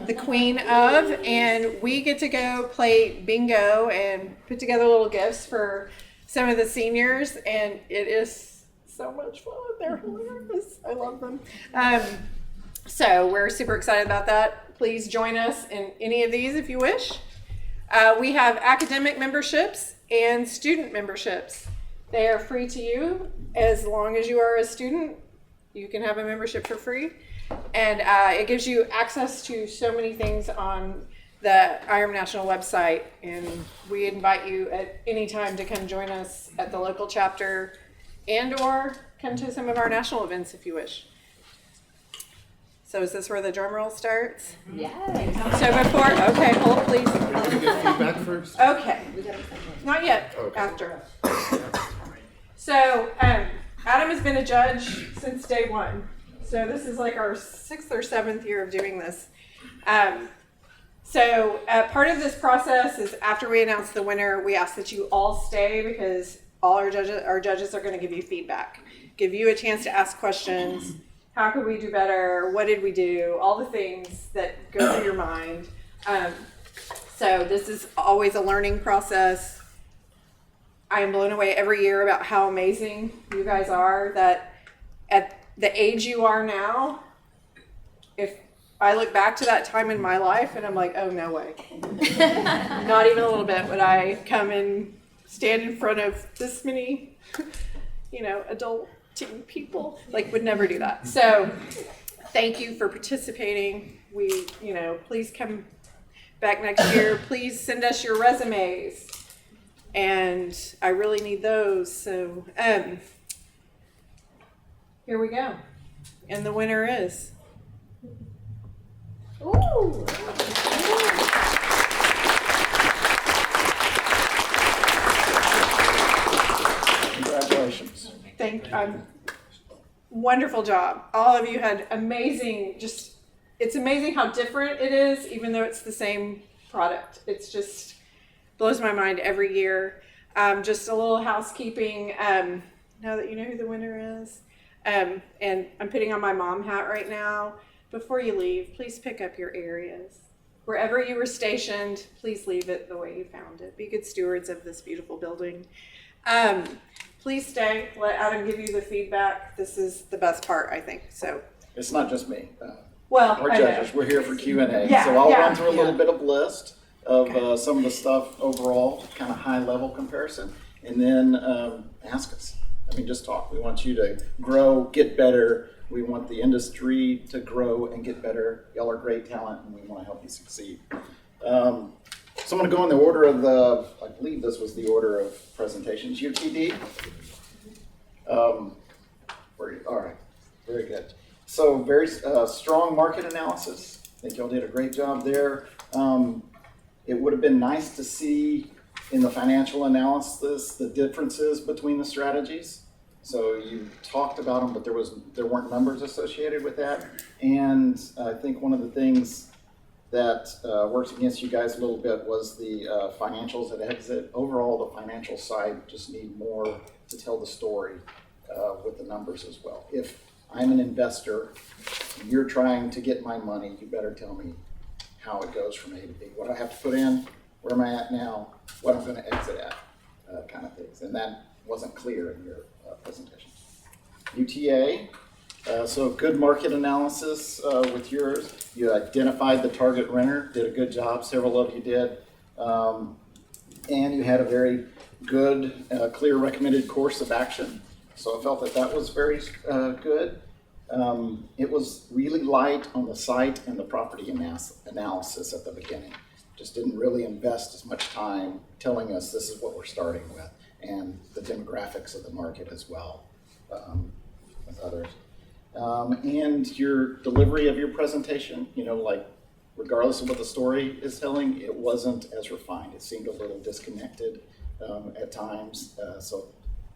the queen of, and we get to go play bingo and put together little gifts for some of the seniors, and it is so much fun. They're hilarious. I love them. So we're super excited about that. Please join us in any of these if you wish. We have academic memberships and student memberships. They are free to you as long as you are a student. You can have a membership for free. And it gives you access to so many things on the IREM National website. And we invite you at any time to come join us at the local chapter and or come to some of our national events if you wish. So is this where the drum roll starts? Yes. So before, okay, hold please. Can we get feedback first? Okay. Not yet, Okay. after. So Adam has been a judge since day one. So this is like our 6th or 7th year of doing this. So part of this process is after we announce the winner, we ask that you all stay because all our judges are going to give you feedback, give you a chance to ask questions. How could we do better? What did we do? All the things that go through your mind. So this is always a learning process. I am blown away every year about how amazing you guys are, that at the age you are now, if I look back to that time in my life and I'm like, oh, no way. Not even a little bit would I come and stand in front of this many, adulting people. Would never do that. So thank you for participating. We, please come back next year. Please send us your resumes. And I really need those. So here we go. And the winner is. Ooh. Congratulations. Wonderful job. All of you had amazing, it's amazing how different it is, even though it's the same product. It's just blows my mind every year. Just a little housekeeping. Now that you know who the winner is, And I'm putting on my mom hat right now. Before you leave, please pick up your areas. Wherever you were stationed, please leave it the way you found it. Be good stewards of this beautiful building. Please stay. Let Adam give you the feedback. This is the best part, I think. So It's not just me. Well, Our I judges, know. we're here for Q&A. Yeah, So I'll yeah, run through a little yeah. bit of list of some of the stuff overall, kind of high level comparison, and then ask us. I mean, just talk. We want you to grow, get better. We want the industry to grow and get better. Y'all are great talent, and we want to help you succeed. So I'm going to go in the order of I believe this was the order of presentations. UTD. All right, very good. So very strong market analysis. I think y'all did a great job there. It would have been nice to see in the financial analysis the differences between the strategies. So you talked about them, but there weren't numbers associated with that. And I think one of the things that works against you guys a little bit was the financials at exit. Overall, the financial side just need more to tell the story with the numbers as well. If I'm an investor, and you're trying to get my money, you better tell me how it goes from A to B. What I have to put in, where am I at now, what I'm going to exit at, kind of things. And that wasn't clear in your presentation. UTA, so good market analysis with yours. You identified the target renter, did a good job, several of you did. And you had a very good, clear recommended course of action. So I felt that was very good. It was really light on the site and the property analysis at the beginning. Just didn't really invest as much time telling us this is what we're starting with and the demographics of the market as well as others. And your delivery of your presentation, like regardless of what the story is telling, it wasn't as refined. It seemed a little disconnected at times. So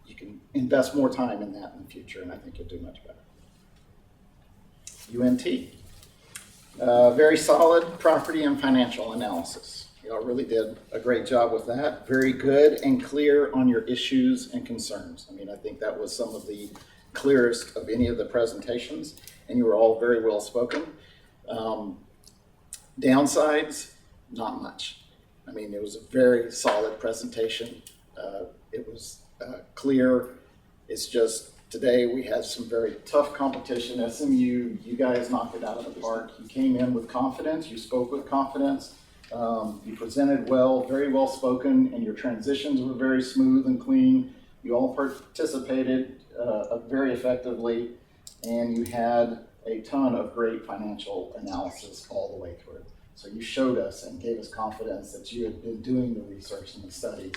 you can invest more time in that in the future, and I think you'll do much better. UNT. Very solid property and financial analysis. Y'all really did a great job with that. Very good and clear on your issues and concerns. I mean, I think that was some of the clearest of any of the presentations, and you were all very well spoken. Downsides, not much. I mean, it was a very solid presentation. It was clear. It's just today we had some very tough competition. SMU, you guys knocked it out of the park. You came in with confidence. You spoke with confidence. You presented well, very well spoken, and your transitions were very smooth and clean. You all participated very effectively, and you had a ton of great financial analysis all the way through. So you showed us and gave us confidence that you had been doing the research and the studies.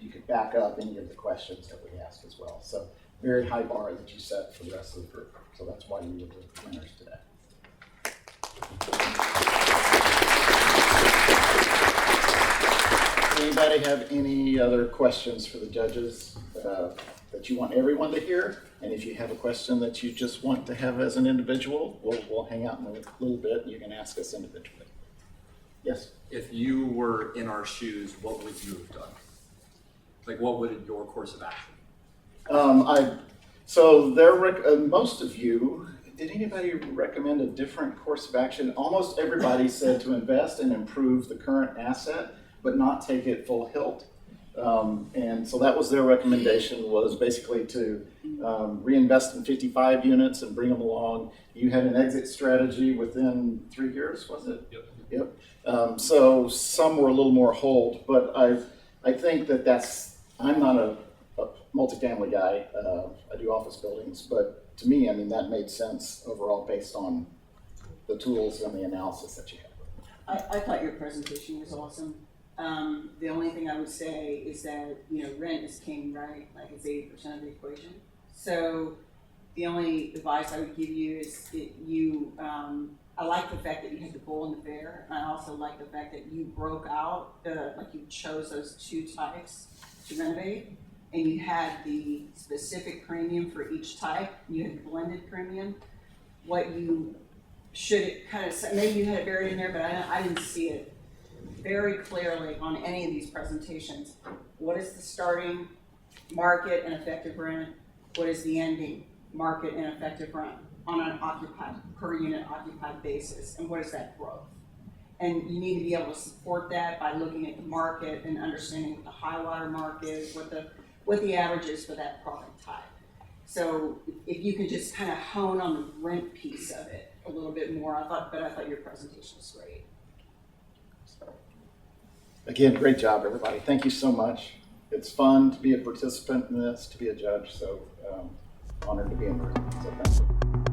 You could back up any of the questions that we asked as well. So very high bar that you set for the rest of the group. So that's why you were the winners today. Anybody have any other questions for the judges that you want everyone to hear? And if you have a question that you just want to have as an individual, we'll hang out in a little bit and you can ask us individually. Yes? If you were in our shoes, what would you have done? Like, what would your course of action? Most of you, did anybody recommend a different course of action? Almost everybody said to invest and improve the current asset, but not take it full hilt. And so that was their recommendation, was basically to reinvest in 55 units and bring them along. You had an exit strategy within 3 years, was it? Yep. So some were a little more hold, but I think I'm not a multifamily guy. I do office buildings, but to me, I mean, that made sense overall based on the tools and the analysis that you had. I thought your presentation was awesome. The only thing I would say is that, rent is king, right? Like it's 80% of the equation. So the only advice I would give you is I like the fact that you had the bull and the bear. And I also like the fact that you broke out, like you chose those 2 types to renovate. And you had the specific premium for each type. You had the blended premium. What you should kind of say, maybe you had it buried in there, but I didn't see it very clearly on any of these presentations. What is the starting market and effective rent? What is the ending market and effective rent on an occupied, per unit occupied basis, and what is that growth? And you need to be able to support that by looking at the market and understanding what the high water mark is, what the average is for that product type. So if you could just kind of hone on the rent piece of it a little bit more, I thought your presentation was great. Again, great job, everybody. Thank you so much. It's fun to be a participant in this, to be a judge, so honored to be in there. So thank you.